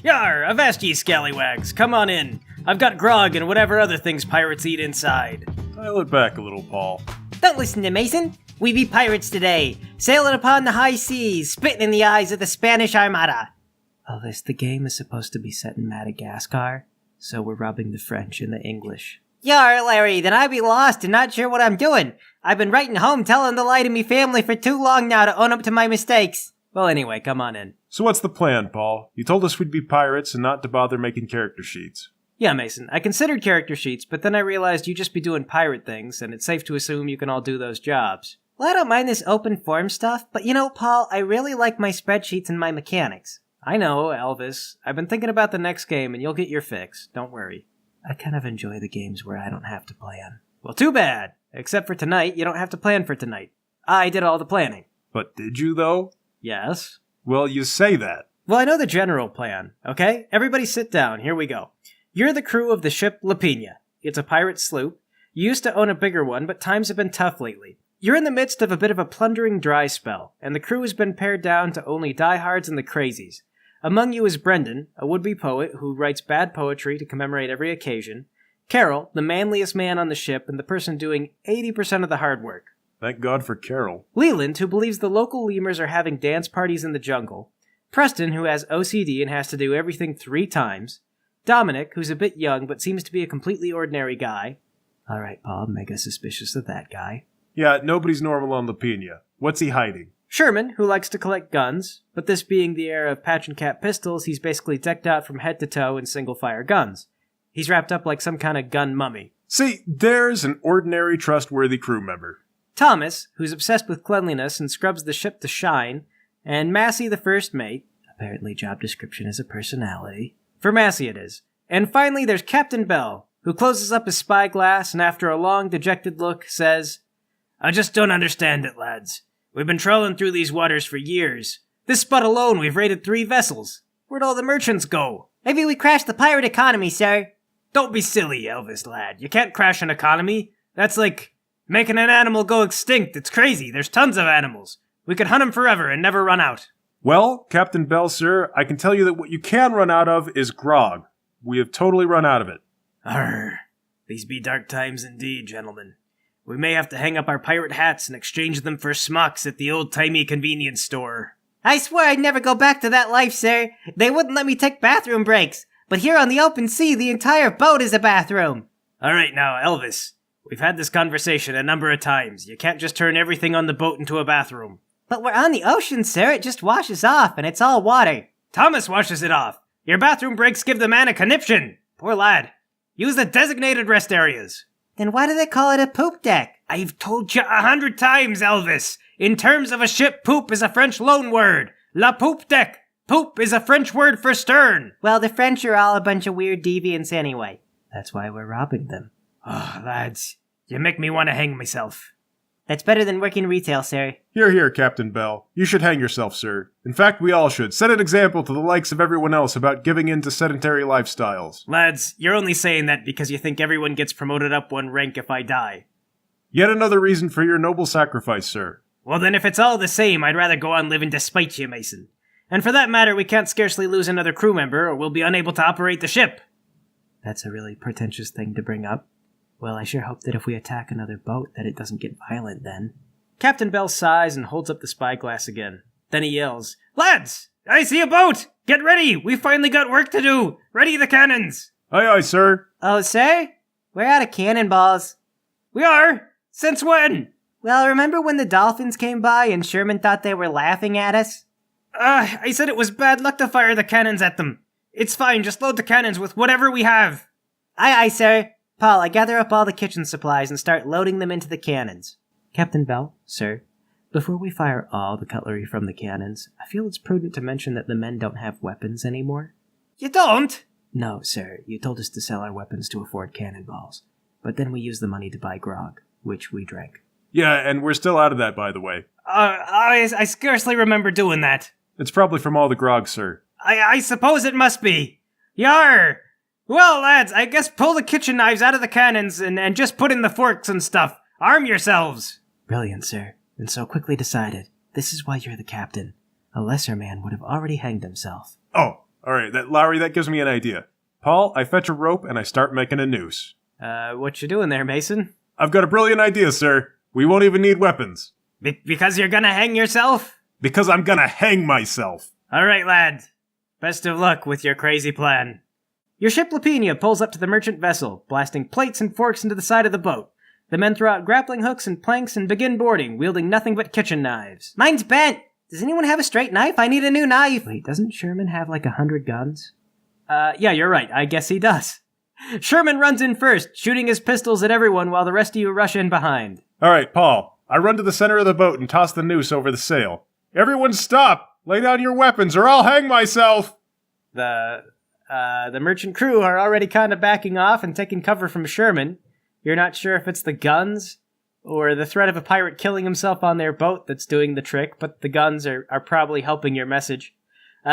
Yar, avast ye scallywags, come on in. I've got grog and whatever other things pirates eat inside. Dial it back a little, Paul. Don't listen to Mason. We be pirates today, sailing upon the high seas, spitting in the eyes of the Spanish Armada. Elvis, the game is supposed to be set in Madagascar, so we're robbing the French and the English. Yar, Larry, then I be lost and not sure what I'm doing. I've been writing home telling the lie to me family for too long now to own up to my mistakes. Well, anyway, come on in. So what's the plan, Paul? You told us we'd be pirates and not to bother making character sheets. Yeah, Mason, I considered character sheets, but then I realized you just be doing pirate things, and it's safe to assume you can all do those jobs. Well, I don't mind this open form stuff, but Paul, I really like my spreadsheets and my mechanics. I know, Elvis. I've been thinking about the next game, and you'll get your fix. Don't worry. I kind of enjoy the games where I don't have to plan. Well, too bad! Except for tonight, you don't have to plan for tonight. I did all the planning. But did you, though? Yes. Well, you say that. Well, I know the general plan, okay? Everybody sit down. Here we go. You're the crew of the ship La Pina. It's a pirate sloop. You used to own a bigger one, but times have been tough lately. You're in the midst of a bit of a plundering dry spell, and the crew has been pared down to only diehards and the crazies. Among you is Brendan, a would-be poet who writes bad poetry to commemorate every occasion. Carol, the manliest man on the ship and the person doing 80% of the hard work. Thank God for Carol. Leland, who believes the local lemurs are having dance parties in the jungle. Preston, who has OCD and has to do everything 3 times. Dominic, who's a bit young but seems to be a completely ordinary guy. All right, Paul, mega suspicious of that guy. Yeah, nobody's normal on La Pina. What's he hiding? Sherman, who likes to collect guns, but this being the era of patch and cap pistols, he's basically decked out from head to toe in single-fire guns. He's wrapped up like some kind of gun mummy. See, there's an ordinary, trustworthy crew member. Thomas, who's obsessed with cleanliness and scrubs the ship to shine, and Massey, the first mate. Apparently job description is a personality. For Massey it is. And finally there's Captain Bell, who closes up his spyglass and after a long, dejected look says, I just don't understand it, lads. We've been trawling through these waters for years. This spot alone we've raided 3 vessels. Where'd all the merchants go? Maybe we crashed the pirate economy, sir. Don't be silly, Elvis, lad. You can't crash an economy. That's like making an animal go extinct. It's crazy. There's tons of animals. We could hunt them forever and never run out. Well, Captain Bell, sir, I can tell you that what you can run out of is grog. We have totally run out of it. Arr. These be dark times indeed, gentlemen. We may have to hang up our pirate hats and exchange them for smocks at the old-timey convenience store. I swear I'd never go back to that life, sir. They wouldn't let me take bathroom breaks. But here on the open sea, the entire boat is a bathroom. All right now, Elvis. We've had this conversation a number of times. You can't just turn everything on the boat into a bathroom. But we're on the ocean, sir. It just washes off, and it's all water. Thomas washes it off. Your bathroom breaks give the man a conniption. Poor lad. Use the designated rest areas. Then why do they call it a poop deck? I've told you 100 times, Elvis. In terms of a ship, poop is a French loanword. La poop deck. Poop is a French word for stern. Well, the French are all a bunch of weird deviants anyway. That's why we're robbing them. Oh, lads, you make me want to hang myself. That's better than working retail, sir. Here, here, Captain Bell. You should hang yourself, sir. In fact, we all should. Set an example to the likes of everyone else about giving in to sedentary lifestyles. Lads, you're only saying that because you think everyone gets promoted up 1 rank if I die. Yet another reason for your noble sacrifice, sir. Well then, if it's all the same, I'd rather go on living to spite you, Mason. And for that matter, we can't scarcely lose another crew member, or we'll be unable to operate the ship. That's a really pretentious thing to bring up. Well, I sure hope that if we attack another boat, that it doesn't get violent then. Captain Bell sighs and holds up the spyglass again. Then he yells, Lads! I see a boat! Get ready! We finally got work to do! Ready the cannons! Aye, aye, sir. Oh, sir? We're out of cannonballs. We are? Since when? Well, remember when the dolphins came by and Sherman thought they were laughing at us? I said it was bad luck to fire the cannons at them. It's fine, just load the cannons with whatever we have. Aye, aye, sir. Paul, I gather up all the kitchen supplies and start loading them into the cannons. Captain Bell, sir, before we fire all the cutlery from the cannons, I feel it's prudent to mention that the men don't have weapons anymore. You don't? No, sir. You told us to sell our weapons to afford cannonballs. But then we used the money to buy grog, which we drank. Yeah, and we're still out of that, by the way. I scarcely remember doing that. It's probably from all the grog, sir. I suppose it must be. Yar! Well, lads, I guess pull the kitchen knives out of the cannons and just put in the forks and stuff. Arm yourselves. Brilliant, sir. And so quickly decided. This is why you're the captain. A lesser man would have already hanged himself. Oh, Alright, Lowry, that gives me an idea. Paul, I fetch a rope and I start making a noose. What you doing there, Mason? I've got a brilliant idea, sir. We won't even need weapons. Because you're gonna hang yourself? Because I'm gonna hang myself. Alright, lad. Best of luck with your crazy plan. Your ship Lapinia pulls up to the merchant vessel, blasting plates and forks into the side of the boat. The men throw out grappling hooks and planks and begin boarding, wielding nothing but kitchen knives. Mine's bent. Does anyone have a straight knife? I need a new knife. Wait, doesn't Sherman have like 100 guns? Yeah, you're right. I guess he does. Sherman runs in first, shooting his pistols at everyone while the rest of you rush in behind. Alright, Paul. I run to the center of the boat and toss the noose over the sail. Everyone stop! Lay down your weapons or I'll hang myself! The merchant crew are already kind of backing off and taking cover from Sherman. You're not sure if it's the guns or the threat of a pirate killing himself on their boat that's doing the trick, but the guns are probably helping your message.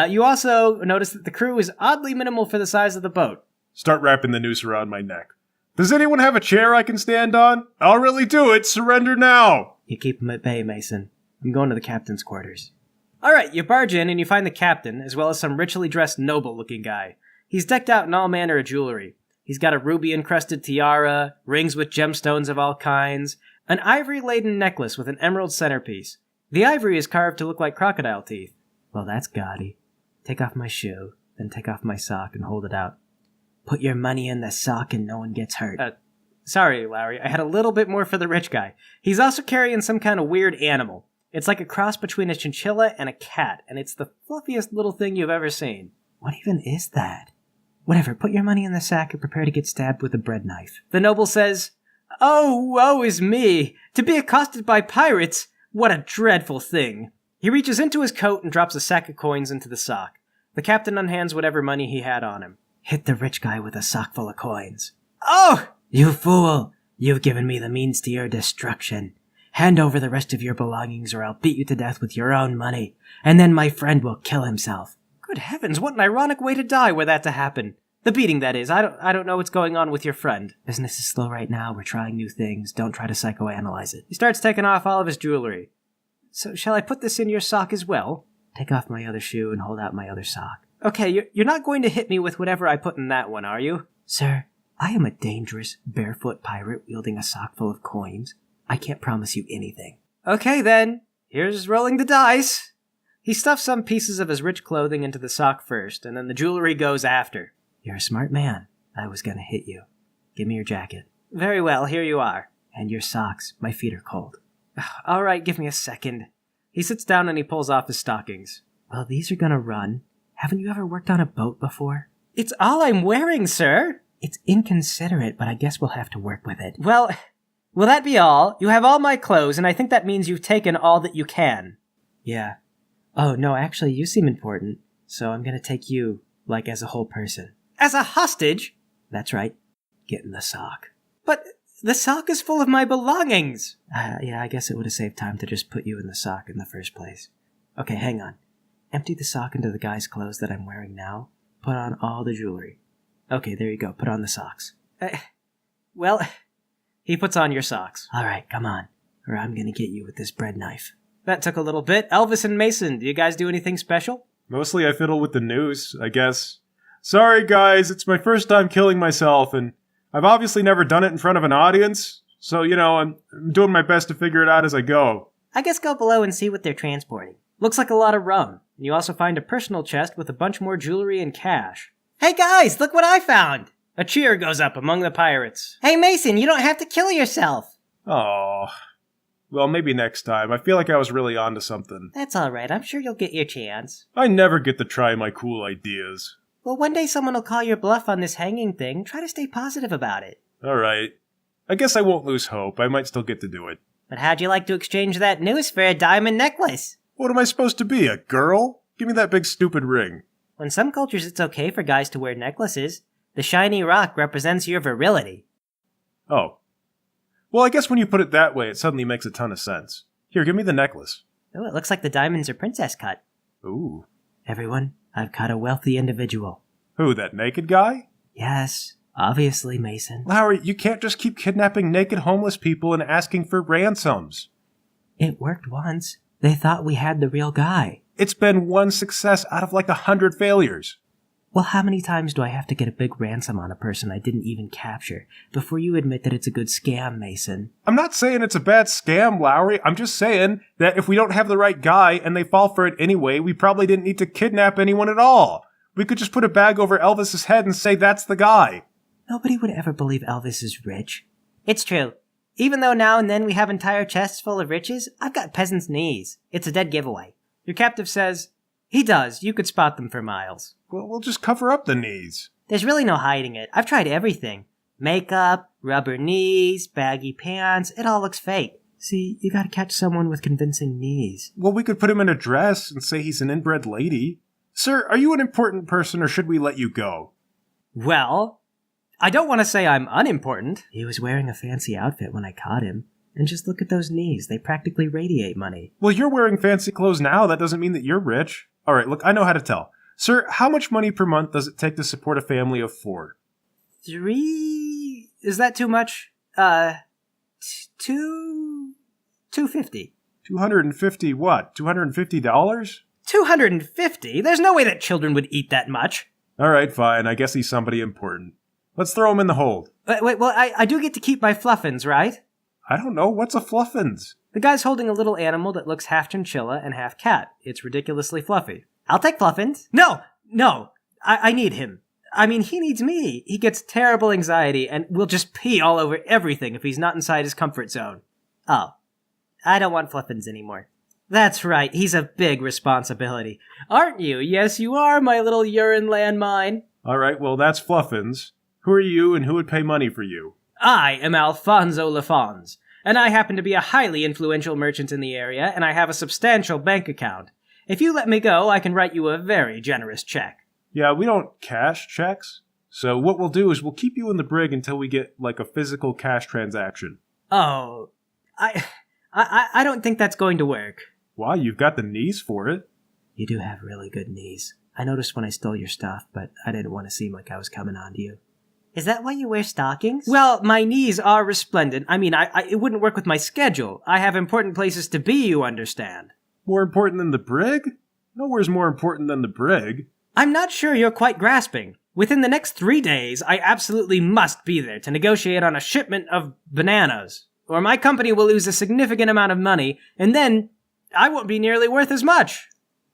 You also notice that the crew is oddly minimal for the size of the boat. Start wrapping the noose around my neck. Does anyone have a chair I can stand on? I'll really do it. Surrender now. You keep him at bay, Mason. I'm going to the captain's quarters. Alright, you barge in and you find the captain, as well as some richly dressed noble-looking guy. He's decked out in all manner of jewelry. He's got a ruby-encrusted tiara, rings with gemstones of all kinds, an ivory-laden necklace with an emerald centerpiece. The ivory is carved to look like crocodile teeth. Well, that's gaudy. Take off my shoe, then take off my sock and hold it out. Put your money in the sock and no one gets hurt. Sorry, Lowry. I had a little bit more for the rich guy. He's also carrying some kind of weird animal. It's like a cross between a chinchilla and a cat, and it's the fluffiest little thing you've ever seen. What even is that? Whatever, put your money in the sack and prepare to get stabbed with a bread knife. The noble says, "Oh, woe is me! To be accosted by pirates? What a dreadful thing!" He reaches into his coat and drops a sack of coins into the sock. The captain unhands whatever money he had on him. Hit the rich guy with a sock full of coins. Oh! You fool! You've given me the means to your destruction. Hand over the rest of your belongings or I'll beat you to death with your own money, and then my friend will kill himself. Good heavens, what an ironic way to die were that to happen. The beating, that is. I don't know what's going on with your friend. Business is slow right now. We're trying new things. Don't try to psychoanalyze it. He starts taking off all of his jewelry. So shall I put this in your sock as well? Take off my other shoe and hold out my other sock. Okay, you're not going to hit me with whatever I put in that one, are you? Sir, I am a dangerous, barefoot pirate wielding a sock full of coins. I can't promise you anything. Okay then, here's rolling the dice. He stuffs some pieces of his rich clothing into the sock first, and then the jewelry goes after. You're a smart man. I was gonna hit you. Give me your jacket. Very well, here you are. And your socks. My feet are cold. All right, give me a second. He sits down and he pulls off his stockings. Well, these are gonna run. Haven't you ever worked on a boat before? It's all I'm wearing, sir. It's inconsiderate, but I guess we'll have to work with it. Well, will that be all? You have all my clothes, and I think that means you've taken all that you can. Yeah. Oh, no, actually, you seem important, so I'm gonna take you, like, as a whole person. As a hostage? That's right. Get in the sock. But the sock is full of my belongings. Yeah, I guess it would have saved time to just put you in the sock in the first place. Okay, hang on. Empty the sock into the guy's clothes that I'm wearing now. Put on all the jewelry. Okay, there you go. Put on the socks. Well, he puts on your socks. All right, come on, or I'm gonna get you with this bread knife. That took a little bit. Elvis and Mason, do you guys do anything special? Mostly I fiddle with the noose, I guess. Sorry guys, it's my first time killing myself, and I've obviously never done it in front of an audience, so, I'm doing my best to figure it out as I go. I guess go below and see what they're transporting. Looks like a lot of rum, and you also find a personal chest with a bunch more jewelry and cash. Hey guys, look what I found! A cheer goes up among the pirates. Hey Mason, you don't have to kill yourself! Oh, well, maybe next time. I feel like I was really onto something. That's alright, I'm sure you'll get your chance. I never get to try my cool ideas. Well, one day someone will call your bluff on this hanging thing. Try to stay positive about it. Alright. I guess I won't lose hope. I might still get to do it. But how'd you like to exchange that noose for a diamond necklace? What am I supposed to be, a girl? Give me that big stupid ring. In some cultures it's okay for guys to wear necklaces. The shiny rock represents your virility. Oh. Well, I guess when you put it that way, it suddenly makes a ton of sense. Here, give me the necklace. Oh, it looks like the diamonds are princess cut. Ooh. Everyone, I've caught a wealthy individual. Who, that naked guy? Yes, obviously, Mason. Lowry, you can't just keep kidnapping naked homeless people and asking for ransoms. It worked once. They thought we had the real guy. It's been one success out of like 100 failures. Well, how many times do I have to get a big ransom on a person I didn't even capture before you admit that it's a good scam, Mason? I'm not saying it's a bad scam, Lowry. I'm just saying that if we don't have the right guy and they fall for it anyway, we probably didn't need to kidnap anyone at all. We could just put a bag over Elvis's head and say that's the guy. Nobody would ever believe Elvis is rich. It's true. Even though now and then we have entire chests full of riches, I've got peasants' knees. It's a dead giveaway. Your captive says, he does. You could spot them for miles. Well, we'll just cover up the knees. There's really no hiding it. I've tried everything. Makeup, rubber knees, baggy pants. It all looks fake. See, you gotta catch someone with convincing knees. Well, we could put him in a dress and say he's an inbred lady. Sir, are you an important person or should we let you go? Well, I don't want to say I'm unimportant. He was wearing a fancy outfit when I caught him. And just look at those knees. They practically radiate money. Well, you're wearing fancy clothes now. That doesn't mean that you're rich. All right, look, I know how to tell. Sir, how much money per month does it take to support a family of 4? 3? Is that too much? 250. 250 what? $250? 250? There's no way that children would eat that much. All right, fine. I guess he's somebody important. Let's throw him in the hold. Wait, well, I do get to keep my fluffins, right? I don't know. What's a fluffins? The guy's holding a little animal that looks half chinchilla and half cat. It's ridiculously fluffy. I'll take Fluffins. No! I need him. I mean, he needs me. He gets terrible anxiety and will just pee all over everything if he's not inside his comfort zone. Oh, I don't want Fluffins anymore. That's right, he's a big responsibility. Aren't you? Yes, you are, my little urine landmine. All right, well, that's Fluffins. Who are you and who would pay money for you? I am Alfonso Lafons, and I happen to be a highly influential merchant in the area, and I have a substantial bank account. If you let me go, I can write you a very generous check. Yeah, we don't cash checks. So what we'll do is we'll keep you in the brig until we get, like, a physical cash transaction. Oh, I don't think that's going to work. Why? You've got the knees for it. You do have really good knees. I noticed when I stole your stuff, but I didn't want to seem like I was coming on to you. Is that why you wear stockings? Well, my knees are resplendent. I mean, it wouldn't work with my schedule. I have important places to be, you understand. More important than the brig? Nowhere's more important than the brig. I'm not sure you're quite grasping. Within the next 3 days, I absolutely must be there to negotiate on a shipment of bananas, or my company will lose a significant amount of money, and then I won't be nearly worth as much.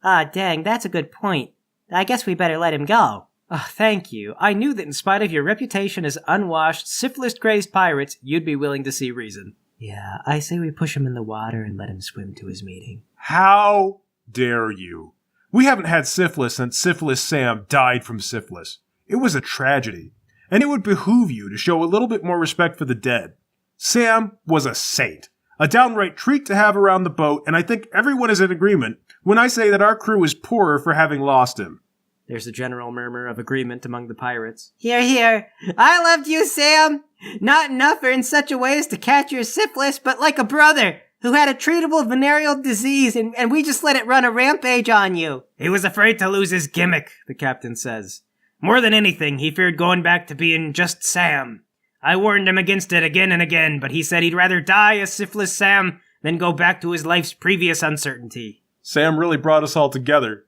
Ah, dang, that's a good point. I guess we better let him go. Oh, thank you. I knew that in spite of your reputation as unwashed, syphilis-crazed pirates, you'd be willing to see reason. Yeah, I say we push him in the water and let him swim to his meeting. How dare you? We haven't had syphilis since Syphilis Sam died from syphilis. It was a tragedy, and it would behoove you to show a little bit more respect for the dead. Sam was a saint, a downright treat to have around the boat, and I think everyone is in agreement when I say that our crew is poorer for having lost him. There's a general murmur of agreement among the pirates. Hear, hear. I loved you, Sam. Not enough or in such a way as to catch your syphilis, but like a brother who had a treatable venereal disease and we just let it run a rampage on you. He was afraid to lose his gimmick, the captain says. More than anything, he feared going back to being just Sam. I warned him against it again and again, but he said he'd rather die as Syphilis Sam than go back to his life's previous uncertainty. Sam really brought us all together.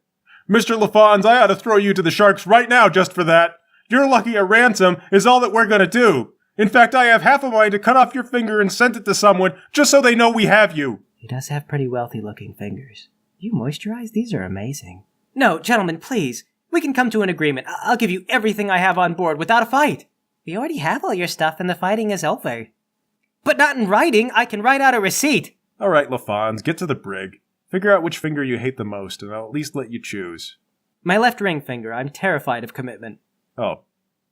Mr. LaFons, I ought to throw you to the sharks right now just for that. You're lucky a ransom is all that we're gonna do. In fact, I have half a mind to cut off your finger and send it to someone just so they know we have you. He does have pretty wealthy-looking fingers. You moisturize? These are amazing. No, gentlemen, please. We can come to an agreement. I'll give you everything I have on board without a fight. We already have all your stuff and the fighting is over. But not in writing. I can write out a receipt. All right, LaFons, get to the brig. Figure out which finger you hate the most, and I'll at least let you choose. My left ring finger. I'm terrified of commitment. Oh.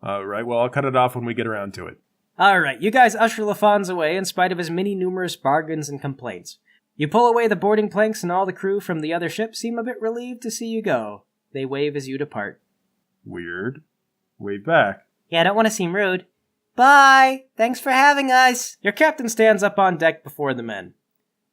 All right, well, I'll cut it off when we get around to it. All right, you guys usher LaFons away in spite of his many numerous bargains and complaints. You pull away the boarding planks and all the crew from the other ship seem a bit relieved to see you go. They wave as you depart. Weird. Wave back. Yeah, I don't want to seem rude. Bye! Thanks for having us! Your captain stands up on deck before the men.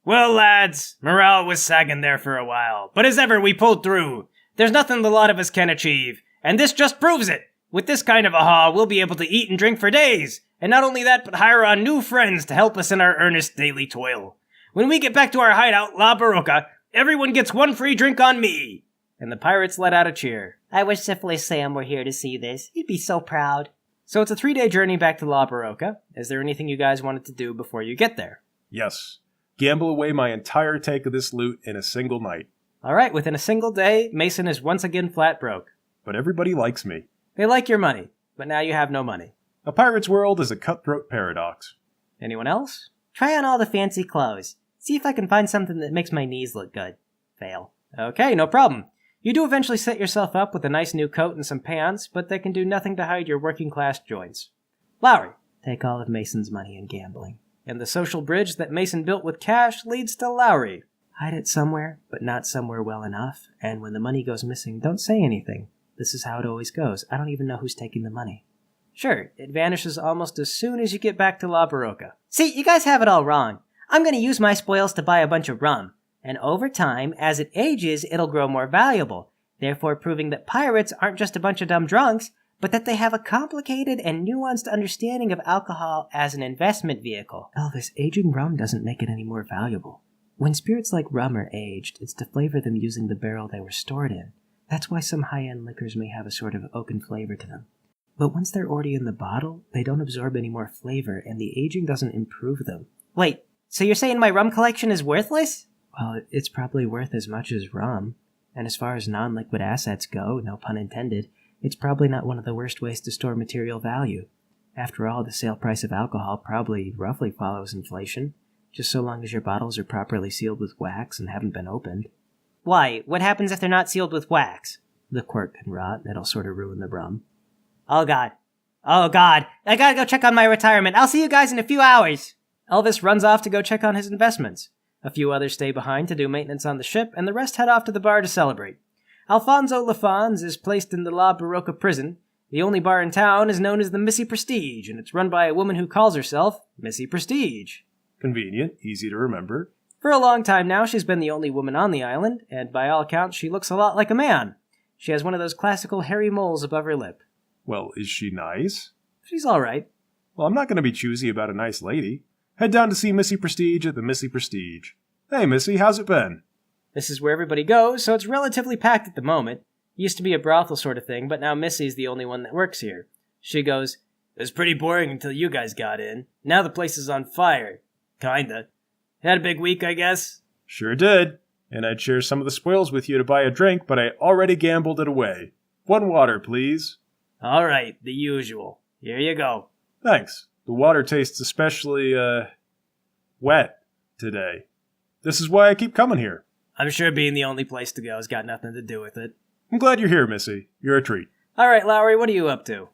Well, lads, morale was sagging there for a while, but as ever we pulled through. There's nothing the lot of us can achieve, and this just proves it. With this kind of a haul, we'll be able to eat and drink for days, and not only that, but hire on new friends to help us in our earnest daily toil. When we get back to our hideout, La Barroca, everyone gets one free drink on me. And the pirates let out a cheer. I wish Syphilis Sam were here to see this. He'd be so proud. So it's a 3-day journey back to La Barroca. Is there anything you guys wanted to do before you get there? Yes. Gamble away my entire take of this loot in a single night. Alright, within a single day, Mason is once again flat broke. But everybody likes me. They like your money, but now you have no money. A pirate's world is a cutthroat paradox. Anyone else? Try on all the fancy clothes. See if I can find something that makes my knees look good. Fail. Okay, no problem. You do eventually set yourself up with a nice new coat and some pants, but they can do nothing to hide your working-class joints. Lowry. Take all of Mason's money in gambling. And the social bridge that Mason built with cash leads to Lowry. Hide it somewhere, but not somewhere well enough, and when the money goes missing, don't say anything. This is how it always goes. I don't even know who's taking the money. Sure, it vanishes almost as soon as you get back to La Barroca. See, you guys have it all wrong. I'm going to use my spoils to buy a bunch of rum. And over time, as it ages, it'll grow more valuable, therefore proving that pirates aren't just a bunch of dumb drunks, but that they have a complicated and nuanced understanding of alcohol as an investment vehicle. Elvis, aging rum doesn't make it any more valuable. When spirits like rum are aged, it's to flavor them using the barrel they were stored in. That's why some high-end liquors may have a sort of oaken flavor to them. But once they're already in the bottle, they don't absorb any more flavor, and the aging doesn't improve them. Wait, so you're saying my rum collection is worthless? Well, it's probably worth as much as rum. And as far as non-liquid assets go, no pun intended, it's probably not one of the worst ways to store material value. After all, the sale price of alcohol probably roughly follows inflation, just so long as your bottles are properly sealed with wax and haven't been opened. Why, what happens if they're not sealed with wax? The cork can rot, and it'll sort of ruin the rum. Oh god. I gotta go check on my retirement. I'll see you guys in a few hours. Elvis runs off to go check on his investments. A few others stay behind to do maintenance on the ship, and the rest head off to the bar to celebrate. Alfonso Lafons is placed in the La Barroca prison. The only bar in town is known as the Missy Prestige, and it's run by a woman who calls herself Missy Prestige. Convenient, easy to remember. For a long time now, she's been the only woman on the island, and by all accounts, she looks a lot like a man. She has one of those classical hairy moles above her lip. Well, is she nice? She's alright. Well, I'm not going to be choosy about a nice lady. Head down to see Missy Prestige at the Missy Prestige. Hey, Missy, how's it been? This is where everybody goes, so it's relatively packed at the moment. Used to be a brothel sort of thing, but now Missy's the only one that works here. She goes, "It was pretty boring until you guys got in. Now the place is on fire. Kinda. Had a big week, I guess?" Sure did. And I'd share some of the spoils with you to buy a drink, but I already gambled it away. 1 water, please. Alright, the usual. Here you go. Thanks. The water tastes especially, wet today. This is why I keep coming here. I'm sure being the only place to go has got nothing to do with it. I'm glad you're here, Missy. You're a treat. Alright, Lowry, what are you up to?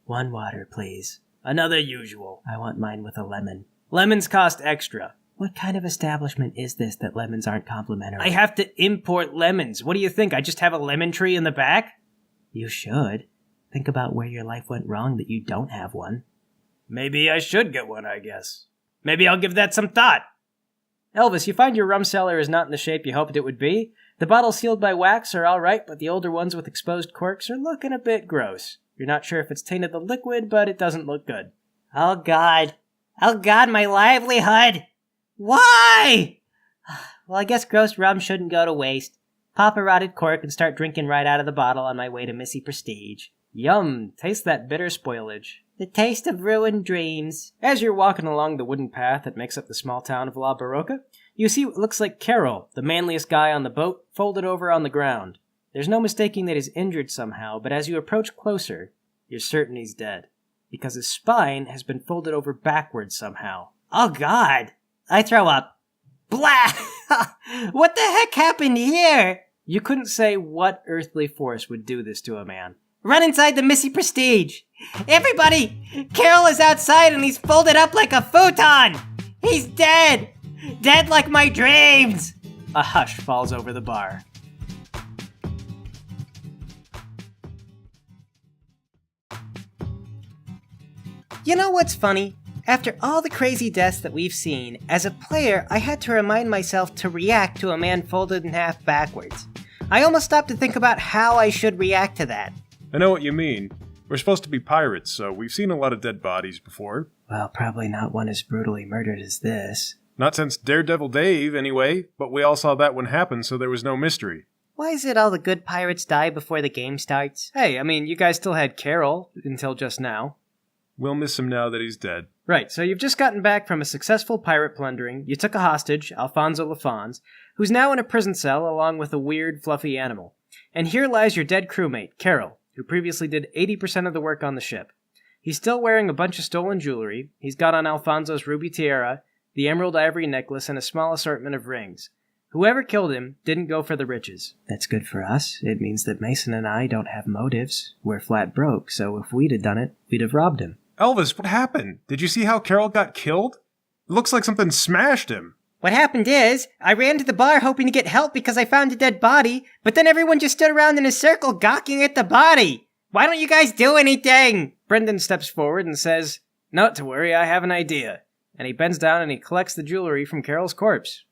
1 water, please. Another usual. I want mine with a lemon. Lemons cost extra. What kind of establishment is this that lemons aren't complimentary? I have to import lemons. What do you think? I just have a lemon tree in the back? You should. Think about where your life went wrong that you don't have one. Maybe I should get one, I guess. Maybe I'll give that some thought. Elvis, you find your rum cellar is not in the shape you hoped it would be. The bottles sealed by wax are alright, but the older ones with exposed corks are looking a bit gross. You're not sure if it's tainted the liquid, but it doesn't look good. Oh god, my livelihood! Why? Well, I guess gross rum shouldn't go to waste. Pop a rotted cork and start drinking right out of the bottle on my way to Missy Prestige. Yum, taste that bitter spoilage. The taste of ruined dreams. As you're walking along the wooden path that makes up the small town of La Barroca, you see what looks like Carol, the manliest guy on the boat, folded over on the ground. There's no mistaking that he's injured somehow, but as you approach closer, you're certain he's dead, because his spine has been folded over backwards somehow. Oh god! I throw up. Blah! What the heck happened here? You couldn't say what earthly force would do this to a man. Run inside the Missy Prestige! Everybody! Carol is outside and he's folded up like a futon! He's dead! Dead like my dreams! A hush falls over the bar. You know what's funny? After all the crazy deaths that we've seen, as a player, I had to remind myself to react to a man folded in half backwards. I almost stopped to think about how I should react to that. I know what you mean. We're supposed to be pirates, so we've seen a lot of dead bodies before. Well, probably not one as brutally murdered as this. Not since Daredevil Dave, anyway, but we all saw that one happen, so there was no mystery. Why is it all the good pirates die before the game starts? Hey, I mean, you guys still had Carol until just now. We'll miss him now that he's dead. Right, so you've just gotten back from a successful pirate plundering, you took a hostage, Alfonso Lafons, who's now in a prison cell along with a weird, fluffy animal. And here lies your dead crewmate, Carol, who previously did 80% of the work on the ship. He's still wearing a bunch of stolen jewelry, he's got on Alfonso's ruby tiara, the emerald ivory necklace, and a small assortment of rings. Whoever killed him didn't go for the riches. That's good for us. It means that Mason and I don't have motives. We're flat broke, so if we'd have done it, we'd have robbed him. Elvis, what happened? Did you see how Carol got killed? It looks like something smashed him. What happened is, I ran to the bar hoping to get help because I found a dead body, but then everyone just stood around in a circle gawking at the body. Why don't you guys do anything? Brendan steps forward and says, "Not to worry, I have an idea." And he bends down and he collects the jewelry from Carol's corpse.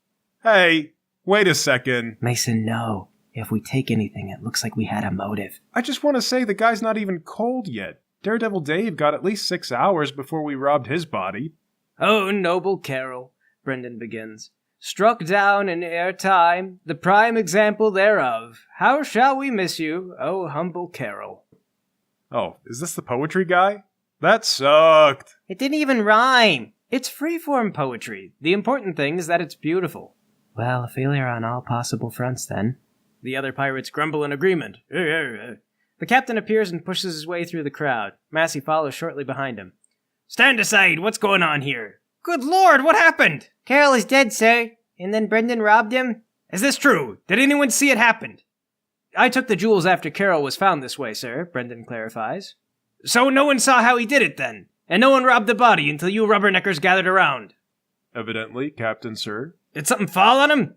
Hey, wait a second. Mason, no. If we take anything, it looks like we had a motive. I just want to say the guy's not even cold yet. Daredevil Dave got at least 6 hours before we robbed his body. "Oh, noble Carol," Brendan begins, "struck down in ere time, the prime example thereof. How shall we miss you, oh humble Carol?" Oh, is this the poetry guy? That sucked. It didn't even rhyme. It's freeform poetry. The important thing is that it's beautiful. Well, a failure on all possible fronts, then. The other pirates grumble in agreement. The captain appears and pushes his way through the crowd. Massey follows shortly behind him. "Stand aside! What's going on here?" "Good Lord, what happened?" Carol is dead, sir. And then Brendan robbed him? "Is this true? Did anyone see it happen?" "I took the jewels after Carol was found this way, sir," Brendan clarifies. "So no one saw how he did it, then? And no one robbed the body until you rubberneckers gathered around?" Evidently, Captain Sir. "Did something fall on him?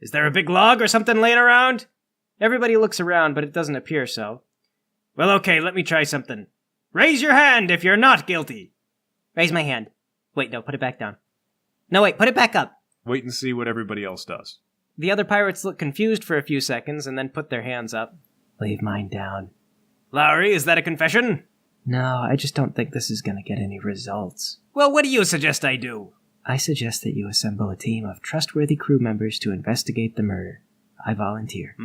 Is there a big log or something laying around?" Everybody looks around, but it doesn't appear so. "Well, okay, let me try something. Raise your hand if you're not guilty." Raise my hand. Wait, no, put it back down. No, wait, put it back up. Wait and see what everybody else does. The other pirates look confused for a few seconds and then put their hands up. Leave mine down. "Lowry, is that a confession?" No, I just don't think this is going to get any results. "Well, what do you suggest I do?" I suggest that you assemble a team of trustworthy crew members to investigate the murder. I volunteer.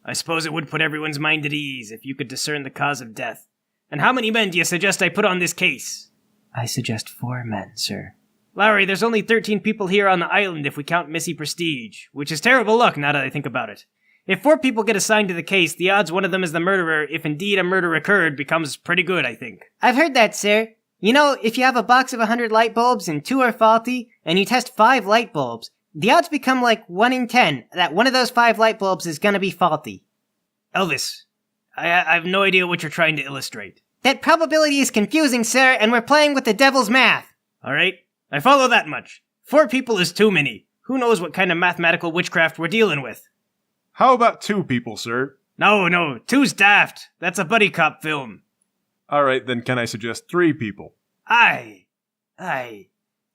I suppose it would put everyone's mind at ease if you could discern the cause of death. And how many men do you suggest I put on this case? I suggest 4 men, sir. Lowry, there's only 13 people here on the island if we count Missy Prestige, which is terrible luck now that I think about it. If 4 people get assigned to the case, the odds one of them is the murderer, if indeed a murder occurred, becomes pretty good, I think. I've heard that, sir. You know, if you have a box of 100 light bulbs and 2 are faulty, and you test 5 light bulbs, the odds become like 1 in 10 that one of those 5 light bulbs is gonna be faulty. Elvis, I have no idea what you're trying to illustrate. That probability is confusing, sir, and we're playing with the devil's math. All right, I follow that much. 4 people is too many. Who knows what kind of mathematical witchcraft we're dealing with? How about 2 people, sir? No, 2's daft. That's a buddy cop film. All right, then can I suggest 3 people? Aye.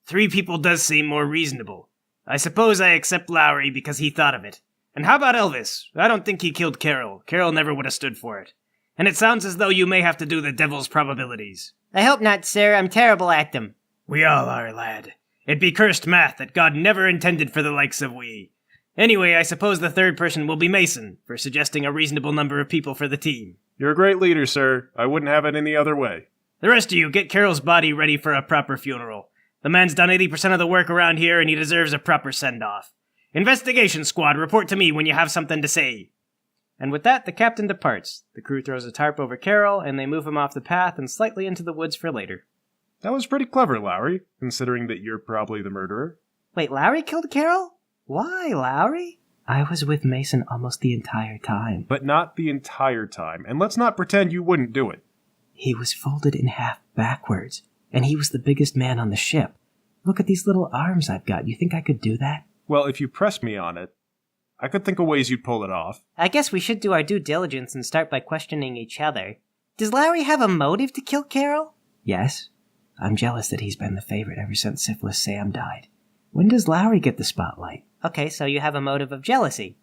3 people does seem more reasonable. I suppose I accept Lowry because he thought of it. And how about Elvis? I don't think he killed Carol. Carol never would have stood for it. And it sounds as though you may have to do the devil's probabilities. I hope not, sir. I'm terrible at them. We all are, lad. It be cursed math that God never intended for the likes of we. Anyway, I suppose the 3rd person will be Mason, for suggesting a reasonable number of people for the team. You're a great leader, sir. I wouldn't have it any other way. The rest of you, get Carol's body ready for a proper funeral. The man's done 80% of the work around here, and he deserves a proper send-off. Investigation squad, report to me when you have something to say. And with that, the captain departs. The crew throws a tarp over Carol, and they move him off the path and slightly into the woods for later. That was pretty clever, Lowry, considering that you're probably the murderer. Wait, Lowry killed Carol? Why, Lowry? I was with Mason almost the entire time. But not the entire time, and let's not pretend you wouldn't do it. He was folded in half backwards, and he was the biggest man on the ship. Look at these little arms I've got. You think I could do that? Well, if you press me on it, I could think of ways you'd pull it off. I guess we should do our due diligence and start by questioning each other. Does Lowry have a motive to kill Carol? Yes. I'm jealous that he's been the favorite ever since Syphilis Sam died. When does Lowry get the spotlight? Okay, so you have a motive of jealousy.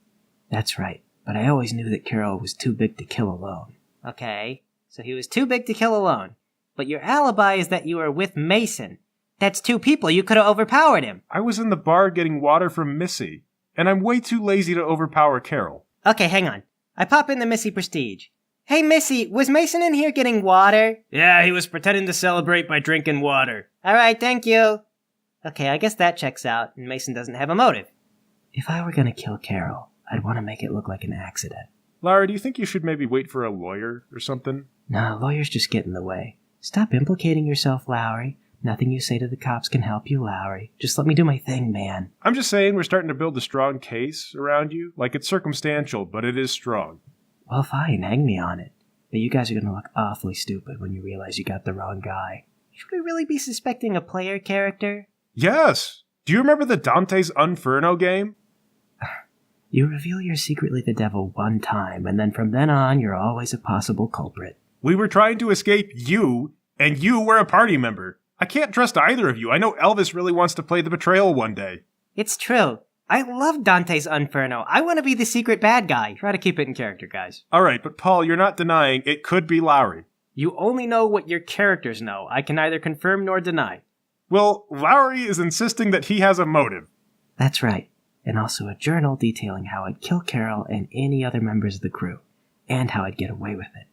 That's right, but I always knew that Carol was too big to kill alone. Okay, so he was too big to kill alone. But your alibi is that you were with Mason. That's 2 people. You could have overpowered him. I was in the bar getting water from Missy, and I'm way too lazy to overpower Carol. Okay, hang on. I pop in the Missy Prestige. Hey, Missy, was Mason in here getting water? Yeah, he was pretending to celebrate by drinking water. Alright, thank you. Okay, I guess that checks out, and Mason doesn't have a motive. If I were gonna kill Carol, I'd want to make it look like an accident. Larry, do you think you should maybe wait for a lawyer or something? Nah, lawyers just get in the way. Stop implicating yourself, Lowry. Nothing you say to the cops can help you, Lowry. Just let me do my thing, man. I'm just saying we're starting to build a strong case around you. Like, it's circumstantial, but it is strong. Well, fine, hang me on it. But you guys are gonna look awfully stupid when you realize you got the wrong guy. Should we really be suspecting a player character? Yes! Do you remember the Dante's Inferno game? You reveal you're secretly the devil one time, and then from then on, you're always a possible culprit. We were trying to escape you, and you were a party member. I can't trust either of you. I know Elvis really wants to play the betrayal one day. It's true. I love Dante's Inferno. I want to be the secret bad guy. Try to keep it in character, guys. Alright, but Paul, you're not denying it could be Lowry. You only know what your characters know. I can neither confirm nor deny. Well, Lowry is insisting that he has a motive. That's right. And also a journal detailing how I'd kill Carol and any other members of the crew, and how I'd get away with it.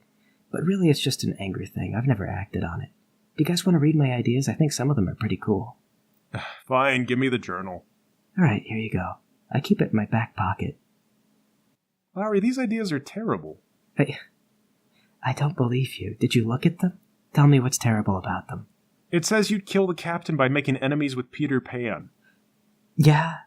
But really, it's just an anger thing. I've never acted on it. Do you guys want to read my ideas? I think some of them are pretty cool. Fine, give me the journal. Alright, here you go. I keep it in my back pocket. Lowry, these ideas are terrible. I don't believe you. Did you look at them? Tell me what's terrible about them. It says you'd kill the captain by making enemies with Peter Pan. Yeah,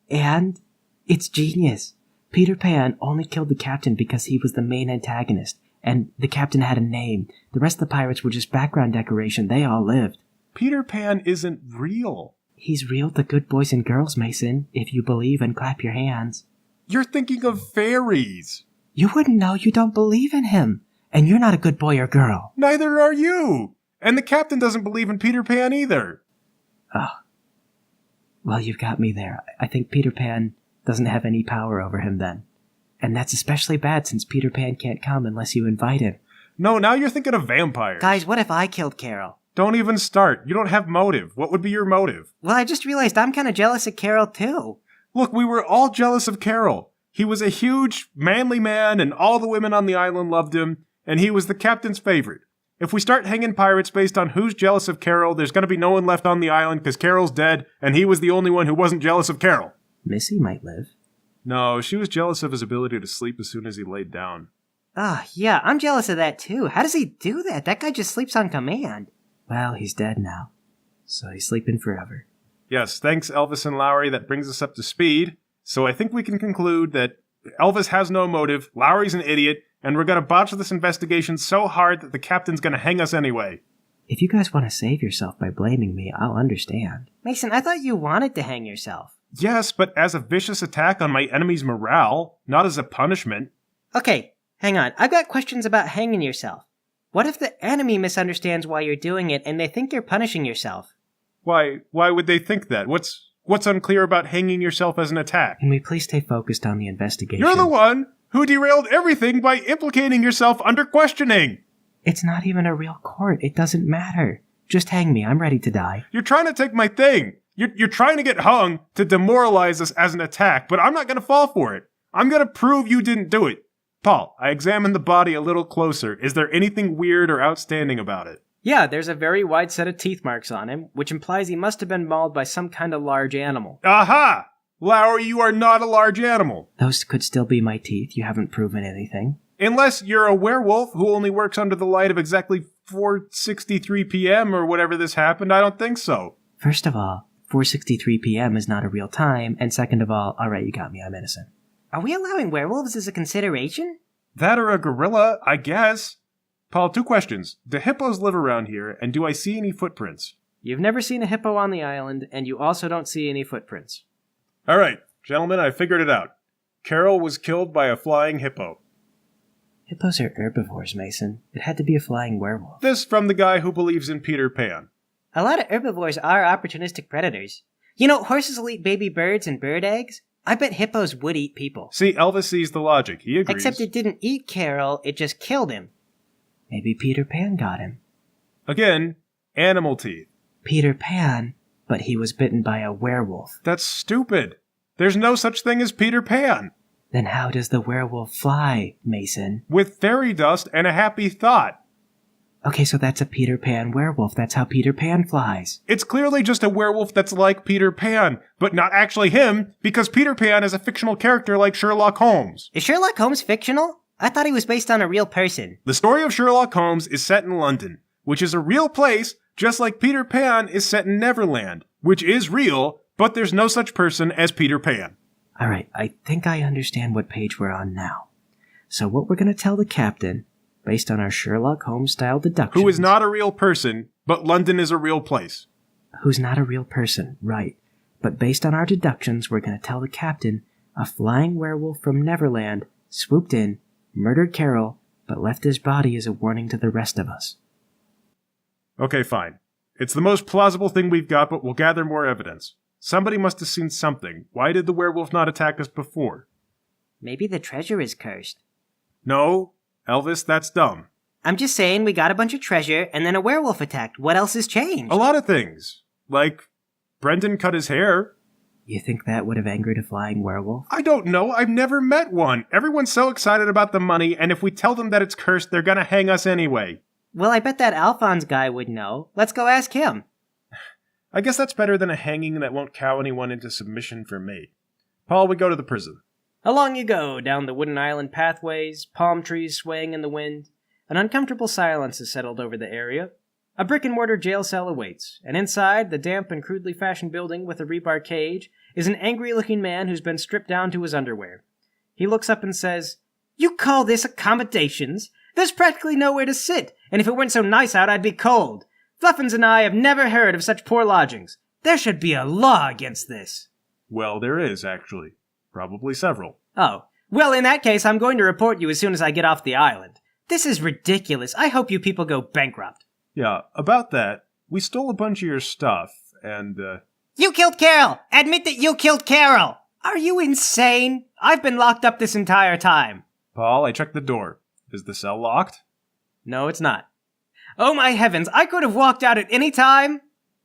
and it's genius. Peter Pan only killed the captain because he was the main antagonist, and the captain had a name. The rest of the pirates were just background decoration. They all lived. Peter Pan isn't real. He's real to good boys and girls, Mason, if you believe and clap your hands. You're thinking of fairies. You wouldn't know you don't believe in him, and you're not a good boy or girl. Neither are you. And the captain doesn't believe in Peter Pan either. Oh. Well, you've got me there. I think Peter Pan doesn't have any power over him then. And that's especially bad since Peter Pan can't come unless you invite him. No, now you're thinking of vampires. Guys, what if I killed Carol? Don't even start. You don't have motive. What would be your motive? Well, I just realized I'm kind of jealous of Carol, too. Look, we were all jealous of Carol. He was a huge, manly man, and all the women on the island loved him, and he was the captain's favorite. If we start hanging pirates based on who's jealous of Carol, there's going to be no one left on the island because Carol's dead, and he was the only one who wasn't jealous of Carol. Missy might live. No, she was jealous of his ability to sleep as soon as he laid down. Yeah, I'm jealous of that, too. How does he do that? That guy just sleeps on command. Well, he's dead now, so he's sleeping forever. Yes, thanks Elvis and Lowry, that brings us up to speed. So I think we can conclude that Elvis has no motive, Lowry's an idiot, and we're going to botch this investigation so hard that the captain's going to hang us anyway. If you guys want to save yourself by blaming me, I'll understand. Mason, I thought you wanted to hang yourself. Yes, but as a vicious attack on my enemy's morale, not as a punishment. Okay, hang on. I've got questions about hanging yourself. What if the enemy misunderstands why you're doing it and they think you're punishing yourself? Why would they think that? What's unclear about hanging yourself as an attack? Can we please stay focused on the investigation? You're the one who derailed everything by implicating yourself under questioning. It's not even a real court. It doesn't matter. Just hang me. I'm ready to die. You're trying to take my thing. You're trying to get hung to demoralize us as an attack, but I'm not going to fall for it. I'm going to prove you didn't do it. Paul, I examined the body a little closer. Is there anything weird or outstanding about it? Yeah, there's a very wide set of teeth marks on him, which implies he must have been mauled by some kind of large animal. Aha! Lowry, you are not a large animal. Those could still be my teeth. You haven't proven anything. Unless you're a werewolf who only works under the light of exactly 4:63 p.m. or whatever this happened, I don't think so. First of all, 4:63 p.m. is not a real time, and second of all right, you got me, I'm innocent. Are we allowing werewolves as a consideration? That or a gorilla, I guess. Paul, 2 questions. Do hippos live around here, and do I see any footprints? You've never seen a hippo on the island, and you also don't see any footprints. All right, gentlemen, I figured it out. Carol was killed by a flying hippo. Hippos are herbivores, Mason. It had to be a flying werewolf. This from the guy who believes in Peter Pan. A lot of herbivores are opportunistic predators. You know, horses will eat baby birds and bird eggs. I bet hippos would eat people. See, Elvis sees the logic. He agrees. Except it didn't eat Carol, it just killed him. Maybe Peter Pan got him. Again, animal teeth. Peter Pan, but he was bitten by a werewolf. That's stupid. There's no such thing as Peter Pan. Then how does the werewolf fly, Mason? With fairy dust and a happy thought. Okay, so that's a Peter Pan werewolf. That's how Peter Pan flies. It's clearly just a werewolf that's like Peter Pan, but not actually him, because Peter Pan is a fictional character like Sherlock Holmes. Is Sherlock Holmes fictional? I thought he was based on a real person. The story of Sherlock Holmes is set in London, which is a real place, just like Peter Pan is set in Neverland, which is real, but there's no such person as Peter Pan. All right, I think I understand what page we're on now. So what we're going to tell the captain, based on our Sherlock Holmes-style deductions... Who is not a real person, but London is a real place. Who's not a real person, right. But based on our deductions, we're going to tell the captain a flying werewolf from Neverland swooped in, murdered Carol, but left his body as a warning to the rest of us. Okay, fine. It's the most plausible thing we've got, but we'll gather more evidence. Somebody must have seen something. Why did the werewolf not attack us before? Maybe the treasure is cursed. No, Elvis, that's dumb. I'm just saying we got a bunch of treasure and then a werewolf attacked. What else has changed? A lot of things. Like, Brendan cut his hair. You think that would have angered a flying werewolf? I don't know. I've never met one. Everyone's so excited about the money, and if we tell them that it's cursed, they're gonna hang us anyway. Well, I bet that Alphonse guy would know. Let's go ask him. I guess that's better than a hanging that won't cow anyone into submission for me. Paul, we go to the prison. Along you go, down the wooden island pathways, palm trees swaying in the wind. An uncomfortable silence has settled over the area. A brick-and-mortar jail cell awaits, and inside, the damp and crudely fashioned building with a rebar cage, is an angry-looking man who's been stripped down to his underwear. He looks up and says, "You call this accommodations? There's practically nowhere to sit, and if it weren't so nice out, I'd be cold. Fluffins and I have never heard of such poor lodgings. There should be a law against this." Well, there is, actually. Probably several. "Oh, well, in that case, I'm going to report you as soon as I get off the island. This is ridiculous. I hope you people go bankrupt." Yeah, about that, we stole a bunch of your stuff, and, You killed Carol! Admit that you killed Carol! "Are you insane? I've been locked up this entire time." Paul, I checked the door. Is the cell locked? "No, it's not." "Oh my heavens, I could have walked out at any time."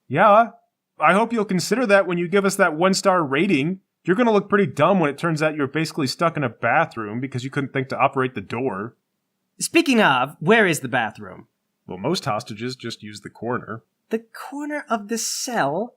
Yeah. I hope you'll consider that when you give us that 1-star rating. You're gonna look pretty dumb when it turns out you're basically stuck in a bathroom because you couldn't think to operate the door. Speaking of, where is the bathroom? Well, most hostages just use the corner. The corner of the cell?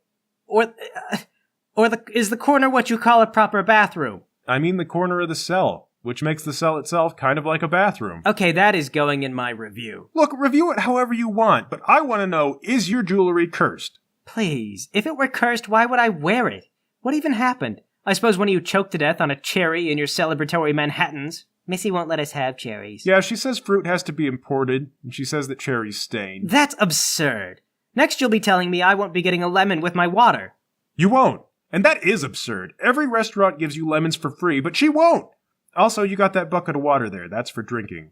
Is the corner what you call a proper bathroom? I mean the corner of the cell, which makes the cell itself kind of like a bathroom. Okay, that is going in my review. Look, review it however you want, but I want to know, is your jewelry cursed? Please, if it were cursed, why would I wear it? What even happened? I suppose one of you choked to death on a cherry in your celebratory Manhattans. Missy won't let us have cherries. Yeah, she says fruit has to be imported, and she says that cherries stain. That's absurd. Next you'll be telling me I won't be getting a lemon with my water. You won't. And that is absurd. Every restaurant gives you lemons for free, but she won't. Also, you got that bucket of water there. That's for drinking.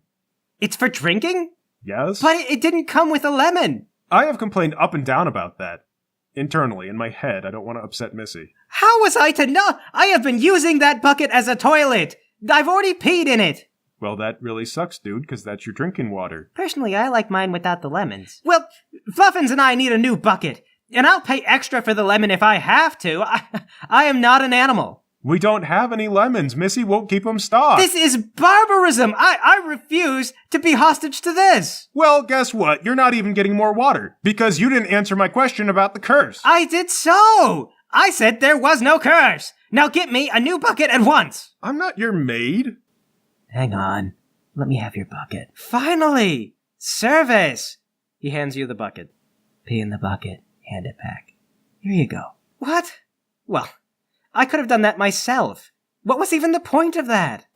It's for drinking? Yes? But it didn't come with a lemon. I have complained up and down about that. Internally, in my head, I don't want to upset Missy. How was I to know? I have been using that bucket as a toilet. I've already peed in it. Well, that really sucks, dude, because that's your drinking water. Personally, I like mine without the lemons. Well, Fluffins and I need a new bucket, and I'll pay extra for the lemon if I have to. I am not an animal. We don't have any lemons. Missy won't keep them stocked. This is barbarism. I refuse to be hostage to this. Well, guess what? You're not even getting more water, because you didn't answer my question about the curse. I did so. I said there was no curse. Now get me a new bucket at once. I'm not your maid. Hang on. Let me have your bucket. Finally! Service! He hands you the bucket. Pee in the bucket. Hand it back. Here you go. What? Well, I could have done that myself. What was even the point of that?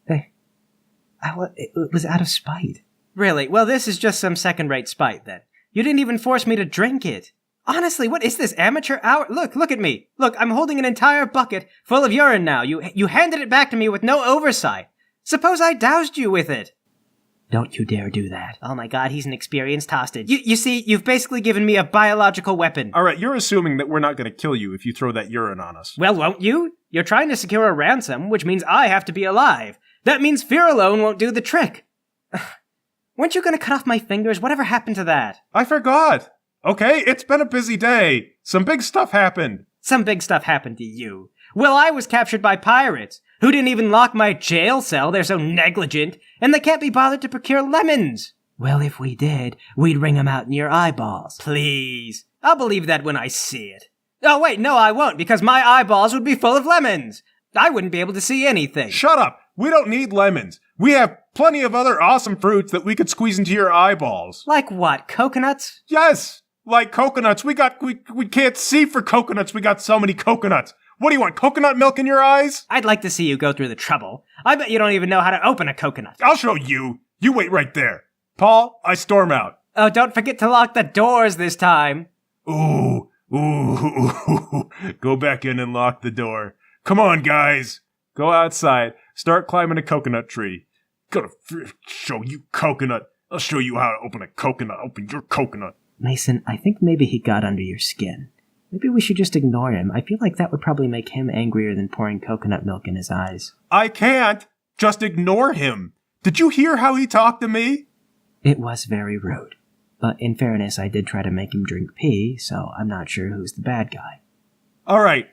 It was out of spite. Really? Well, this is just some second-rate spite, then. You didn't even force me to drink it. Honestly, what is this, amateur hour? Look at me. Look, I'm holding an entire bucket full of urine now. You handed it back to me with no oversight. Suppose I doused you with it. Don't you dare do that. Oh my god, he's an experienced hostage. You see, you've basically given me a biological weapon. All right, you're assuming that we're not going to kill you if you throw that urine on us. Well, won't you? You're trying to secure a ransom, which means I have to be alive. That means fear alone won't do the trick. Weren't you going to cut off my fingers? Whatever happened to that? I forgot. Okay, it's been a busy day. Some big stuff happened. Some big stuff happened to you. Well, I was captured by pirates. who didn't even lock my jail cell, they're so negligent, and they can't be bothered to procure lemons. Well, if we did, we'd wring 'em out in your eyeballs. Please. I'll believe that when I see it. Oh, wait, no, I won't, because my eyeballs would be full of lemons. I wouldn't be able to see anything. Shut up! We don't need lemons. We have plenty of other awesome fruits that we could squeeze into your eyeballs. Like what, coconuts? Yes! Like coconuts. We can't see for coconuts. We got so many coconuts. What do you want, coconut milk in your eyes? I'd like to see you go through the trouble. I bet you don't even know how to open a coconut. I'll show you. You wait right there. Paul, I storm out. Oh, don't forget to lock the doors this time. Ooh. Go back in and lock the door. Come on, guys. Go outside. Start climbing a coconut tree. Gonna show you coconut. I'll show you how to open a coconut. Open your coconut. Mason, I think maybe he got under your skin. Maybe we should just ignore him. I feel like that would probably make him angrier than pouring coconut milk in his eyes. I can't just ignore him. Did you hear how he talked to me? It was very rude. But in fairness, I did try to make him drink pee, so I'm not sure who's the bad guy. All right,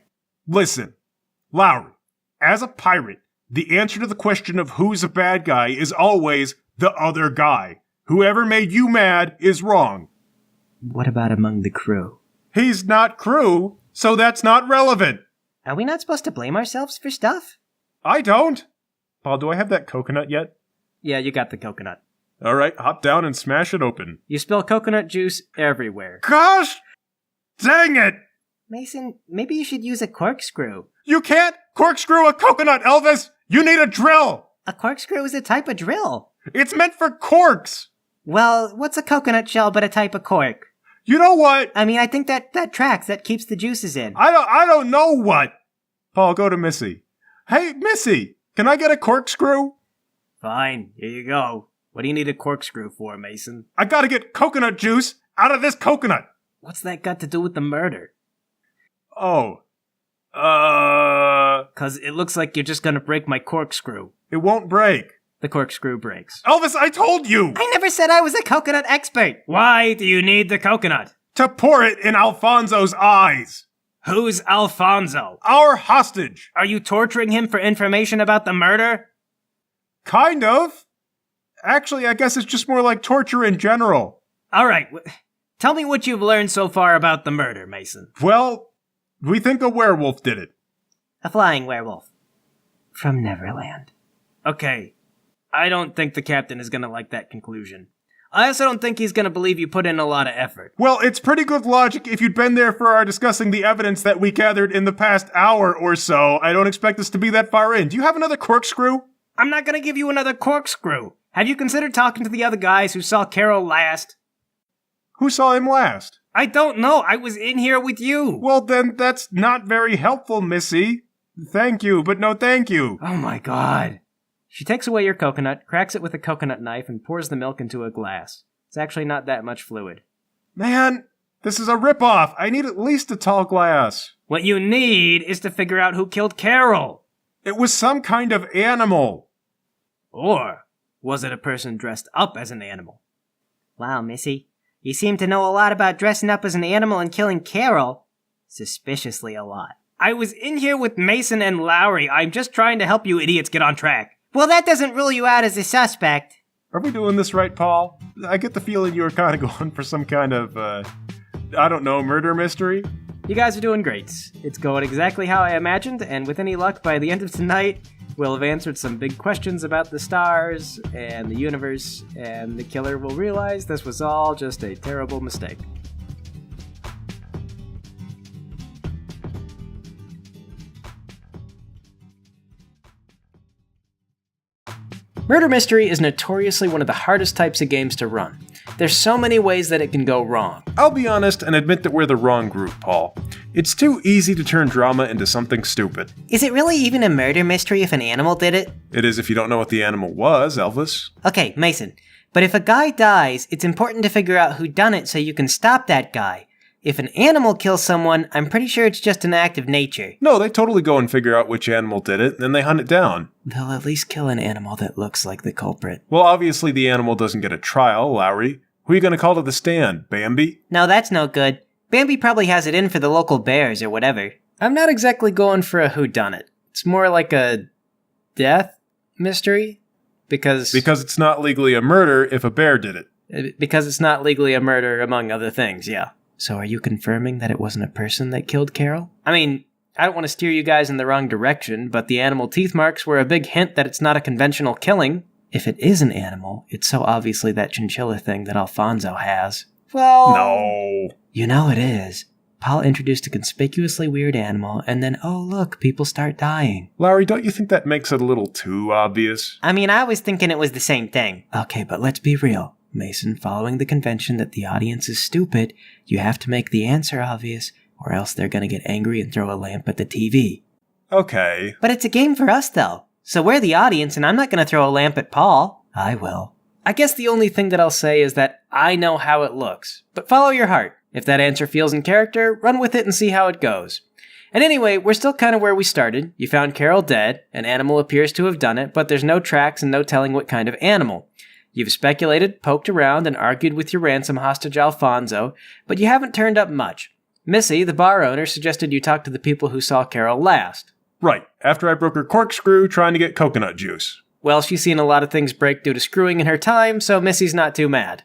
listen. Lowry, as a pirate, the answer to the question of who's a bad guy is always the other guy. Whoever made you mad is wrong. What about among the crew? He's not crew, so that's not relevant. Are we not supposed to blame ourselves for stuff? I don't. Paul, do I have that coconut yet? Yeah, you got the coconut. All right, hop down and smash it open. You spill coconut juice everywhere. Gosh! Dang it! Mason, maybe you should use a corkscrew. You can't corkscrew a coconut, Elvis! You need a drill! A corkscrew is a type of drill. It's meant for corks! Well, what's a coconut shell but a type of cork? You know what? I mean, I think that tracks. That keeps the juices in. I don't know what. Paul, go to Missy. Hey, Missy, can I get a corkscrew? Fine, here you go. What do you need a corkscrew for, Mason? I gotta get coconut juice out of this coconut. What's that got to do with the murder? Oh. 'Cause it looks like you're just gonna break my corkscrew. It won't break. The corkscrew breaks. Elvis, I told you! I never said I was a coconut expert. Why do you need the coconut? To pour it in Alfonso's eyes. Who's Alfonso? Our hostage. Are you torturing him for information about the murder? Kind of. Actually, I guess it's just more like torture in general. All right, tell me what you've learned so far about the murder, Mason. Well, we think a werewolf did it. A flying werewolf. From Neverland. Okay, I don't think the captain is gonna like that conclusion. I also don't think he's gonna believe you put in a lot of effort. Well, it's pretty good logic if you'd been there for our discussing the evidence that we gathered in the past hour or so. I don't expect us to be that far in. Do you have another corkscrew? I'm not gonna give you another corkscrew. Have you considered talking to the other guys who saw Carol last? Who saw him last? I don't know. I was in here with you. Well, then that's not very helpful, Missy. Thank you, but no thank you. Oh my god. She takes away your coconut, cracks it with a coconut knife, and pours the milk into a glass. It's actually not that much fluid. Man, this is a ripoff. I need at least a tall glass. What you need is to figure out who killed Carol. It was some kind of animal. Or was it a person dressed up as an animal? Wow, Missy. You seem to know a lot about dressing up as an animal and killing Carol. Suspiciously a lot. I was in here with Mason and Lowry. I'm just trying to help you idiots get on track. Well, that doesn't rule you out as a suspect. Are we doing this right, Paul? I get the feeling you were kind of going for some kind of, I don't know, murder mystery? You guys are doing great. It's going exactly how I imagined, and with any luck, by the end of tonight, we'll have answered some big questions about the stars and the universe, and the killer will realize this was all just a terrible mistake. Murder Mystery is notoriously one of the hardest types of games to run. There's so many ways that it can go wrong. I'll be honest and admit that we're the wrong group, Paul. It's too easy to turn drama into something stupid. Is it really even a murder mystery if an animal did it? It is if you don't know what the animal was, Elvis. Okay, Mason. But if a guy dies, it's important to figure out who done it so you can stop that guy. If an animal kills someone, I'm pretty sure it's just an act of nature. No, they totally go and figure out which animal did it, and then they hunt it down. They'll at least kill an animal that looks like the culprit. Well, obviously the animal doesn't get a trial, Lowry. Who are you going to call to the stand, Bambi? No, that's no good. Bambi probably has it in for the local bears or whatever. I'm not exactly going for a whodunit. It's more like a death mystery? Because it's not legally a murder if a bear did it. Because it's not legally a murder, among other things, yeah. So are you confirming that it wasn't a person that killed Carol? I mean, I don't want to steer you guys in the wrong direction, but the animal teeth marks were a big hint that it's not a conventional killing. If it is an animal, it's so obviously that chinchilla thing that Alfonso has. Well... No. You know it is. Paul introduced a conspicuously weird animal, and then, oh look, people start dying. Larry, don't you think that makes it a little too obvious? I mean, I was thinking it was the same thing. Okay, but let's be real. Mason, following the convention that the audience is stupid, you have to make the answer obvious, or else they're gonna get angry and throw a lamp at the TV. Okay. But it's a game for us, though. So we're the audience, and I'm not going to throw a lamp at Paul. I will. I guess the only thing that I'll say is that I know how it looks. But follow your heart. If that answer feels in character, run with it and see how it goes. And anyway, we're still kind of where we started. You found Carol dead. An animal appears to have done it, but there's no tracks and no telling what kind of animal. You've speculated, poked around, and argued with your ransom hostage Alfonso, but you haven't turned up much. Missy, the bar owner, suggested you talk to the people who saw Carol last. Right, after I broke her corkscrew trying to get coconut juice. Well, she's seen a lot of things break due to screwing in her time, so Missy's not too mad.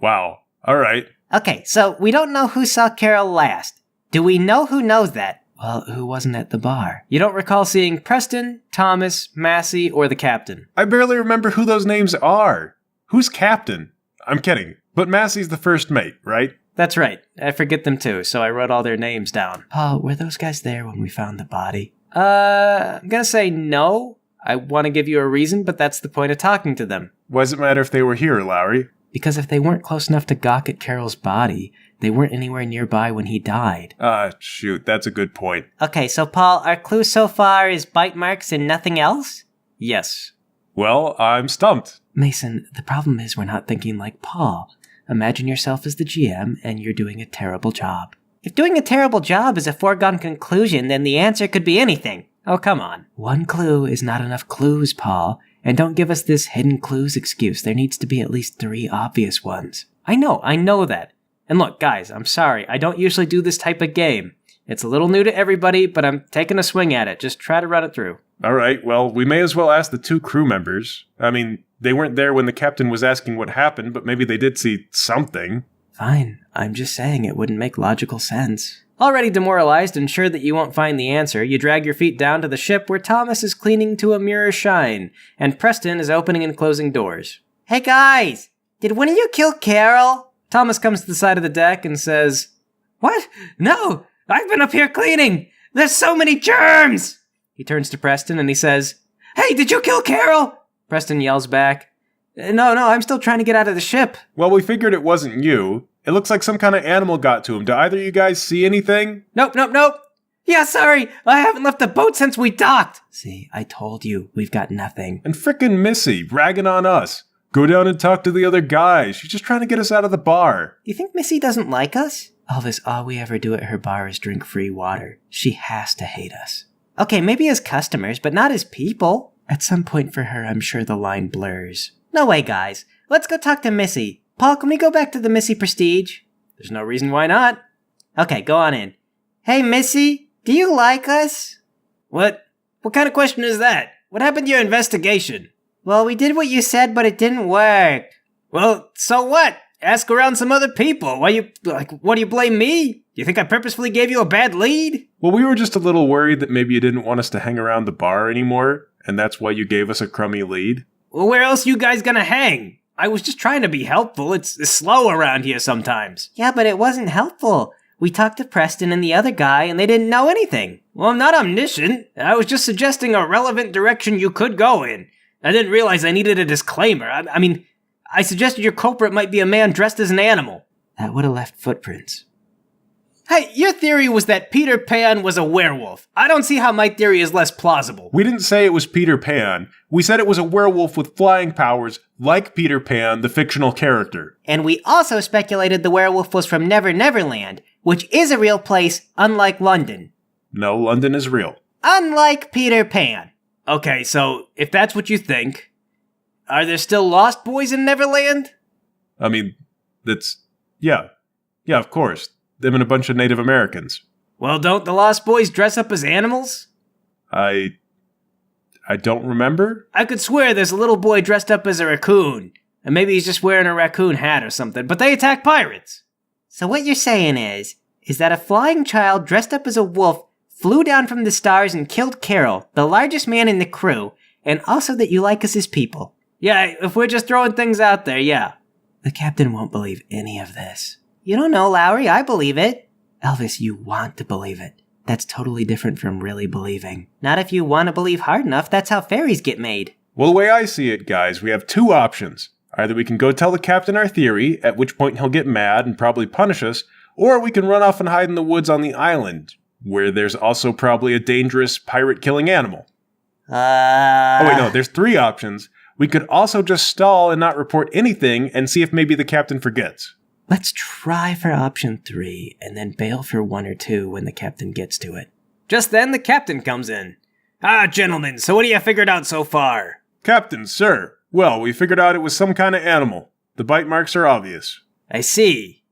Wow. All right. Okay, so we don't know who saw Carol last. Do we know who knows that? Well, who wasn't at the bar? You don't recall seeing Preston, Thomas, Massey, or the captain. I barely remember who those names are. Who's captain? I'm kidding, but Massey's the first mate, right? That's right. I forget them too, so I wrote all their names down. Paul, were those guys there when we found the body? I'm gonna say no. I want to give you a reason, but that's the point of talking to them. Why does it matter if they were here, Lowry? Because if they weren't close enough to gawk at Carol's body, they weren't anywhere nearby when he died. Shoot, that's a good point. Okay, so Paul, our clue so far is bite marks and nothing else? Yes. Well, I'm stumped. Mason, the problem is we're not thinking like Paul. Imagine yourself as the GM, and you're doing a terrible job. If doing a terrible job is a foregone conclusion, then the answer could be anything. Oh, come on. One clue is not enough clues, Paul. And don't give us this hidden clues excuse. There needs to be at least 3 obvious ones. I know that. And look, guys, I'm sorry. I don't usually do this type of game. It's a little new to everybody, but I'm taking a swing at it. Just try to run it through. All right, well, we may as well ask the 2 crew members. I mean, they weren't there when the captain was asking what happened, but maybe they did see something. Fine. I'm just saying it wouldn't make logical sense. Already demoralized and sure that you won't find the answer, you drag your feet down to the ship where Thomas is cleaning to a mirror shine, and Preston is opening and closing doors. Hey guys, did one of you kill Carol? Thomas comes to the side of the deck and says, What? No, I've been up here cleaning. There's so many germs. He turns to Preston and he says, Hey, did you kill Carol? Preston yells back, No, I'm still trying to get out of the ship. Well, we figured it wasn't you. It looks like some kind of animal got to him. Do either of you guys see anything? Nope. Yeah, sorry. I haven't left the boat since we docked. See, I told you, we've got nothing. And frickin' Missy, ragging on us. Go down and talk to the other guys. She's just trying to get us out of the bar. You think Missy doesn't like us? Elvis, all we ever do at her bar is drink free water. She has to hate us. Okay, maybe as customers, but not as people. At some point for her, I'm sure the line blurs. No way, guys. Let's go talk to Missy. Paul, can we go back to the Missy Prestige? There's no reason why not. Okay, go on in. Hey, Missy, do you like us? What kind of question is that? What happened to your investigation? Well, we did what you said, but it didn't work. Well, so what? Ask around some other people. What do you blame me? You think I purposefully gave you a bad lead? Well, we were just a little worried that maybe you didn't want us to hang around the bar anymore, and that's why you gave us a crummy lead. Well, where else you guys gonna hang? I was just trying to be helpful. It's slow around here sometimes. Yeah, but it wasn't helpful. We talked to Preston and the other guy, and they didn't know anything. Well, I'm not omniscient. I was just suggesting a relevant direction you could go in. I didn't realize I needed a disclaimer. I mean, I suggested your culprit might be a man dressed as an animal. That would have left footprints. Hey, your theory was that Peter Pan was a werewolf. I don't see how my theory is less plausible. We didn't say it was Peter Pan. We said it was a werewolf with flying powers, like Peter Pan, the fictional character. And we also speculated the werewolf was from Never Never Land, which is a real place, unlike London. No, London is real. Unlike Peter Pan. Okay, so if that's what you think, are there still Lost Boys in Neverland? I mean, yeah, of course. Them and a bunch of Native Americans. Well, don't the Lost Boys dress up as animals? I I don't remember. I could swear there's a little boy dressed up as a raccoon. And maybe he's just wearing a raccoon hat or something, but they attack pirates. So what you're saying is that a flying child dressed up as a wolf flew down from the stars and killed Carol, the largest man in the crew, and also that you like us as people. Yeah, if we're just throwing things out there, yeah. The captain won't believe any of this. You don't know, Lowry, I believe it. Elvis, you want to believe it. That's totally different from really believing. Not if you want to believe hard enough, that's how fairies get made. Well, the way I see it, guys, we have two options. Either we can go tell the captain our theory, at which point he'll get mad and probably punish us, or we can run off and hide in the woods on the island, where there's also probably a dangerous pirate-killing animal. Oh wait, no, there's three options. We could also just stall and not report anything and see if maybe the captain forgets. Let's try for option 3 and then bail for 1 or 2 when the captain gets to it. Just then, the captain comes in. Ah, gentlemen, so what have you figured out so far? Captain, sir. Well, we figured out it was some kind of animal. The bite marks are obvious. I see.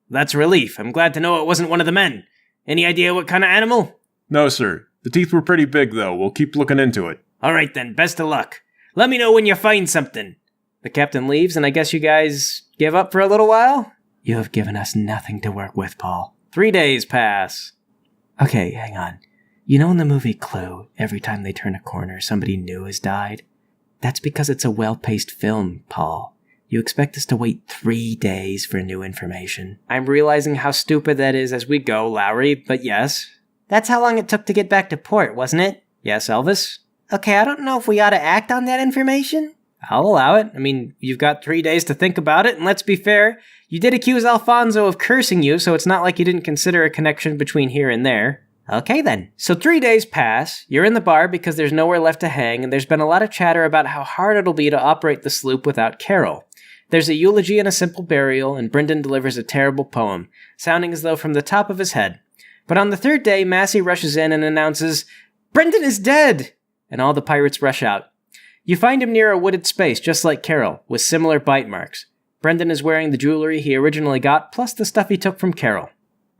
That's relief. I'm glad to know it wasn't one of the men. Any idea what kind of animal? No, sir. The teeth were pretty big, though. We'll keep looking into it. All right, then. Best of luck. Let me know when you find something. The captain leaves, and I guess you guys give up for a little while? You have given us nothing to work with, Paul. 3 days pass. Okay, hang on. You know in the movie Clue, every time they turn a corner, somebody new has died? That's because it's a well-paced film, Paul. You expect us to wait 3 days for new information? I'm realizing how stupid that is as we go, Lowry, but yes. That's how long it took to get back to port, wasn't it? Yes, Elvis? Okay, I don't know if we ought to act on that information. I'll allow it. I mean, you've got 3 days to think about it, and let's be fair, you did accuse Alfonso of cursing you, so it's not like you didn't consider a connection between here and there. Okay then. So 3 days pass, you're in the bar because there's nowhere left to hang, and there's been a lot of chatter about how hard it'll be to operate the sloop without Carol. There's a eulogy and a simple burial, and Brendan delivers a terrible poem, sounding as though from the top of his head. But on the 3rd day, Massey rushes in and announces, "Brendan is dead!" And all the pirates rush out. You find him near a wooded space, just like Carol, with similar bite marks. Brendan is wearing the jewelry he originally got, plus the stuff he took from Carol.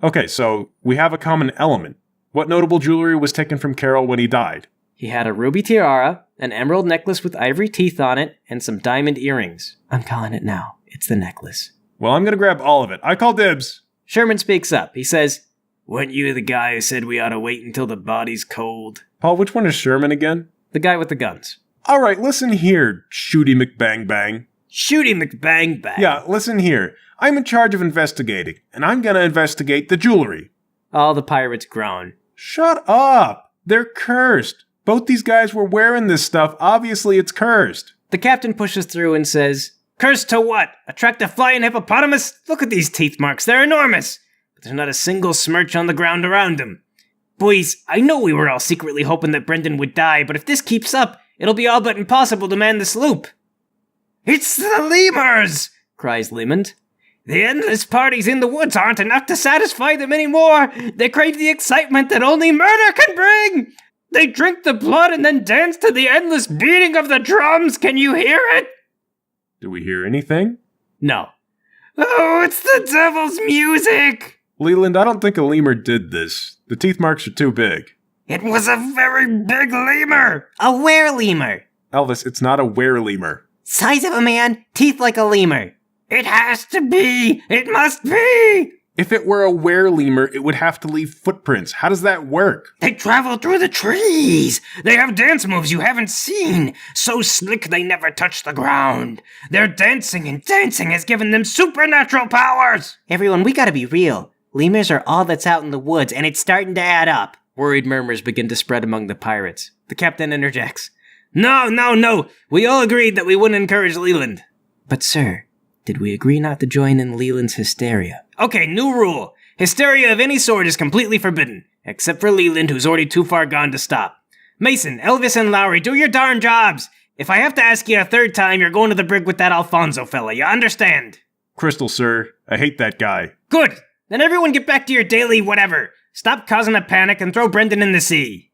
Okay, so we have a common element. What notable jewelry was taken from Carol when he died? He had a ruby tiara, an emerald necklace with ivory teeth on it, and some diamond earrings. I'm calling it now. It's the necklace. Well, I'm gonna grab all of it. I call dibs. Sherman speaks up. He says, "Weren't you the guy who said we ought to wait until the body's cold?" Paul, which one is Sherman again? The guy with the guns. Alright, listen here, Shooty McBang Bang. Shooty McBang Bang. Yeah, listen here. I'm in charge of investigating, and I'm gonna investigate the jewelry. All the pirates groan. Shut up! They're cursed. Both these guys were wearing this stuff. Obviously, it's cursed. The captain pushes through and says, "Cursed to what? Attract a flying hippopotamus? Look at these teeth marks. They're enormous. But there's not a single smirch on the ground around them. Boys, I know we were all secretly hoping that Brendan would die, but if this keeps up, it'll be all but impossible to man the sloop." "It's the lemurs!" cries Lemond. "The endless parties in the woods aren't enough to satisfy them anymore. They crave the excitement that only murder can bring. They drink the blood and then dance to the endless beating of the drums. Can you hear it?" Do we hear anything? No. "Oh, it's the devil's music!" Leland, I don't think a lemur did this. The teeth marks are too big. "It was a very big lemur!" A were-lemur. Elvis, it's not a were-lemur. Size of a man, teeth like a lemur. "It has to be! It must be!" If it were a were-lemur, it would have to leave footprints. How does that work? "They travel through the trees! They have dance moves you haven't seen! So slick they never touch the ground! Their dancing and dancing has given them supernatural powers!" Everyone, we gotta be real. Lemurs are all that's out in the woods, and it's starting to add up. Worried murmurs begin to spread among the pirates. The captain interjects. No. We all agreed that we wouldn't encourage Leland." But sir, did we agree not to join in Leland's hysteria? Okay, new rule. Hysteria of any sort is completely forbidden, except for Leland, who's already too far gone to stop. Mason, Elvis, and Lowry, do your darn jobs. If I have to ask you a 3rd time, you're going to the brig with that Alfonso fella, you understand? Crystal, sir. I hate that guy. Good. Then everyone get back to your daily whatever. Stop causing a panic and throw Brendan in the sea.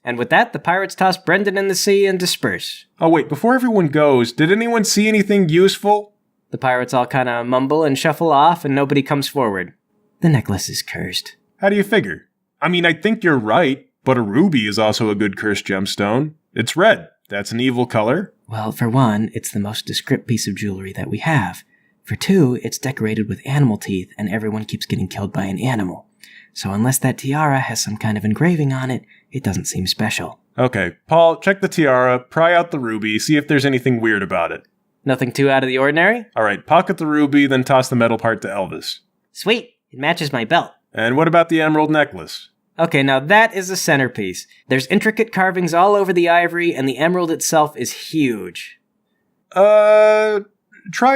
And with that, the pirates toss Brendan in the sea and disperse. Oh wait, before everyone goes, did anyone see anything useful? The pirates all kind of mumble and shuffle off, and nobody comes forward. The necklace is cursed. How do you figure? I mean, I think you're right, but a ruby is also a good cursed gemstone. It's red. That's an evil color. Well, for one, it's the most descript piece of jewelry that we have. For two, it's decorated with animal teeth, and everyone keeps getting killed by an animal. So unless that tiara has some kind of engraving on it, it doesn't seem special. Okay, Paul, check the tiara, pry out the ruby, see if there's anything weird about it. Nothing too out of the ordinary? Alright, pocket the ruby, then toss the metal part to Elvis. Sweet, it matches my belt. And what about the emerald necklace? Okay, now that is a centerpiece. There's intricate carvings all over the ivory, and the emerald itself is huge. Try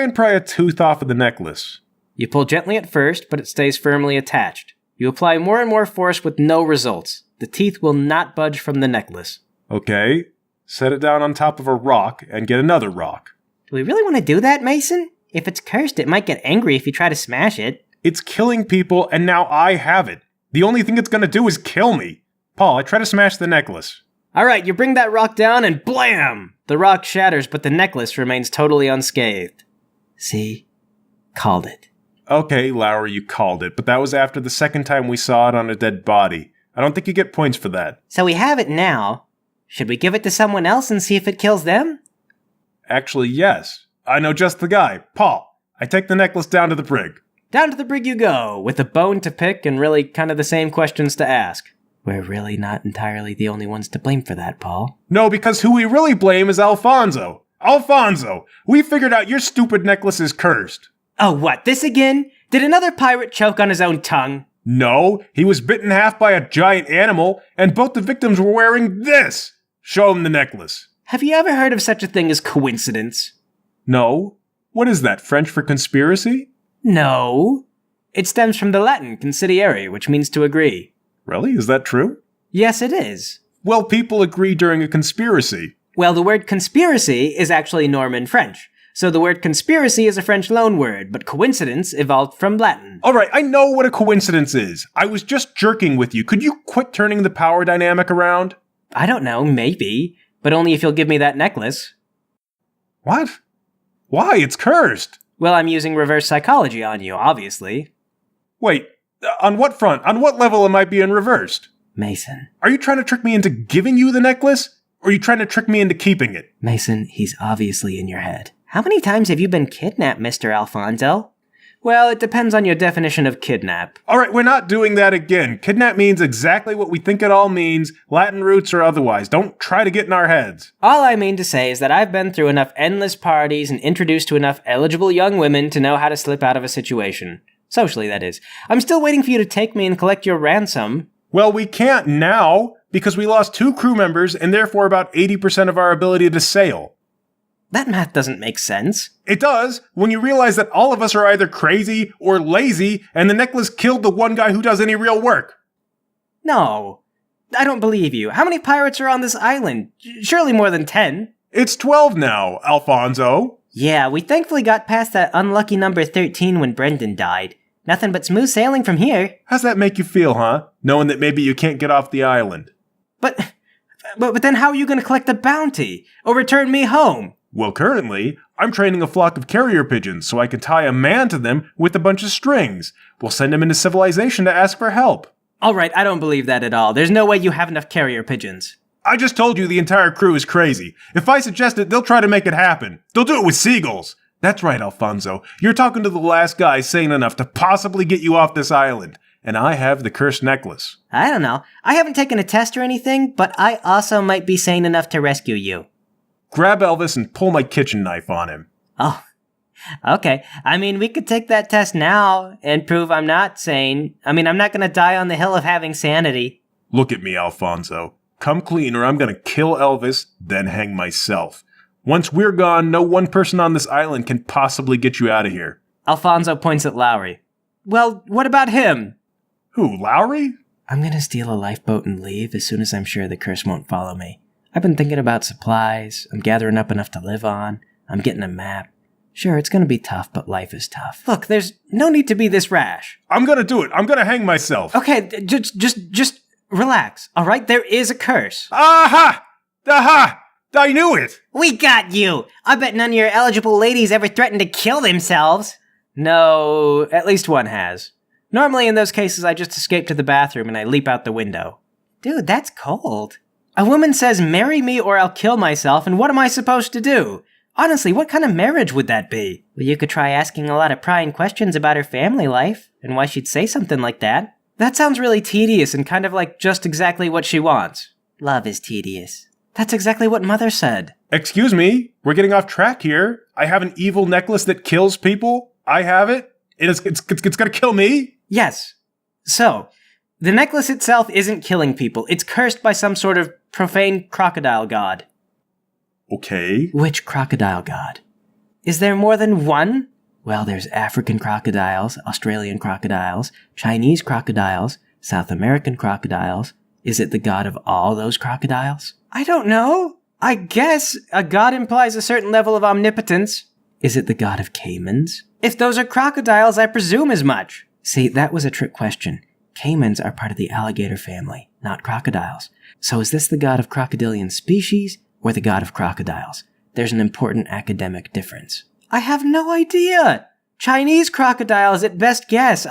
and pry a tooth off of the necklace. You pull gently at first, but it stays firmly attached. You apply more and more force with no results. The teeth will not budge from the necklace. Okay, set it down on top of a rock and get another rock. Do we really want to do that, Mason? If it's cursed, it might get angry if you try to smash it. It's killing people, and now I have it. The only thing it's gonna do is kill me. Paul, I try to smash the necklace. Alright, you bring that rock down and blam! The rock shatters, but the necklace remains totally unscathed. See? Called it. Okay, Lowry, you called it, but that was after the second time we saw it on a dead body. I don't think you get points for that. So we have it now. Should we give it to someone else and see if it kills them? Actually, yes. I know just the guy. Paul, I take the necklace down to the brig. Down to the brig you go, with a bone to pick and really kind of the same questions to ask. We're really not entirely the only ones to blame for that, Paul. No, because who we really blame is Alfonso. Alfonso, we figured out your stupid necklace is cursed. Oh, what, this again? Did another pirate choke on his own tongue? No, he was bitten in half by a giant animal, and both the victims were wearing this. Show him the necklace. Have you ever heard of such a thing as coincidence? No. What is that, French for conspiracy? No. It stems from the Latin considiere, which means to agree. Really? Is that true? Yes, it is. Well, people agree during a conspiracy. Well, the word conspiracy is actually Norman French. So the word conspiracy is a French loanword, but coincidence evolved from Latin. Alright, I know what a coincidence is. I was just jerking with you. Could you quit turning the power dynamic around? I don't know, maybe. But only if you'll give me that necklace. What? Why? It's cursed. Well, I'm using reverse psychology on you, obviously. Wait, on what front? On what level am I being reversed? Mason. Are you trying to trick me into giving you the necklace? Or are you trying to trick me into keeping it? Mason, he's obviously in your head. How many times have you been kidnapped, Mr. Alfonso? Well, it depends on your definition of kidnap. Alright, we're not doing that again. Kidnap means exactly what we think it all means, Latin roots or otherwise. Don't try to get in our heads. All I mean to say is that I've been through enough endless parties and introduced to enough eligible young women to know how to slip out of a situation. Socially, that is. I'm still waiting for you to take me and collect your ransom. Well, we can't now, because we lost 2 crew members and therefore about 80% of our ability to sail. That math doesn't make sense. It does, when you realize that all of us are either crazy or lazy, and the necklace killed the one guy who does any real work. No. I don't believe you. How many pirates are on this island? Surely more than 10. It's 12 now, Alfonso. Yeah, we thankfully got past that unlucky number 13 when Brendan died. Nothing but smooth sailing from here. How's that make you feel, huh? Knowing that maybe you can't get off the island. But then how are you going to collect the bounty? Or return me home? Well, currently, I'm training a flock of carrier pigeons so I can tie a man to them with a bunch of strings. We'll send him into civilization to ask for help. Alright, I don't believe that at all. There's no way you have enough carrier pigeons. I just told you the entire crew is crazy. If I suggest it, they'll try to make it happen. They'll do it with seagulls. That's right, Alfonso. You're talking to the last guy sane enough to possibly get you off this island. And I have the cursed necklace. I don't know. I haven't taken a test or anything, but I also might be sane enough to rescue you. Grab Elvis and pull my kitchen knife on him. Oh, okay. I mean, we could take that test now and prove I'm not sane. I mean, I'm not going to die on the hill of having sanity. Look at me, Alfonso. Come clean or I'm going to kill Elvis, then hang myself. Once we're gone, no one person on this island can possibly get you out of here. Alfonso points at Lowry. Well, what about him? Who, Lowry? I'm gonna steal a lifeboat and leave as soon as I'm sure the curse won't follow me. I've been thinking about supplies, I'm gathering up enough to live on, I'm getting a map. Sure, it's gonna be tough, but life is tough. Look, there's no need to be this rash. I'm gonna do it. I'm gonna hang myself. Okay, just relax, alright? There is a curse. Aha! Aha! I knew it! We got you! I bet none of your eligible ladies ever threatened to kill themselves. No, at least one has. Normally in those cases I just escape to the bathroom and I leap out the window. Dude, that's cold. A woman says, marry me or I'll kill myself, and what am I supposed to do? Honestly, what kind of marriage would that be? Well, you could try asking a lot of prying questions about her family life, and why she'd say something like that. That sounds really tedious and kind of like just exactly what she wants. Love is tedious. That's exactly what Mother said. Excuse me, we're getting off track here. I have an evil necklace that kills people. I have it. It's gonna kill me. Yes. So, the necklace itself isn't killing people. It's cursed by some sort of profane crocodile god. Okay. Which crocodile god? Is there more than one? Well, there's African crocodiles, Australian crocodiles, Chinese crocodiles, South American crocodiles. Is it the god of all those crocodiles? I don't know. I guess a god implies a certain level of omnipotence. Is it the god of caimans? If those are crocodiles, I presume as much. See, that was a trick question. Caimans are part of the alligator family, not crocodiles. So is this the god of crocodilian species or the god of crocodiles? There's an important academic difference. I have no idea. Chinese crocodiles at best guess.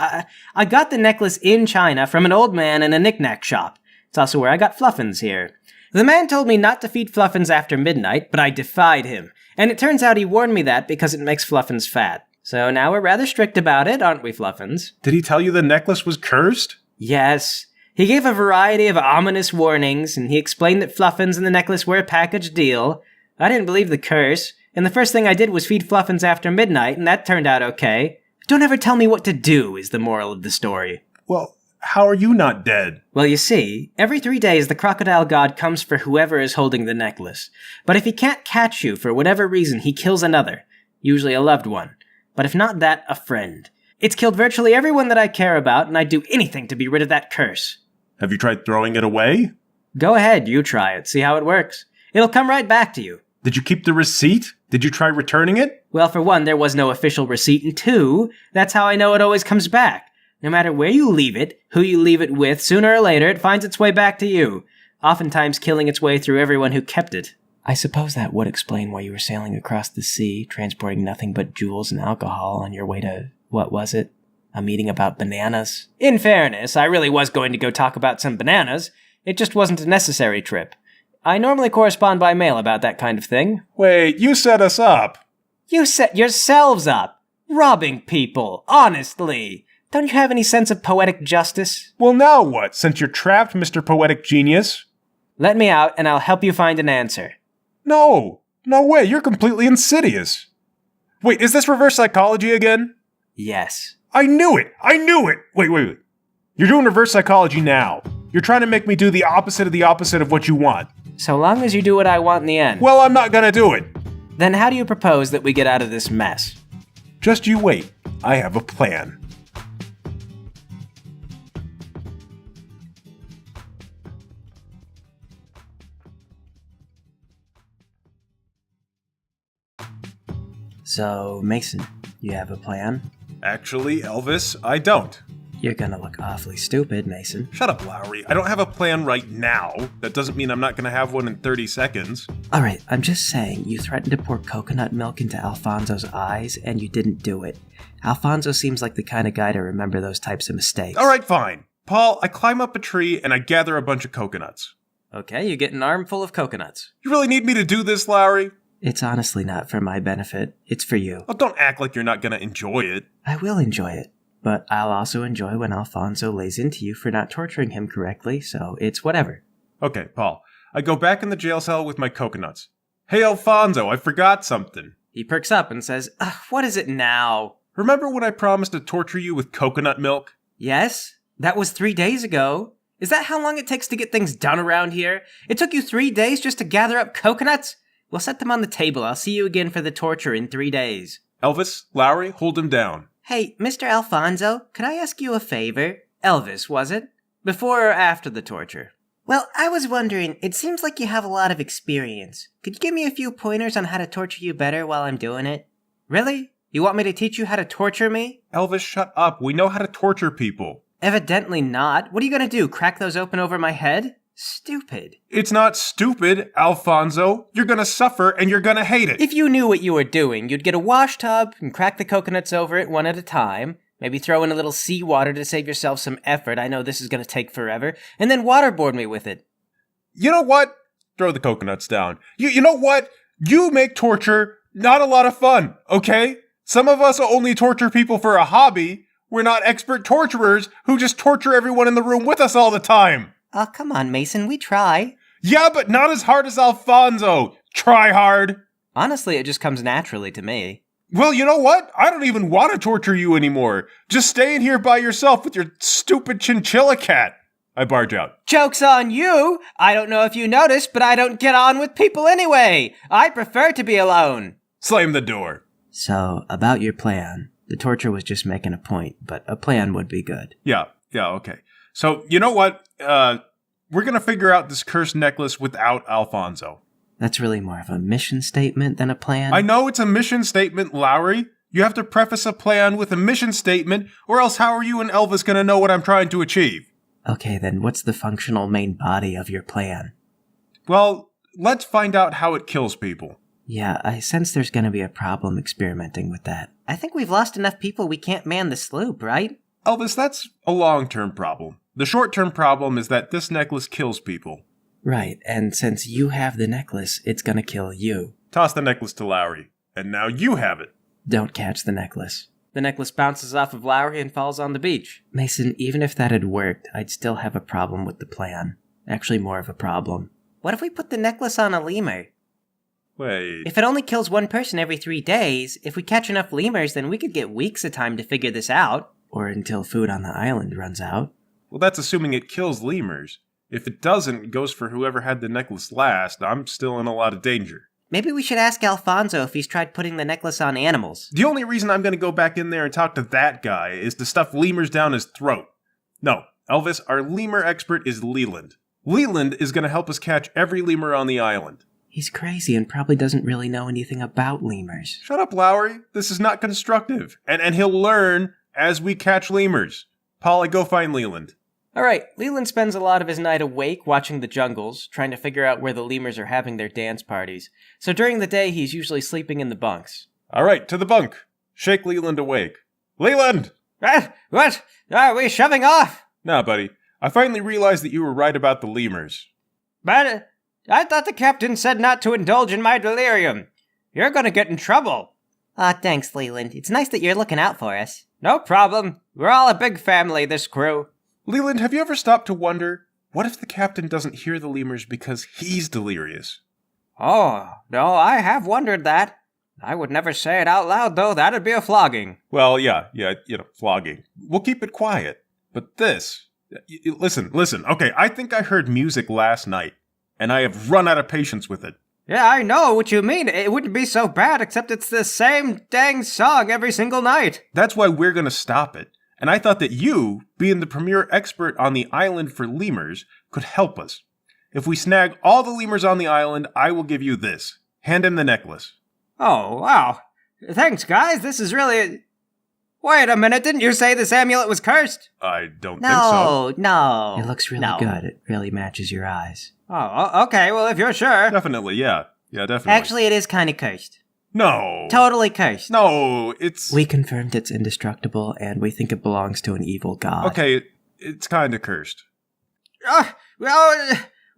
I got the necklace in China from an old man in a knick-knack shop. It's also where I got fluffins here. The man told me not to feed fluffins after midnight, but I defied him. And it turns out he warned me that because it makes fluffins fat. So now we're rather strict about it, aren't we, fluffins? Did he tell you the necklace was cursed? Yes. He gave a variety of ominous warnings, and he explained that fluffins and the necklace were a package deal. I didn't believe the curse, and the first thing I did was feed fluffins after midnight, and that turned out okay. Don't ever tell me what to do, is the moral of the story. Well, how are you not dead? Well, you see, every 3 days the crocodile god comes for whoever is holding the necklace. But if he can't catch you for whatever reason, he kills another, usually a loved one. But if not that, a friend. It's killed virtually everyone that I care about, and I'd do anything to be rid of that curse. Have you tried throwing it away? Go ahead, you try it, see how it works. It'll come right back to you. Did you keep the receipt? Did you try returning it? Well, for one, there was no official receipt, and two, that's how I know it always comes back. No matter where you leave it, who you leave it with, sooner or later it finds its way back to you, oftentimes killing its way through everyone who kept it. I suppose that would explain why you were sailing across the sea, transporting nothing but jewels and alcohol on your way to, what was it? A meeting about bananas? In fairness, I really was going to go talk about some bananas. It just wasn't a necessary trip. I normally correspond by mail about that kind of thing. Wait, you set us up. You set yourselves up. Robbing people, honestly. Don't you have any sense of poetic justice? Well, now what, since you're trapped, Mr. Poetic Genius? Let me out, and I'll help you find an answer. No way, you're completely insidious. Wait, is this reverse psychology again? Yes. I knew it! Wait. You're doing reverse psychology now. You're trying to make me do the opposite of what you want. So long as you do what I want in the end. Well, I'm not gonna do it. Then how do you propose that we get out of this mess? Just you wait. I have a plan. So, Mason, you have a plan? Actually, Elvis, I don't. You're gonna look awfully stupid, Mason. Shut up, Lowry. I don't have a plan right now. That doesn't mean I'm not gonna have one in 30 seconds. Alright, I'm just saying, you threatened to pour coconut milk into Alfonso's eyes, and you didn't do it. Alfonso seems like the kind of guy to remember those types of mistakes. Alright, fine. Paul, I climb up a tree and I gather a bunch of coconuts. Okay, you get an armful of coconuts. You really need me to do this, Lowry? It's honestly not for my benefit. It's for you. Well, don't act like you're not gonna enjoy it. I will enjoy it. But I'll also enjoy when Alfonso lays into you for not torturing him correctly, so it's whatever. Okay, Paul. I go back in the jail cell with my coconuts. Hey, Alfonso, I forgot something. He perks up and says, what is it now? Remember when I promised to torture you with coconut milk? Yes, that was 3 days ago. Is that how long it takes to get things done around here? It took you 3 days just to gather up coconuts? We'll set them on the table. I'll see you again for the torture in 3 days. Elvis, Lowry, hold him down. Hey, Mr. Alfonso, could I ask you a favor? Elvis, was it? Before or after the torture? Well, I was wondering, it seems like you have a lot of experience. Could you give me a few pointers on how to torture you better while I'm doing it? Really? You want me to teach you how to torture me? Elvis, shut up. We know how to torture people. Evidently not. What are you gonna do, crack those open over my head? Stupid. It's not stupid, Alfonso. You're gonna suffer and you're gonna hate it. If you knew what you were doing, you'd get a wash tub and crack the coconuts over it one at a time. Maybe throw in a little seawater to save yourself some effort. I know this is gonna take forever. And then waterboard me with it. You know what? Throw the coconuts down. You know what? You make torture not a lot of fun, okay? Some of us only torture people for a hobby. We're not expert torturers who just torture everyone in the room with us all the time. Oh, come on, Mason, we try. Yeah, but not as hard as Alfonso. Try hard. Honestly, it just comes naturally to me. Well, you know what? I don't even want to torture you anymore. Just stay in here by yourself with your stupid chinchilla cat. I barge out. Joke's on you! I don't know if you noticed, but I don't get on with people anyway. I prefer to be alone. Slam the door. So, about your plan. The torture was just making a point, but a plan would be good. Yeah, okay. So, you know what? We're gonna figure out this cursed necklace without Alfonso. That's really more of a mission statement than a plan. I know it's a mission statement, Lowry. You have to preface a plan with a mission statement, or else how are you and Elvis gonna know what I'm trying to achieve? Okay, then what's the functional main body of your plan? Well, let's find out how it kills people. Yeah, I sense there's gonna be a problem experimenting with that. I think we've lost enough people we can't man the sloop, right? Elvis, that's a long-term problem. The short-term problem is that this necklace kills people. Right, and since you have the necklace, it's gonna kill you. Toss the necklace to Lowry, and now you have it. Don't catch the necklace. The necklace bounces off of Lowry and falls on the beach. Mason, even if that had worked, I'd still have a problem with the plan. Actually, more of a problem. What if we put the necklace on a lemur? Wait. If it only kills one person every 3 days, if we catch enough lemurs, then we could get weeks of time to figure this out. Or until food on the island runs out. Well, that's assuming it kills lemurs. If it doesn't, it goes for whoever had the necklace last. I'm still in a lot of danger. Maybe we should ask Alfonso if he's tried putting the necklace on animals. The only reason I'm going to go back in there and talk to that guy is to stuff lemurs down his throat. No, Elvis, our lemur expert is Leland. Leland is going to help us catch every lemur on the island. He's crazy and probably doesn't really know anything about lemurs. Shut up, Lowry. This is not constructive. And he'll learn as we catch lemurs. Polly, go find Leland. Alright, Leland spends a lot of his night awake watching the jungles, trying to figure out where the lemurs are having their dance parties. So during the day, he's usually sleeping in the bunks. All right, to the bunk. Shake Leland awake. Leland! What? Are we shoving off? Nah, buddy. I finally realized that you were right about the lemurs. But I thought the captain said not to indulge in my delirium. You're gonna get in trouble. Aw, thanks, Leland. It's nice that you're looking out for us. No problem. We're all a big family, this crew. Leland, have you ever stopped to wonder, what if the captain doesn't hear the lemurs because he's delirious? Oh, no, I have wondered that. I would never say it out loud, though. That'd be a flogging. Well, yeah, flogging. We'll keep it quiet. But this... Listen. Okay, I think I heard music last night, and I have run out of patience with it. Yeah, I know what you mean. It wouldn't be so bad, except it's the same dang song every single night. That's why we're gonna stop it. And I thought that you, being the premier expert on the island for lemurs, could help us. If we snag all the lemurs on the island, I will give you this. Hand him the necklace. Oh, wow. Thanks, guys. This is really... Wait a minute, didn't you say this amulet was cursed? I don't think so. No. It looks really good. It really matches your eyes. Oh, okay, well, if you're sure. Definitely, yeah. Yeah, definitely. Actually, it is kind of cursed. No. Totally cursed. No, it's... We confirmed it's indestructible, and we think it belongs to an evil god. Okay, it's kind of cursed. Why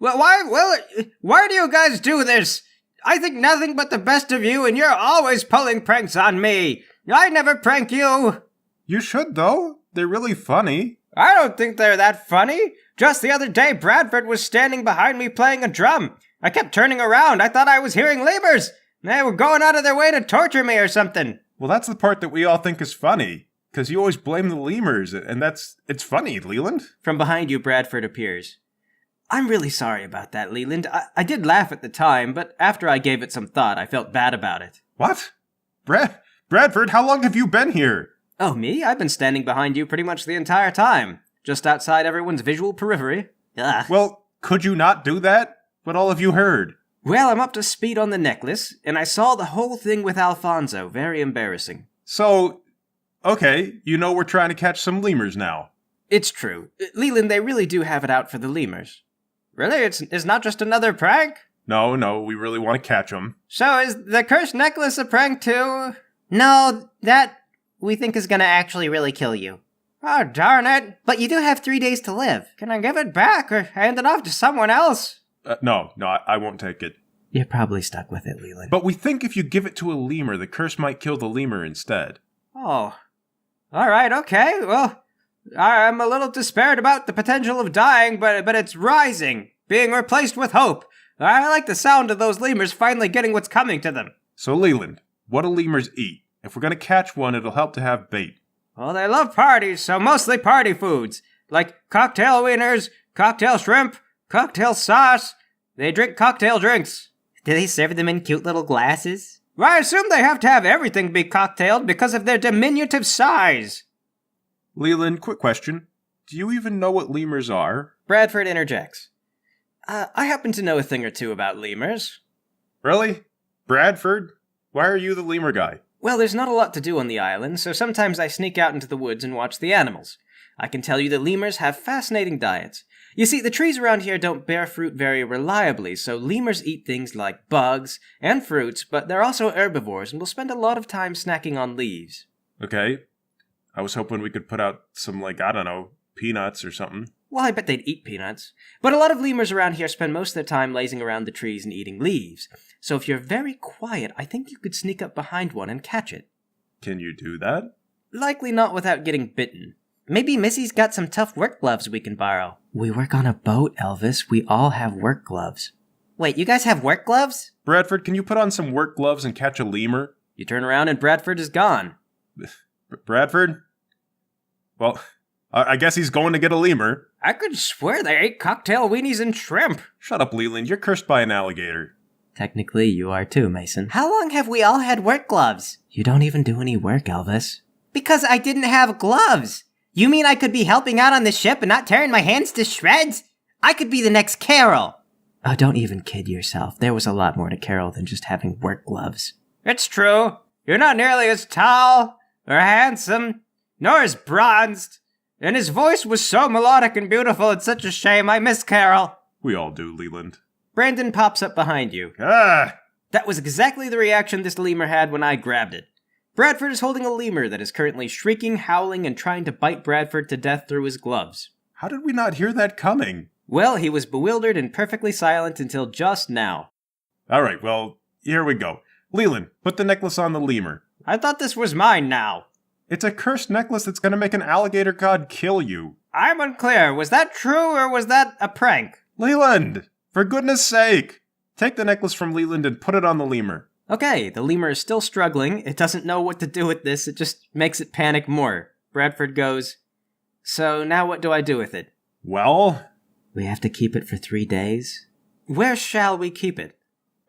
do you guys do this? I think nothing but the best of you, and you're always pulling pranks on me. I never prank you. You should, though. They're really funny. I don't think they're that funny. Just the other day, Bradford was standing behind me playing a drum. I kept turning around. I thought I was hearing lemurs. They were going out of their way to torture me or something. Well, that's the part that we all think is funny. Because you always blame the lemurs, and it's funny, Leland. From behind you, Bradford appears. I'm really sorry about that, Leland. I did laugh at the time, but after I gave it some thought, I felt bad about it. What? Bradford, how long have you been here? Oh, me? I've been standing behind you pretty much the entire time. Just outside everyone's visual periphery. Ugh. Well, could you not do that? What all have you heard? Well, I'm up to speed on the necklace, and I saw the whole thing with Alfonso. Very embarrassing. So, okay, you know we're trying to catch some lemurs now. It's true. Leland, they really do have it out for the lemurs. Really? It's not just another prank? No, we really want to catch them. So is the cursed necklace a prank too? No, that we think is gonna actually really kill you. Oh, darn it. But you do have 3 days to live. Can I give it back or hand it off to someone else? No, I won't take it. You're probably stuck with it, Leland. But we think if you give it to a lemur, the curse might kill the lemur instead. Oh. Alright, okay, well, I'm a little despaired about the potential of dying, but it's rising, being replaced with hope. I like the sound of those lemurs finally getting what's coming to them. So Leland, what do lemurs eat? If we're gonna catch one, it'll help to have bait. Well, they love parties, so mostly party foods, like cocktail wieners, cocktail shrimp, cocktail sauce. They drink cocktail drinks. Do they serve them in cute little glasses? Well, I assume they have to have everything be cocktailed because of their diminutive size. Leland, quick question. Do you even know what lemurs are? Bradford interjects. I happen to know a thing or two about lemurs. Really? Bradford? Why are you the lemur guy? Well, there's not a lot to do on the island, so sometimes I sneak out into the woods and watch the animals. I can tell you that lemurs have fascinating diets. You see, the trees around here don't bear fruit very reliably, so lemurs eat things like bugs and fruits, but they're also herbivores and will spend a lot of time snacking on leaves. Okay. I was hoping we could put out some, peanuts or something. Well, I bet they'd eat peanuts. But a lot of lemurs around here spend most of their time lazing around the trees and eating leaves. So if you're very quiet, I think you could sneak up behind one and catch it. Can you do that? Likely not without getting bitten. Maybe Missy's got some tough work gloves we can borrow. We work on a boat, Elvis. We all have work gloves. Wait, you guys have work gloves? Bradford, can you put on some work gloves and catch a lemur? You turn around and Bradford is gone. Bradford? Well, I guess he's going to get a lemur. I could swear they ate cocktail weenies and shrimp. Shut up, Leland. You're cursed by an alligator. Technically, you are too, Mason. How long have we all had work gloves? You don't even do any work, Elvis. Because I didn't have gloves. You mean I could be helping out on the ship and not tearing my hands to shreds? I could be the next Carol. Oh, don't even kid yourself. There was a lot more to Carol than just having work gloves. It's true. You're not nearly as tall, or handsome, nor as bronzed. And his voice was so melodic and beautiful, it's such a shame I miss Carol. We all do, Leland. Brandon pops up behind you. Ah! That was exactly the reaction this lemur had when I grabbed it. Bradford is holding a lemur that is currently shrieking, howling, and trying to bite Bradford to death through his gloves. How did we not hear that coming? Well, he was bewildered and perfectly silent until just now. All right, well, here we go. Leland, put the necklace on the lemur. I thought this was mine now. It's a cursed necklace that's going to make an alligator god kill you. I'm unclear. Was that true or was that a prank? Leland, for goodness sake. Take the necklace from Leland and put it on the lemur. Okay, the lemur is still struggling. It doesn't know what to do with this. It just makes it panic more. Bradford goes, "So now what do I do with it?" Well? We have to keep it for 3 days. Where shall we keep it?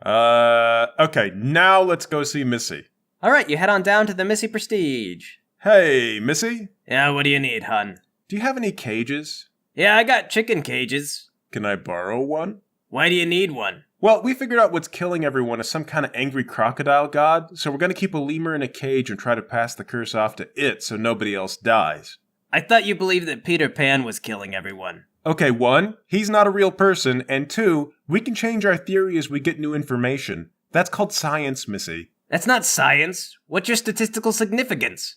Okay, now let's go see Missy. Alright, you head on down to the Missy Prestige. Hey, Missy? Yeah, what do you need, hun? Do you have any cages? Yeah, I got chicken cages. Can I borrow one? Why do you need one? Well, we figured out what's killing everyone is some kind of angry crocodile god, so we're going to keep a lemur in a cage and try to pass the curse off to it so nobody else dies. I thought you believed that Peter Pan was killing everyone. Okay, 1, he's not a real person, and 2, we can change our theory as we get new information. That's called science, Missy. That's not science. What's your statistical significance?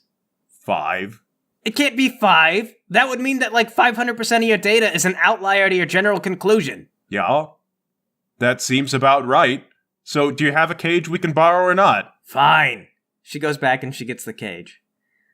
5. It can't be 5. That would mean that 500% of your data is an outlier to your general conclusion. Yeah? That seems about right. So, do you have a cage we can borrow or not? Fine. She goes back and she gets the cage.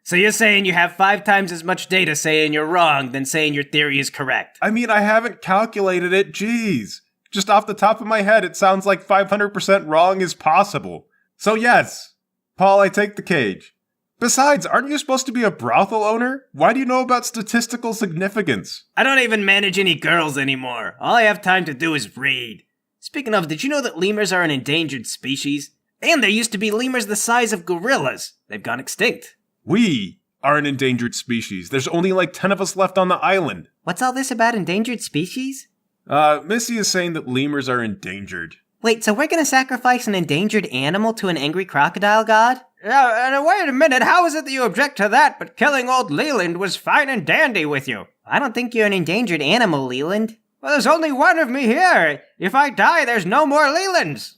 So you're saying you have 5 times as much data saying you're wrong than saying your theory is correct? I mean, I haven't calculated it, jeez. Just off the top of my head, it sounds like 500% wrong is possible. So yes, Paul, I take the cage. Besides, aren't you supposed to be a brothel owner? Why do you know about statistical significance? I don't even manage any girls anymore. All I have time to do is read. Speaking of, did you know that lemurs are an endangered species? And there used to be lemurs the size of gorillas. They've gone extinct. We are an endangered species. There's only 10 of us left on the island. What's all this about endangered species? Missy is saying that lemurs are endangered. Wait, so we're gonna sacrifice an endangered animal to an angry crocodile god? Wait a minute, how is it that you object to that, but killing old Leland was fine and dandy with you? I don't think you're an endangered animal, Leland. Well, there's only one of me here. If I die, there's no more Lelands.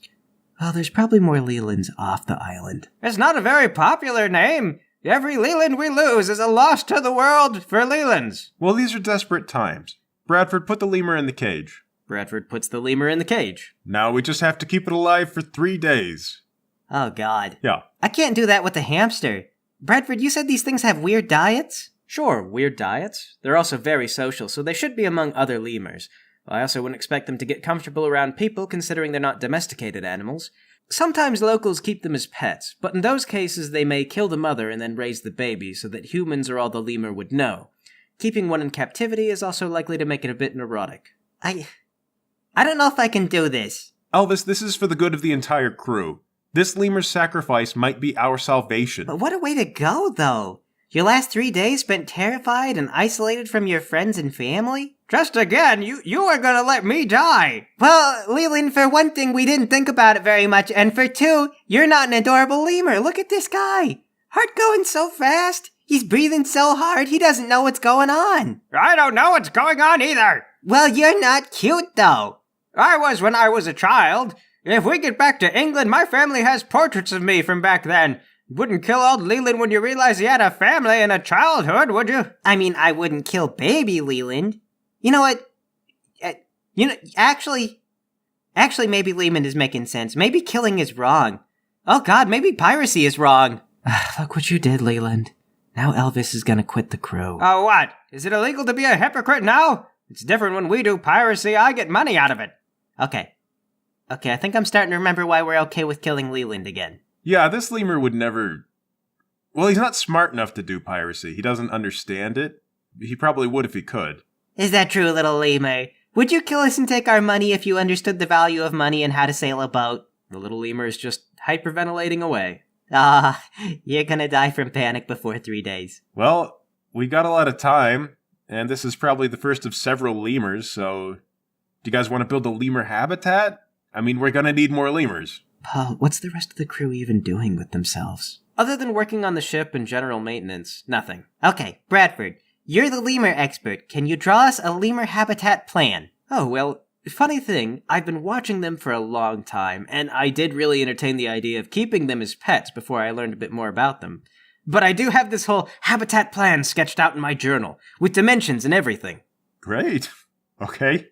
Well, there's probably more Lelands off the island. It's not a very popular name. Every Leland we lose is a loss to the world for Lelands. Well, these are desperate times. Bradford, put the lemur in the cage. Bradford puts the lemur in the cage. Now we just have to keep it alive for 3 days. Oh, God. Yeah. I can't do that with the hamster. Bradford, you said these things have weird diets? Sure, weird diets. They're also very social, so they should be among other lemurs. I also wouldn't expect them to get comfortable around people, considering they're not domesticated animals. Sometimes locals keep them as pets, but in those cases they may kill the mother and then raise the baby so that humans are all the lemur would know. Keeping one in captivity is also likely to make it a bit neurotic. I don't know if I can do this. Elvis, this is for the good of the entire crew. This lemur's sacrifice might be our salvation. But what a way to go, though. Your last 3 days spent terrified and isolated from your friends and family? Just again, you are gonna let me die. Well, Leland, for one thing, we didn't think about it very much, and for two, you're not an adorable lemur. Look at this guy. Heart going so fast. He's breathing so hard, he doesn't know what's going on. I don't know what's going on either. Well, you're not cute, though. I was when I was a child. If we get back to England, my family has portraits of me from back then. Wouldn't kill old Leland when you realize he had a family and a childhood, would you? I mean, I wouldn't kill baby Leland. You know what? Actually, maybe Leland is making sense. Maybe killing is wrong. Oh God, maybe piracy is wrong. Look what you did, Leland. Now Elvis is gonna quit the crew. Oh, what? Is it illegal to be a hypocrite now? It's different when we do piracy. I get money out of it. Okay, I think I'm starting to remember why we're okay with killing Leland again. Yeah, this lemur would never... Well, he's not smart enough to do piracy. He doesn't understand it. He probably would if he could. Is that true, little lemur? Would you kill us and take our money if you understood the value of money and how to sail a boat? The little lemur is just hyperventilating away. You're gonna die from panic before 3 days. Well, we got a lot of time, and this is probably the first of several lemurs, so... Do you guys want to build a lemur habitat? I mean, we're gonna need more lemurs. Paul, what's the rest of the crew even doing with themselves? Other than working on the ship and general maintenance, nothing. Okay, Bradford, you're the lemur expert. Can you draw us a lemur habitat plan? Oh, well, funny thing, I've been watching them for a long time, and I did really entertain the idea of keeping them as pets before I learned a bit more about them. But I do have this whole habitat plan sketched out in my journal, with dimensions and everything. Great. Okay.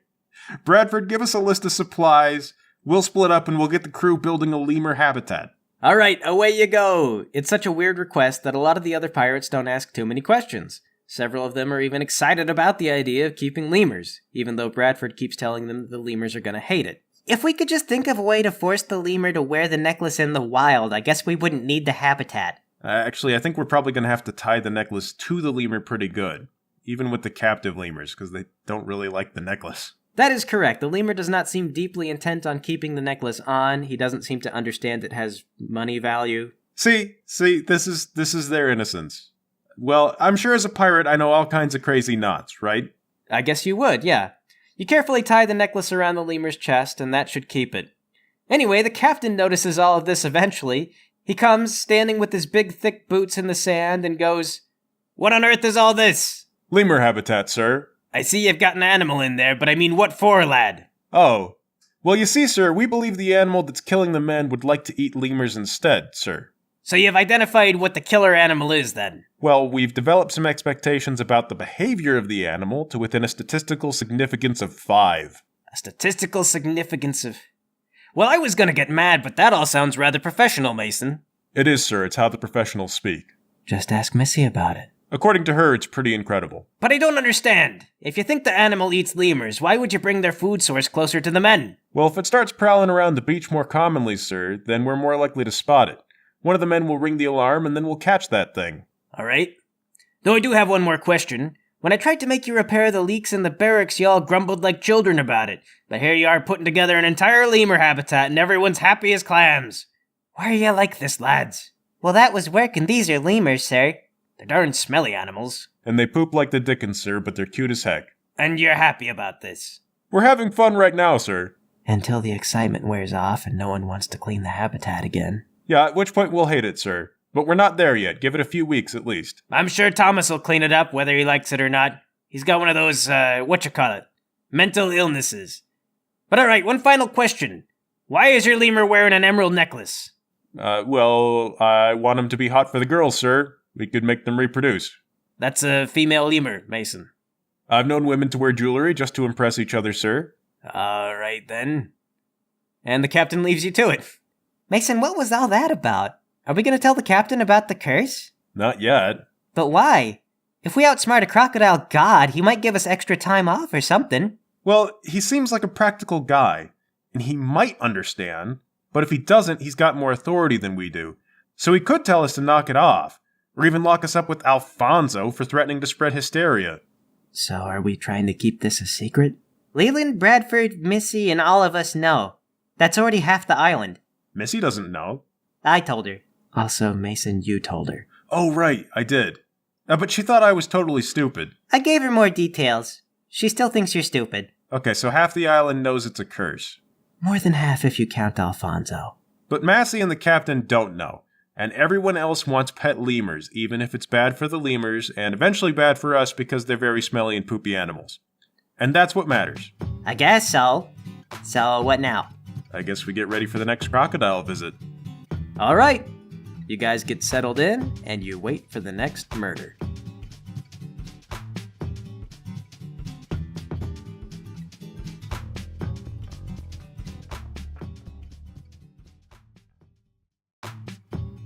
Bradford, give us a list of supplies. We'll split up and we'll get the crew building a lemur habitat. All right, away you go. It's such a weird request that a lot of the other pirates don't ask too many questions. Several of them are even excited about the idea of keeping lemurs, even though Bradford keeps telling them that the lemurs are going to hate it. If we could just think of a way to force the lemur to wear the necklace in the wild, I guess we wouldn't need the habitat. Actually, I think we're probably going to have to tie the necklace to the lemur pretty good, even with the captive lemurs, because they don't really like the necklace. That is correct. The lemur does not seem deeply intent on keeping the necklace on. He doesn't seem to understand it has money value. See, this is their innocence. Well, I'm sure as a pirate I know all kinds of crazy knots, right? I guess you would, yeah. You carefully tie the necklace around the lemur's chest, and that should keep it. Anyway, the captain notices all of this eventually. He comes, standing with his big thick boots in the sand, and goes, "What on earth is all this?" Lemur habitat, sir. I see you've got an animal in there, but I mean, what for, lad? Oh. Well, you see, sir, we believe the animal that's killing the men would like to eat lemurs instead, sir. So you've identified what the killer animal is, then? Well, we've developed some expectations about the behavior of the animal to within a statistical significance of 5. A statistical significance of... Well, I was gonna get mad, but that all sounds rather professional, Mason. It is, sir. It's how the professionals speak. Just ask Missy about it. According to her, it's pretty incredible. But I don't understand. If you think the animal eats lemurs, why would you bring their food source closer to the men? Well, if it starts prowling around the beach more commonly, sir, then we're more likely to spot it. One of the men will ring the alarm, and then we'll catch that thing. All right. Though I do have one more question. When I tried to make you repair the leaks in the barracks, you all grumbled like children about it. But here you are putting together an entire lemur habitat, and everyone's happy as clams. Why are you like this, lads? Well, that was working. These are lemurs, sir. They're darn smelly animals. And they poop like the dickens, sir, but they're cute as heck. And you're happy about this? We're having fun right now, sir. Until the excitement wears off and no one wants to clean the habitat again. Yeah, at which point we'll hate it, sir. But we're not there yet. Give it a few weeks at least. I'm sure Thomas will clean it up, whether he likes it or not. He's got one of those, mental illnesses. But alright, one final question. Why is your lemur wearing an emerald necklace? Well, I want them to be hot for the girls, sir. We could make them reproduce. That's a female lemur, Mason. I've known women to wear jewelry just to impress each other, sir. All right, then. And the captain leaves you to it. Mason, what was all that about? Are we going to tell the captain about the curse? Not yet. But why? If we outsmart a crocodile god, he might give us extra time off or something. Well, he seems like a practical guy, and he might understand, but if he doesn't, he's got more authority than we do. So he could tell us to knock it off, or even lock us up with Alfonso for threatening to spread hysteria. So are we trying to keep this a secret? Leland, Bradford, Missy, and all of us know. That's already half the island. Missy doesn't know. I told her. Also, Mason, you told her. Oh, right, I did. But she thought I was totally stupid. I gave her more details. She still thinks you're stupid. Okay, so half the island knows it's a curse. More than half if you count Alfonso. But Massey and the captain don't know, and everyone else wants pet lemurs, even if it's bad for the lemurs, and eventually bad for us because they're very smelly and poopy animals. And that's what matters. I guess so. So, what now? I guess we get ready for the next crocodile visit. All right. You guys get settled in, and you wait for the next murder.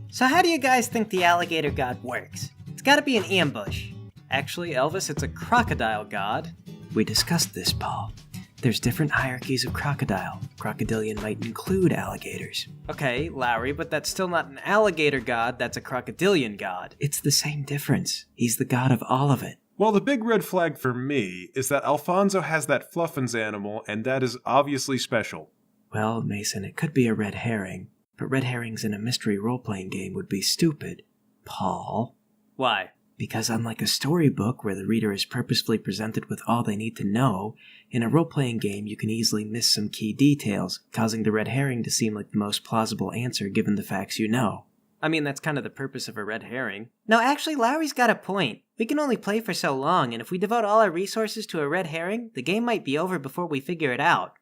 So how do you guys think the alligator god works? It's gotta be an ambush. Actually, Elvis, it's a crocodile god. We discussed this, Paul. There's different hierarchies of crocodile. Crocodilian might include alligators. Okay, Lowry, but that's still not an alligator god, that's a crocodilian god. It's the same difference. He's the god of all of it. Well, the big red flag for me is that Alfonso has that Fluffins animal, and that is obviously special. Well, Mason, it could be a red herring, but red herrings in a mystery role-playing game would be stupid. Paul. Why? Because unlike a storybook where the reader is purposefully presented with all they need to know, in a role-playing game you can easily miss some key details, causing the red herring to seem like the most plausible answer given the facts you know. I mean, that's kind of the purpose of a red herring. No, actually, Lowry's got a point. We can only play for so long, and if we devote all our resources to a red herring, the game might be over before we figure it out.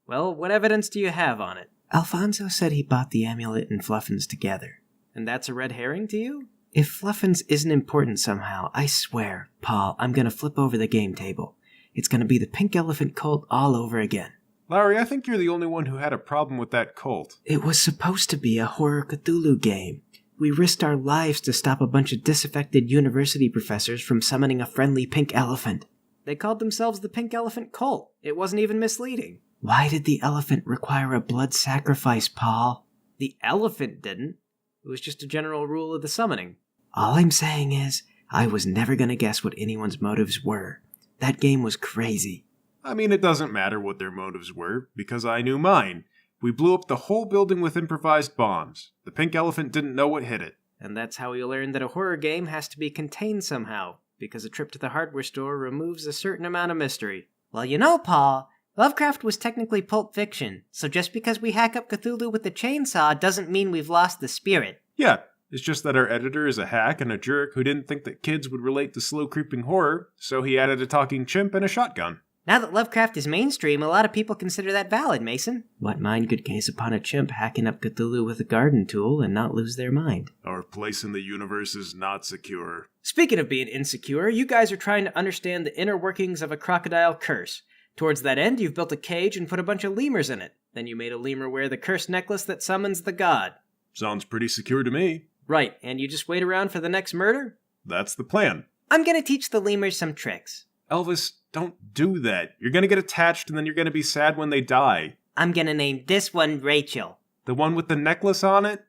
Well, what evidence do you have on it? Alfonso said he bought the amulet and Fluffins together. And that's a red herring to you? If Fluffins isn't important somehow, I swear, Paul, I'm gonna flip over the game table. It's gonna be the pink elephant cult all over again. Larry, I think you're the only one who had a problem with that cult. It was supposed to be a horror Cthulhu game. We risked our lives to stop a bunch of disaffected university professors from summoning a friendly pink elephant. They called themselves the Pink Elephant Cult. It wasn't even misleading. Why did the elephant require a blood sacrifice, Paul? The elephant didn't. It was just a general rule of the summoning. All I'm saying is, I was never gonna guess what anyone's motives were. That game was crazy. I mean, it doesn't matter what their motives were, because I knew mine. We blew up the whole building with improvised bombs. The pink elephant didn't know what hit it. And that's how we learned that a horror game has to be contained somehow, because a trip to the hardware store removes a certain amount of mystery. Well, you know, Paul, Lovecraft was technically Pulp Fiction, so just because we hack up Cthulhu with the chainsaw doesn't mean we've lost the spirit. Yeah, it's just that our editor is a hack and a jerk who didn't think that kids would relate to slow creeping horror, so he added a talking chimp and a shotgun. Now that Lovecraft is mainstream, a lot of people consider that valid, Mason. What mind could gaze upon a chimp hacking up Cthulhu with a garden tool and not lose their mind? Our place in the universe is not secure. Speaking of being insecure, you guys are trying to understand the inner workings of a crocodile curse. Towards that end, you've built a cage and put a bunch of lemurs in it. Then you made a lemur wear the cursed necklace that summons the god. Sounds pretty secure to me. Right, and you just wait around for the next murder? That's the plan. I'm gonna teach the lemurs some tricks. Elvis, don't do that. You're gonna get attached and then you're gonna be sad when they die. I'm gonna name this one Rachel. The one with the necklace on it?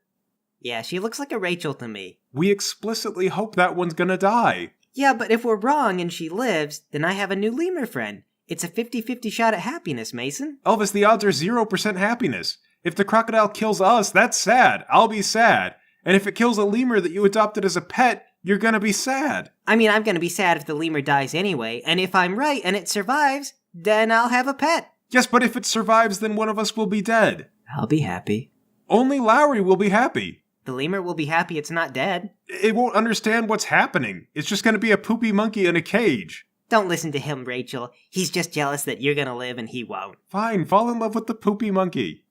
Yeah, she looks like a Rachel to me. We explicitly hope that one's gonna die. Yeah, but if we're wrong and she lives, then I have a new lemur friend. It's a 50-50 shot at happiness, Mason. Elvis, the odds are 0% happiness. If the crocodile kills us, that's sad. I'll be sad. And if it kills a lemur that you adopted as a pet, you're gonna be sad. I mean, I'm gonna be sad if the lemur dies anyway, and if I'm right and it survives, then I'll have a pet. Yes, but if it survives, then one of us will be dead. I'll be happy. Only Lowry will be happy. The lemur will be happy it's not dead. It won't understand what's happening. It's just gonna be a poopy monkey in a cage. Don't listen to him, Rachel. He's just jealous that you're gonna live and he won't. Fine, fall in love with the poopy monkey.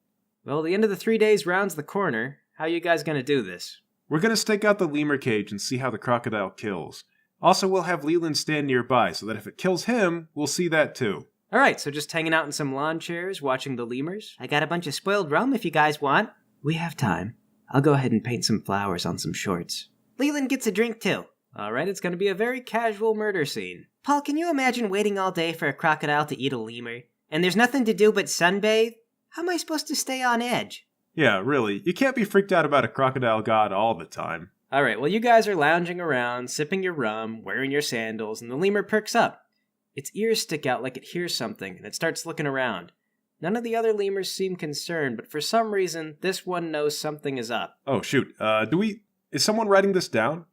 Well, the end of the 3 days rounds the corner. How you guys gonna do this? We're gonna stake out the lemur cage and see how the crocodile kills. Also, we'll have Leland stand nearby so that if it kills him, we'll see that too. Alright, so just hanging out in some lawn chairs, watching the lemurs? I got a bunch of spoiled rum if you guys want. We have time. I'll go ahead and paint some flowers on some shorts. Leland gets a drink too. Alright, it's gonna be a very casual murder scene. Paul, can you imagine waiting all day for a crocodile to eat a lemur? And there's nothing to do but sunbathe? How am I supposed to stay on edge? Yeah, really. You can't be freaked out about a crocodile god all the time. Alright, well you guys are lounging around, sipping your rum, wearing your sandals, and the lemur perks up. Its ears stick out like it hears something, and it starts looking around. None of the other lemurs seem concerned, but for some reason, this one knows something is up. Oh, shoot. Is someone writing this down?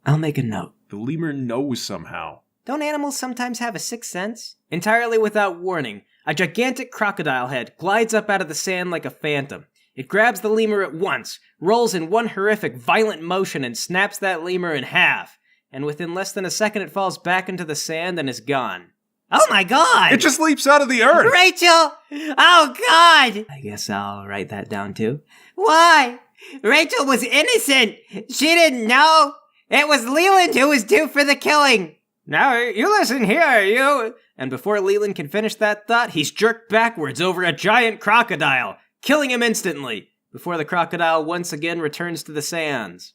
I'll make a note. The lemur knows somehow. Don't animals sometimes have a sixth sense? Entirely without warning, a gigantic crocodile head glides up out of the sand like a phantom. It grabs the lemur at once, rolls in one horrific, violent motion, and snaps that lemur in half. And within less than a second, it falls back into the sand and is gone. Oh my god! It just leaps out of the earth! Rachel! Oh god! I guess I'll write that down too. Why? Rachel was innocent! She didn't know! It was Leland who was due for the killing! Now, you listen here, you... And before Leland can finish that thought, he's jerked backwards over a giant crocodile, killing him instantly, before the crocodile once again returns to the sands.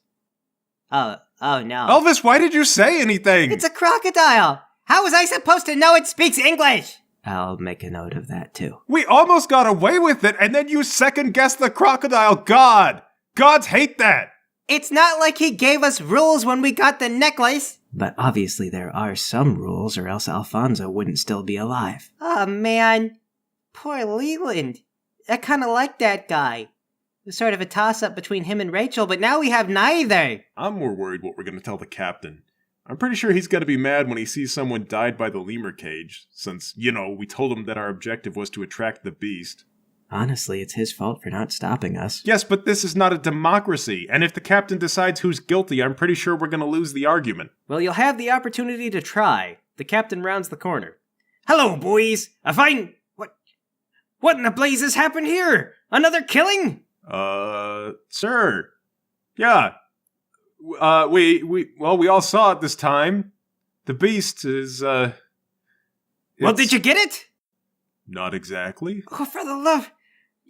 Oh no. Elvis, why did you say anything? It's a crocodile! How was I supposed to know it speaks English? I'll make a note of that too. We almost got away with it, and then you second-guessed the crocodile god! Gods hate that! It's not like he gave us rules when we got the necklace. But obviously there are some rules, or else Alfonso wouldn't still be alive. Oh man. Poor Leland. I kinda like that guy. It was sort of a toss-up between him and Rachel, but now we have neither. I'm more worried what we're gonna tell the captain. I'm pretty sure he's gonna be mad when he sees someone died by the lemur cage, since, we told him that our objective was to attract the beast. Honestly, it's his fault for not stopping us. Yes, but this is not a democracy, and if the captain decides who's guilty, I'm pretty sure we're gonna lose the argument. Well, you'll have the opportunity to try. The captain rounds the corner. Hello, boys! A fine... What in the blazes happened here? Another killing? Sir. Yeah. We all saw it this time. The beast is, Well, did you get it? Not exactly. Oh, for the love...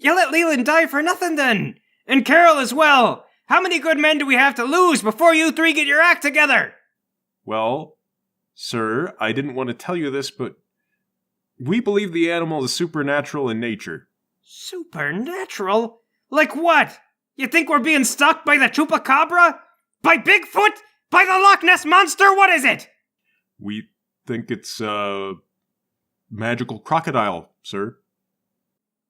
You let Leland die for nothing, then! And Carol as well! How many good men do we have to lose before you three get your act together? Well, sir, I didn't want to tell you this, but we believe the animal is supernatural in nature. Supernatural? Like what? You think we're being stalked by the Chupacabra? By Bigfoot? By the Loch Ness Monster? What is it? We think it's a magical crocodile, sir.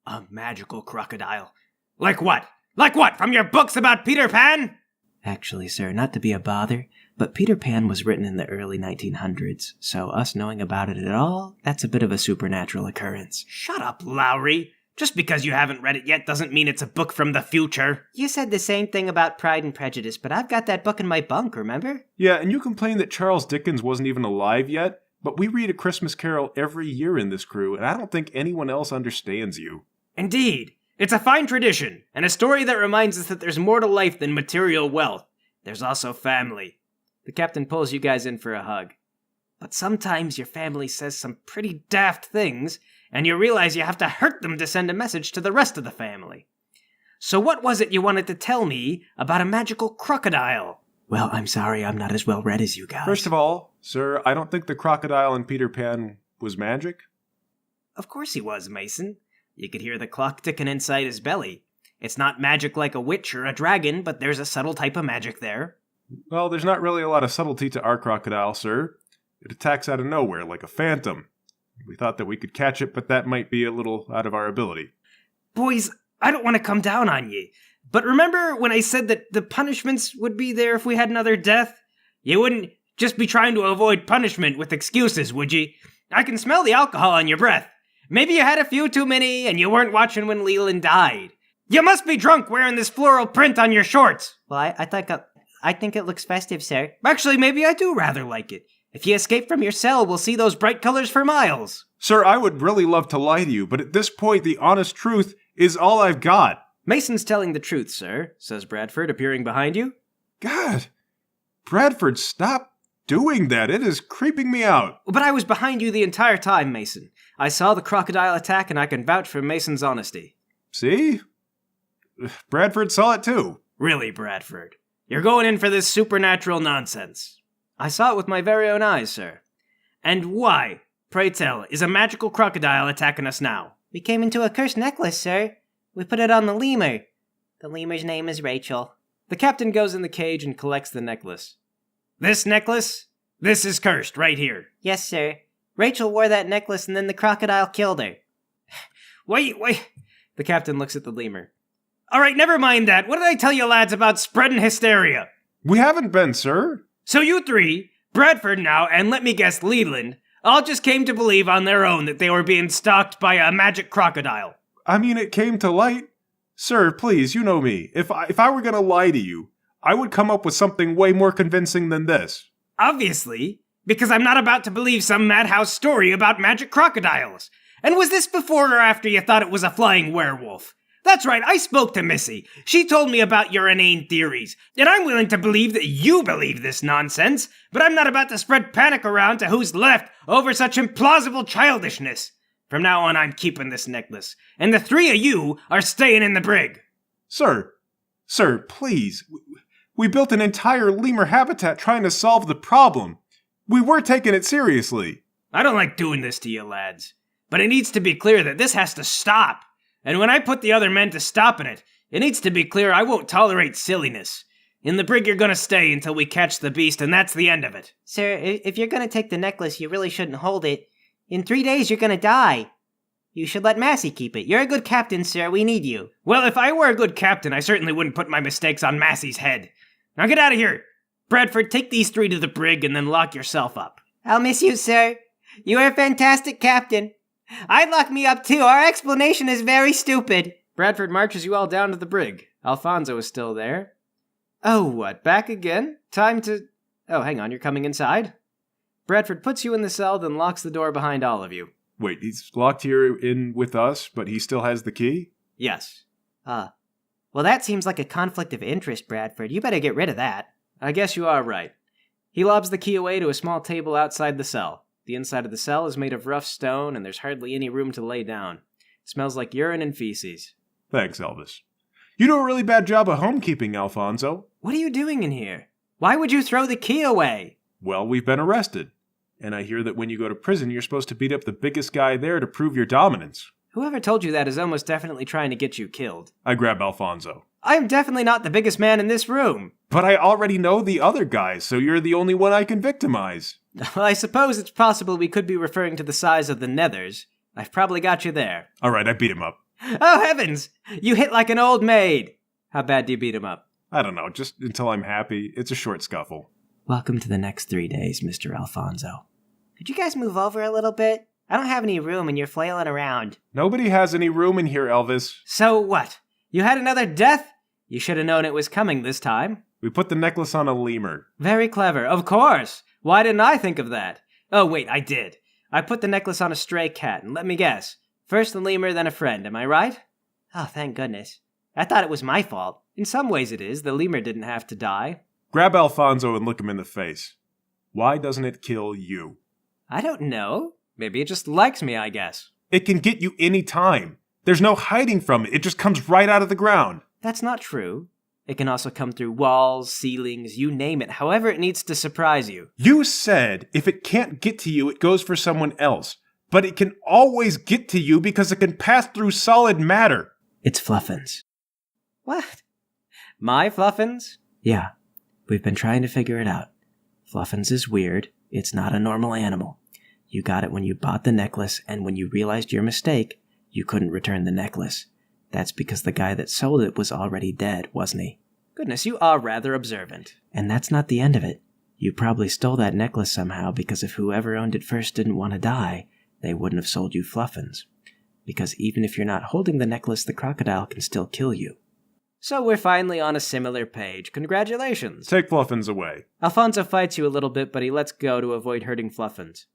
A magical crocodile? Like what? Like what? From your books about Peter Pan? Actually, sir, not to be a bother, but Peter Pan was written in the early 1900s, so us knowing about it at all, that's a bit of a supernatural occurrence. Shut up, Lowry. Just because you haven't read it yet doesn't mean it's a book from the future. You said the same thing about Pride and Prejudice, but I've got that book in my bunk, remember? Yeah, and you complain that Charles Dickens wasn't even alive yet, but we read A Christmas Carol every year in this crew, and I don't think anyone else understands you. Indeed. It's a fine tradition, and a story that reminds us that there's more to life than material wealth. There's also family. The captain pulls you guys in for a hug. But sometimes your family says some pretty daft things, and you realize you have to hurt them to send a message to the rest of the family. So what was it you wanted to tell me about a magical crocodile? Well, I'm sorry I'm not as well read as you guys. First of all, sir, I don't think the crocodile in Peter Pan was magic. Of course he was, Mason. You could hear the clock ticking inside his belly. It's not magic like a witch or a dragon, but there's a subtle type of magic there. Well, there's not really a lot of subtlety to our crocodile, sir. It attacks out of nowhere, like a phantom. We thought that we could catch it, but that might be a little out of our ability. Boys, I don't want to come down on ye, but remember when I said that the punishments would be there if we had another death? You wouldn't just be trying to avoid punishment with excuses, would ye? I can smell the alcohol on your breath. Maybe you had a few too many and you weren't watching when Leland died. You must be drunk wearing this floral print on your shorts. Well, I think it looks festive, sir. Actually, maybe I do rather like it. If you escape from your cell, we'll see those bright colors for miles. Sir, I would really love to lie to you, but at this point, the honest truth is all I've got. Mason's telling the truth, sir, says Bradford, appearing behind you. God, Bradford, stop doing that? It is creeping me out. But I was behind you the entire time, Mason. I saw the crocodile attack, and I can vouch for Mason's honesty. See? Bradford saw it too. Really, Bradford. You're going in for this supernatural nonsense. I saw it with my very own eyes, sir. And why, pray tell, is a magical crocodile attacking us now? We came into a cursed necklace, sir. We put it on the lemur. The lemur's name is Rachel. The captain goes in the cage and collects the necklace. This necklace? This is cursed, right here. Yes, sir. Rachel wore that necklace and then the crocodile killed her. Wait. The captain looks at the lemur. All right, never mind that. What did I tell you lads about spreading hysteria? We haven't been, sir. So you three, Bradford now, and let me guess, Leland, all just came to believe on their own that they were being stalked by a magic crocodile. I mean, it came to light. Sir, please, you know me. If I were gonna lie to you, I would come up with something way more convincing than this. Obviously, because I'm not about to believe some madhouse story about magic crocodiles. And was this before or after you thought it was a flying werewolf? That's right, I spoke to Missy. She told me about your inane theories, and I'm willing to believe that you believe this nonsense, but I'm not about to spread panic around to who's left over such implausible childishness. From now on, I'm keeping this necklace, and the three of you are staying in the brig. Sir, please. We built an entire lemur habitat trying to solve the problem. We were taking it seriously. I don't like doing this to you lads, but it needs to be clear that this has to stop. And when I put the other men to stopping it, it needs to be clear I won't tolerate silliness. In the brig you're gonna stay until we catch the beast, and that's the end of it. Sir, if you're gonna take the necklace, you really shouldn't hold it. In 3 days, you're gonna die. You should let Massey keep it. You're a good captain, sir. We need you. Well, if I were a good captain, I certainly wouldn't put my mistakes on Massey's head. Now get out of here. Bradford, take these three to the brig and then lock yourself up. I'll miss you, sir. You are a fantastic captain. I'd lock me up too. Our explanation is very stupid. Bradford marches you all down to the brig. Alfonso is still there. Oh, what, back again? Time to... Oh, hang on, you're coming inside? Bradford puts you in the cell, then locks the door behind all of you. Wait, he's locked here in with us, but he still has the key? Yes. Well, that seems like a conflict of interest, Bradford. You better get rid of that. I guess you are right. He lobs the key away to a small table outside the cell. The inside of the cell is made of rough stone, and there's hardly any room to lay down. It smells like urine and feces. Thanks, Elvis. You do a really bad job of homekeeping, Alfonso. What are you doing in here? Why would you throw the key away? Well, we've been arrested. And I hear that when you go to prison, you're supposed to beat up the biggest guy there to prove your dominance. Whoever told you that is almost definitely trying to get you killed. I grab Alfonso. I'm definitely not the biggest man in this room. But I already know the other guys, so you're the only one I can victimize. Well, I suppose it's possible we could be referring to the size of the nethers. I've probably got you there. All right, I beat him up. Oh, heavens! You hit like an old maid. How bad do you beat him up? I don't know, just until I'm happy. It's a short scuffle. Welcome to the next 3 days, Mr. Alfonso. Could you guys move over a little bit? I don't have any room and you're flailing around. Nobody has any room in here, Elvis. So what? You had another death? You should have known it was coming this time. We put the necklace on a lemur. Very clever, of course. Why didn't I think of that? Oh, wait, I did. I put the necklace on a stray cat, and let me guess. First the lemur, then a friend, am I right? Oh, thank goodness. I thought it was my fault. In some ways it is. The lemur didn't have to die. Grab Alfonso and look him in the face. Why doesn't it kill you? I don't know. Maybe it just likes me, I guess. It can get you any time. There's no hiding from it. It just comes right out of the ground. That's not true. It can also come through walls, ceilings, you name it, however it needs to surprise you. You said if it can't get to you, it goes for someone else. But it can always get to you because it can pass through solid matter. It's Fluffins. What? My Fluffins? Yeah, we've been trying to figure it out. Fluffins is weird. It's not a normal animal. You got it when you bought the necklace, and when you realized your mistake, you couldn't return the necklace. That's because the guy that sold it was already dead, wasn't he? Goodness, you are rather observant. And that's not the end of it. You probably stole that necklace somehow because if whoever owned it first didn't want to die, they wouldn't have sold you Fluffins. Because even if you're not holding the necklace, the crocodile can still kill you. So we're finally on a similar page. Congratulations. Take Fluffins away. Alfonso fights you a little bit, but he lets go to avoid hurting Fluffins.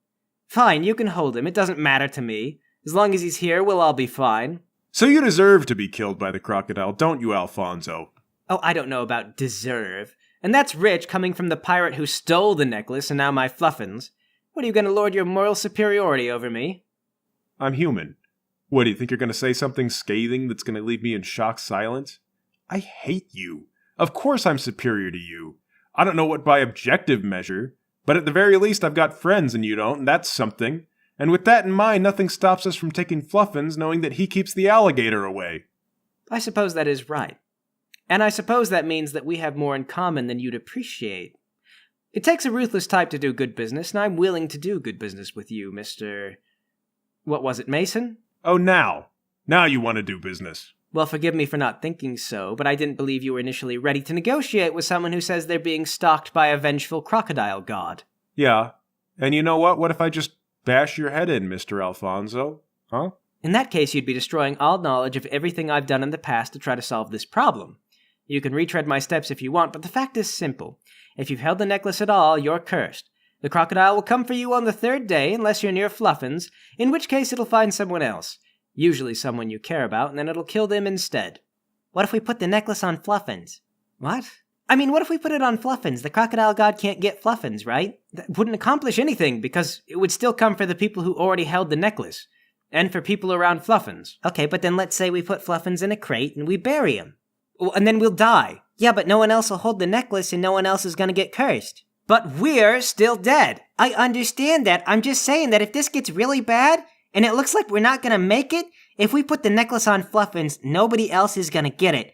Fine, you can hold him. It doesn't matter to me. As long as he's here, we'll all be fine. So you deserve to be killed by the crocodile, don't you, Alfonso? Oh, I don't know about deserve. And that's rich coming from the pirate who stole the necklace and now my fluffins. What, are you going to lord your moral superiority over me? I'm human. What, do you think you're going to say something scathing that's going to leave me in shocked silence? I hate you. Of course I'm superior to you. I don't know what by objective measure, but at the very least I've got friends and you don't, and that's something. And with that in mind, nothing stops us from taking Fluffins knowing that he keeps the alligator away. I suppose that is right. And I suppose that means that we have more in common than you'd appreciate. It takes a ruthless type to do good business, and I'm willing to do good business with you, Mr. What was it, Mason? Oh, now you want to do business. Well, forgive me for not thinking so, but I didn't believe you were initially ready to negotiate with someone who says they're being stalked by a vengeful crocodile god. Yeah, and you know what? What if I just bash your head in, Mr. Alfonso? Huh? In that case, you'd be destroying all knowledge of everything I've done in the past to try to solve this problem. You can retread my steps if you want, but the fact is simple. If you've held the necklace at all, you're cursed. The crocodile will come for you on the third day, unless you're near Fluffins, in which case it'll find someone else. Usually someone you care about, and then it'll kill them instead. What if we put the necklace on Fluffins? What? I mean, what if we put it on Fluffins? The crocodile god can't get Fluffins, right? That wouldn't accomplish anything, because it would still come for the people who already held the necklace. And for people around Fluffins. Okay, but then let's say we put Fluffins in a crate and we bury him. Well, and then we'll die. Yeah, but no one else will hold the necklace and no one else is gonna get cursed. But we're still dead. I understand that. I'm just saying that if this gets really bad, and it looks like we're not gonna make it, if we put the necklace on Fluffins, nobody else is gonna get it.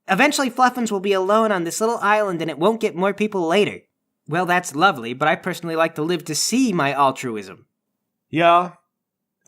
Eventually Fluffins will be alone on this little island and it won't get more people later. Well, that's lovely, but I personally like to live to see my altruism. Yeah.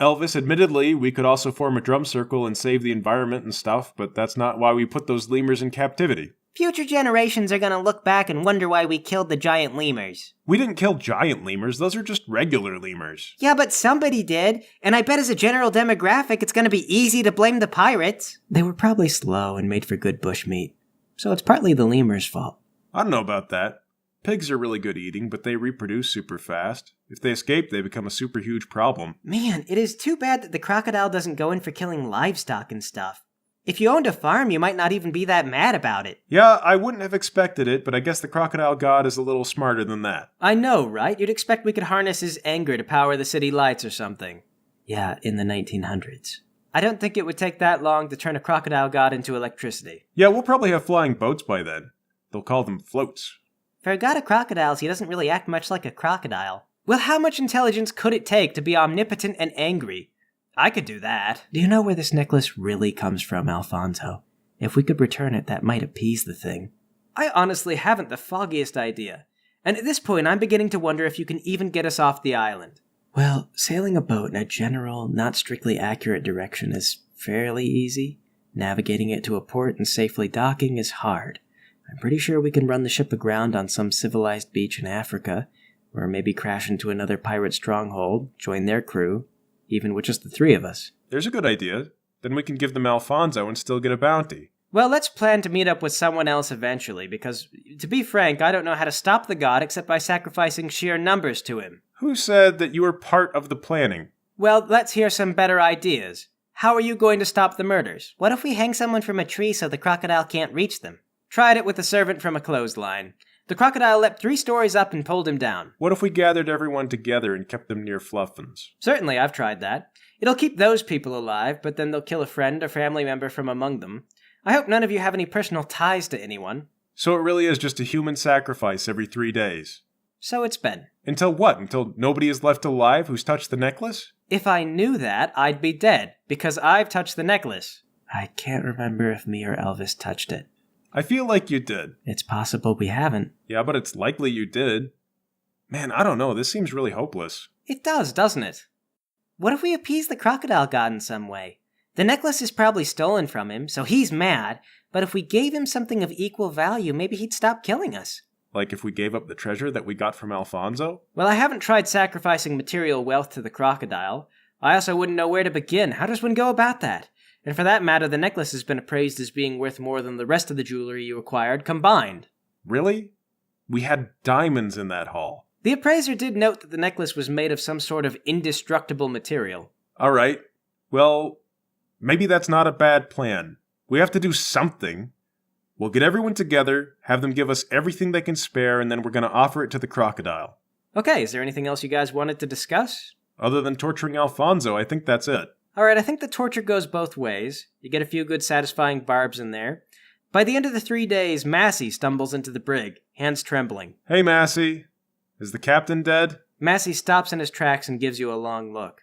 Elvis, admittedly, we could also form a drum circle and save the environment and stuff, but that's not why we put those lemurs in captivity. Future generations are gonna look back and wonder why we killed the giant lemurs. We didn't kill giant lemurs, those are just regular lemurs. Yeah, but somebody did, and I bet as a general demographic it's gonna be easy to blame the pirates. They were probably slow and made for good bushmeat, so it's partly the lemur's fault. I don't know about that. Pigs are really good eating, but they reproduce super fast. If they escape, they become a super huge problem. Man, it is too bad that the crocodile doesn't go in for killing livestock and stuff. If you owned a farm, you might not even be that mad about it. Yeah, I wouldn't have expected it, but I guess the crocodile god is a little smarter than that. I know, right? You'd expect we could harness his anger to power the city lights or something. Yeah, in the 1900s. I don't think it would take that long to turn a crocodile god into electricity. Yeah, we'll probably have flying boats by then. They'll call them floats. For a god of crocodiles, he doesn't really act much like a crocodile. Well, how much intelligence could it take to be omnipotent and angry? I could do that. Do you know where this necklace really comes from, Alfonso? If we could return it, that might appease the thing. I honestly haven't the foggiest idea. And at this point, I'm beginning to wonder if you can even get us off the island. Well, sailing a boat in a general, not strictly accurate direction is fairly easy. Navigating it to a port and safely docking is hard. I'm pretty sure we can run the ship aground on some civilized beach in Africa, or maybe crash into another pirate stronghold, join their crew, even with just the three of us. There's a good idea. Then we can give them Alfonso and still get a bounty. Well, let's plan to meet up with someone else eventually, because, to be frank, I don't know how to stop the god except by sacrificing sheer numbers to him. Who said that you were part of the planning? Well, let's hear some better ideas. How are you going to stop the murders? What if we hang someone from a tree so the crocodile can't reach them? Tried it with a servant from a clothesline. The crocodile leapt 3 stories up and pulled him down. What if we gathered everyone together and kept them near Fluffins? Certainly, I've tried that. It'll keep those people alive, but then they'll kill a friend or family member from among them. I hope none of you have any personal ties to anyone. So it really is just a human sacrifice every 3 days. So it's been. Until what? Until nobody is left alive who's touched the necklace? If I knew that, I'd be dead, because I've touched the necklace. I can't remember if me or Elvis touched it. I feel like you did. It's possible we haven't. Yeah, but it's likely you did. Man, I don't know. This seems really hopeless. It does, doesn't it? What if we appease the crocodile god in some way? The necklace is probably stolen from him, so he's mad, but if we gave him something of equal value, maybe he'd stop killing us. Like if we gave up the treasure that we got from Alfonso? Well, I haven't tried sacrificing material wealth to the crocodile. I also wouldn't know where to begin. How does one go about that? And for that matter, the necklace has been appraised as being worth more than the rest of the jewelry you acquired combined. Really? We had diamonds in that haul. The appraiser did note that the necklace was made of some sort of indestructible material. All right. Well, maybe that's not a bad plan. We have to do something. We'll get everyone together, have them give us everything they can spare, and then we're going to offer it to the crocodile. Okay, is there anything else you guys wanted to discuss? Other than torturing Alfonso, I think that's it. Alright, I think the torture goes both ways. You get a few good satisfying barbs in there. By the end of the 3 days, Massey stumbles into the brig, hands trembling. Hey, Massey. Is the captain dead? Massey stops in his tracks and gives you a long look.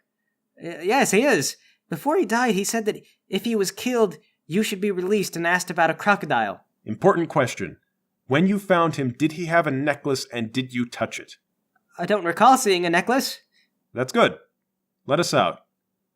Yes, he is. Before he died, he said that if he was killed, you should be released, and asked about a crocodile. Important question. When you found him, did he have a necklace and did you touch it? I don't recall seeing a necklace. That's good. Let us out.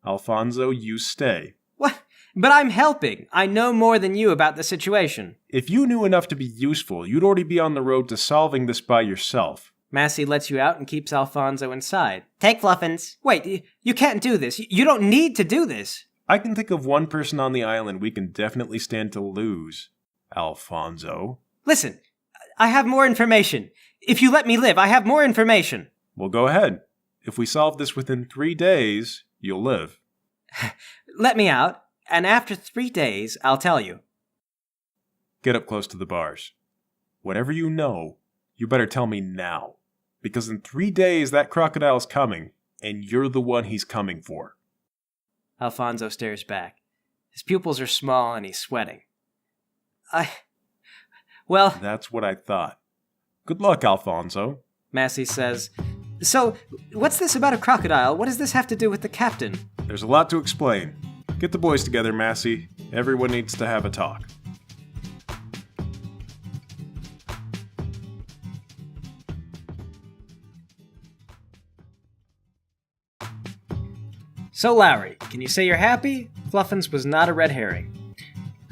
Alfonso, you stay. What? But I'm helping. I know more than you about the situation. If you knew enough to be useful, you'd already be on the road to solving this by yourself. Massey lets you out and keeps Alfonso inside. Take Fluffins. Wait, you can't do this. You don't need to do this. I can think of one person on the island we can definitely stand to lose. Alfonso. Listen, I have more information. If you let me live, I have more information. Well, go ahead. If we solve this within 3 days, you'll live. Let me out, and after 3 days, I'll tell you. Get up close to the bars. Whatever you know, you better tell me now. Because in 3 days, that crocodile's coming, and you're the one he's coming for. Alfonso stares back. His pupils are small and he's sweating. Well... That's what I thought. Good luck, Alfonso. Massey says, So, what's this about a crocodile? What does this have to do with the captain? There's a lot to explain. Get the boys together, Massey. Everyone needs to have a talk. So, Lowry, can you say you're happy? Fluffins was not a red herring.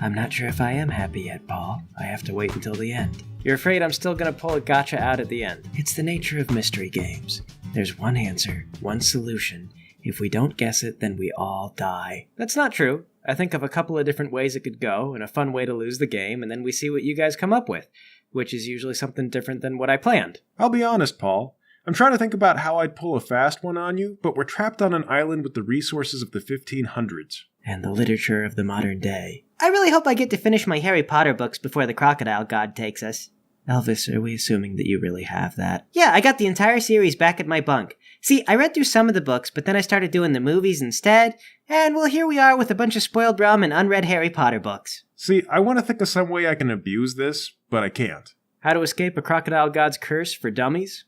I'm not sure if I am happy yet, Paul. I have to wait until the end. You're afraid I'm still gonna pull a gotcha out at the end. It's the nature of mystery games. There's one answer, one solution. If we don't guess it, then we all die. That's not true. I think of a couple of different ways it could go, and a fun way to lose the game, and then we see what you guys come up with, which is usually something different than what I planned. I'll be honest, Paul. I'm trying to think about how I'd pull a fast one on you, but we're trapped on an island with the resources of the 1500s. And the literature of the modern day. I really hope I get to finish my Harry Potter books before the crocodile god takes us. Elvis, are we assuming that you really have that? Yeah, I got the entire series back at my bunk. See, I read through some of the books, but then I started doing the movies instead, and well, here we are with a bunch of spoiled rum and unread Harry Potter books. See, I want to think of some way I can abuse this, but I can't. How to escape a crocodile god's curse for dummies?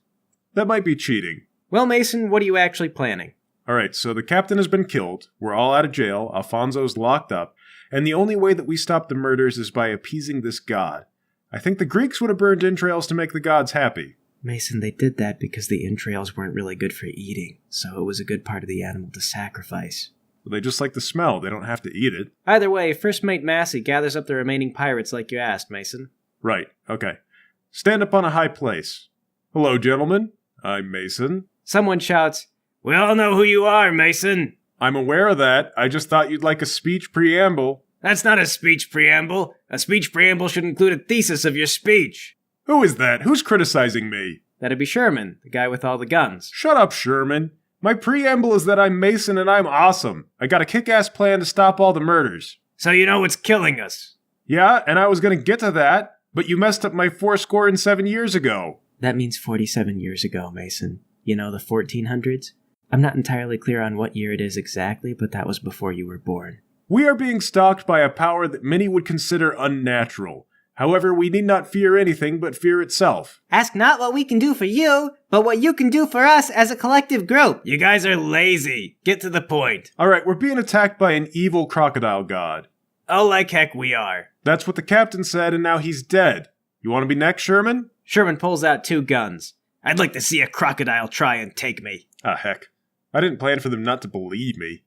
That might be cheating. Well, Mason, what are you actually planning? Alright, so the captain has been killed, we're all out of jail, Alfonso's locked up, and the only way that we stop the murders is by appeasing this god. I think the Greeks would have burned entrails to make the gods happy. Mason, they did that because the entrails weren't really good for eating, so it was a good part of the animal to sacrifice. Well, they just like the smell, they don't have to eat it. Either way, First Mate Massey gathers up the remaining pirates like you asked, Mason. Right, okay. Stand up on a high place. Hello, gentlemen. I'm Mason. Someone shouts, "We all know who you are, Mason." I'm aware of that. I just thought you'd like a speech preamble. That's not a speech preamble. A speech preamble should include a thesis of your speech. Who is that? Who's criticizing me? That'd be Sherman, the guy with all the guns. Shut up, Sherman. My preamble is that I'm Mason and I'm awesome. I got a kick-ass plan to stop all the murders. So you know what's killing us. Yeah, and I was gonna get to that, but you messed up my 7 years ago. That means 47 years ago, Mason. You know, the 1400s? I'm not entirely clear on what year it is exactly, but that was before you were born. We are being stalked by a power that many would consider unnatural. However, we need not fear anything but fear itself. Ask not what we can do for you, but what you can do for us as a collective group. You guys are lazy. Get to the point. Alright, we're being attacked by an evil crocodile god. Oh, like heck we are. That's what the captain said, and now he's dead. You want to be next, Sherman? Sherman pulls out 2 guns. I'd like to see a crocodile try and take me. Ah, heck. I didn't plan for them not to believe me.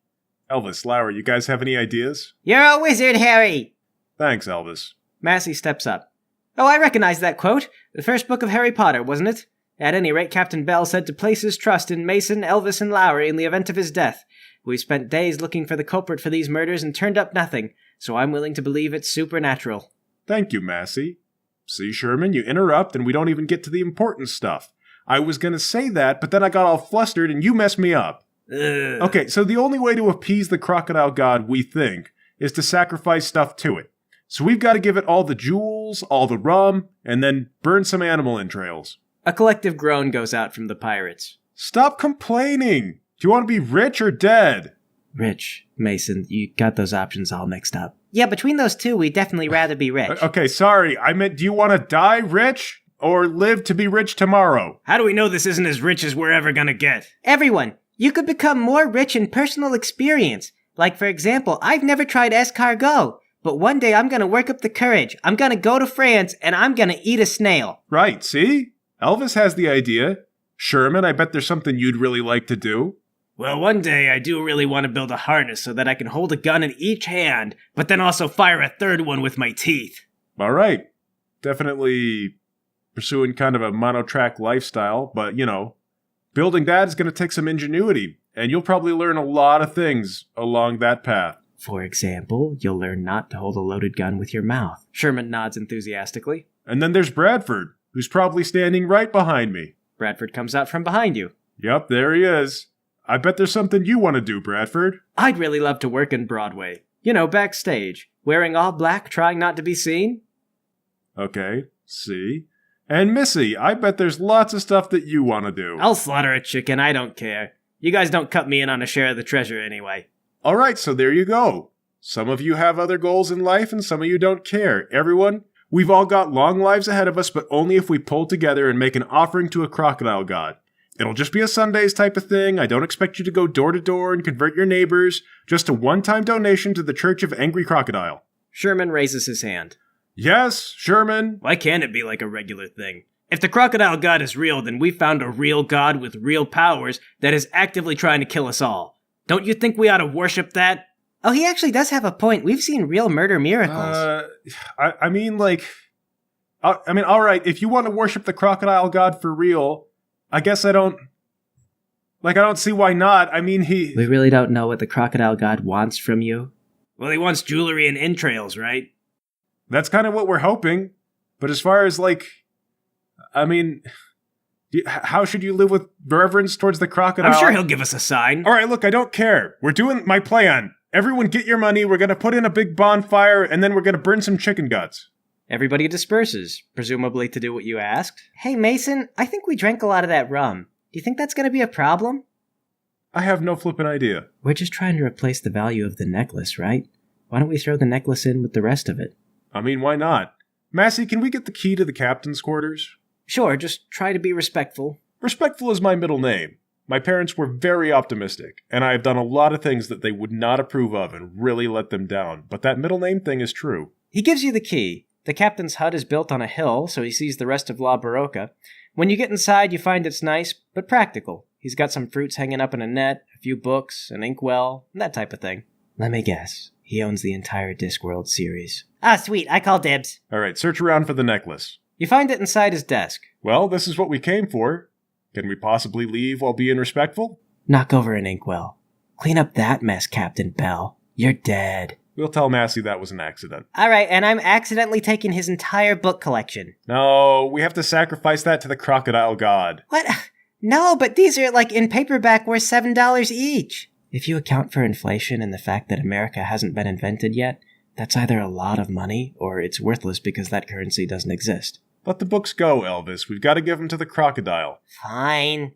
Elvis, Lowry, you guys have any ideas? You're a wizard, Harry! Thanks, Elvis. Massey steps up. Oh, I recognize that quote. The first book of Harry Potter, wasn't it? At any rate, Captain Bell said to place his trust in Mason, Elvis, and Lowry in the event of his death. We've spent days looking for the culprit for these murders and turned up nothing, so I'm willing to believe it's supernatural. Thank you, Massey. See, Sherman, you interrupt and we don't even get to the important stuff. I was gonna say that, but then I got all flustered and you messed me up. Ugh. Okay, so the only way to appease the crocodile god, we think, is to sacrifice stuff to it. So we've got to give it all the jewels, all the rum, and then burn some animal entrails. A collective groan goes out from the pirates. Stop complaining! Do you want to be rich or dead? Rich, Mason, you got those options all mixed up. Yeah, between those two, we'd definitely rather be rich. Okay, sorry. I meant, do you want to die rich or live to be rich tomorrow? How do we know this isn't as rich as we're ever gonna get? Everyone, you could become more rich in personal experience. Like, for example, I've never tried escargot, but one day I'm gonna work up the courage. I'm gonna go to France, and I'm gonna eat a snail. Right, see? Elvis has the idea. Sherman, I bet there's something you'd really like to do. Well, one day I do really want to build a harness so that I can hold a gun in each hand, but then also fire a third one with my teeth. All right. Definitely pursuing kind of a monotrack lifestyle, but, building that is going to take some ingenuity, and you'll probably learn a lot of things along that path. For example, you'll learn not to hold a loaded gun with your mouth. Sherman nods enthusiastically. And then there's Bradford, who's probably standing right behind me. Bradford comes out from behind you. Yep, there he is. I bet there's something you want to do, Bradford. I'd really love to work in Broadway. Backstage. Wearing all black, trying not to be seen. Okay, see? And Missy, I bet there's lots of stuff that you want to do. I'll slaughter a chicken, I don't care. You guys don't cut me in on a share of the treasure anyway. All right, so there you go. Some of you have other goals in life and some of you don't care. Everyone, we've all got long lives ahead of us, but only if we pull together and make an offering to a crocodile god. It'll just be a Sundays type of thing. I don't expect you to go door to door and convert your neighbors. Just a one-time donation to the Church of Angry Crocodile. Sherman raises his hand. Yes, Sherman. Why can't it be like a regular thing? If the crocodile god is real, then we found a real god with real powers that is actively trying to kill us all. Don't you think we ought to worship that? Oh, he actually does have a point. We've seen real murder miracles. I mean, all right, if you want to worship the crocodile god for real, I guess I don't see why not. I mean, We really don't know what the crocodile god wants from you. Well, he wants jewelry and entrails, right? That's kind of what we're hoping. But as far as, how should you live with reverence towards the crocodile? I'm sure he'll give us a sign. All right, look, I don't care. We're doing my plan. Everyone get your money. We're going to put in a big bonfire, and then we're going to burn some chicken guts. Everybody disperses, presumably to do what you asked. Hey, Mason, I think we drank a lot of that rum. Do you think that's going to be a problem? I have no flippin' idea. We're just trying to replace the value of the necklace, right? Why don't we throw the necklace in with the rest of it? I mean, why not? Massey, can we get the key to the captain's quarters? Sure, just try to be respectful. Respectful is my middle name. My parents were very optimistic, and I have done a lot of things that they would not approve of and really let them down, but that middle name thing is true. He gives you the key. The captain's hut is built on a hill, so he sees the rest of La Barroca. When you get inside, you find it's nice, but practical. He's got some fruits hanging up in a net, a few books, an inkwell, that type of thing. Let me guess. He owns the entire Discworld series. Ah, sweet. I call dibs. All right, search around for the necklace. You find it inside his desk. Well, this is what we came for. Can we possibly leave while being respectful? Knock over an inkwell. Clean up that mess, Captain Bell. You're dead. We'll tell Massey that was an accident. All right, and I'm accidentally taking his entire book collection. No, we have to sacrifice that to the crocodile god. What? No, but these are, in paperback worth $7 each. If you account for inflation and the fact that America hasn't been invented yet, that's either a lot of money or it's worthless because that currency doesn't exist. Let the books go, Elvis. We've got to give them to the crocodile. Fine.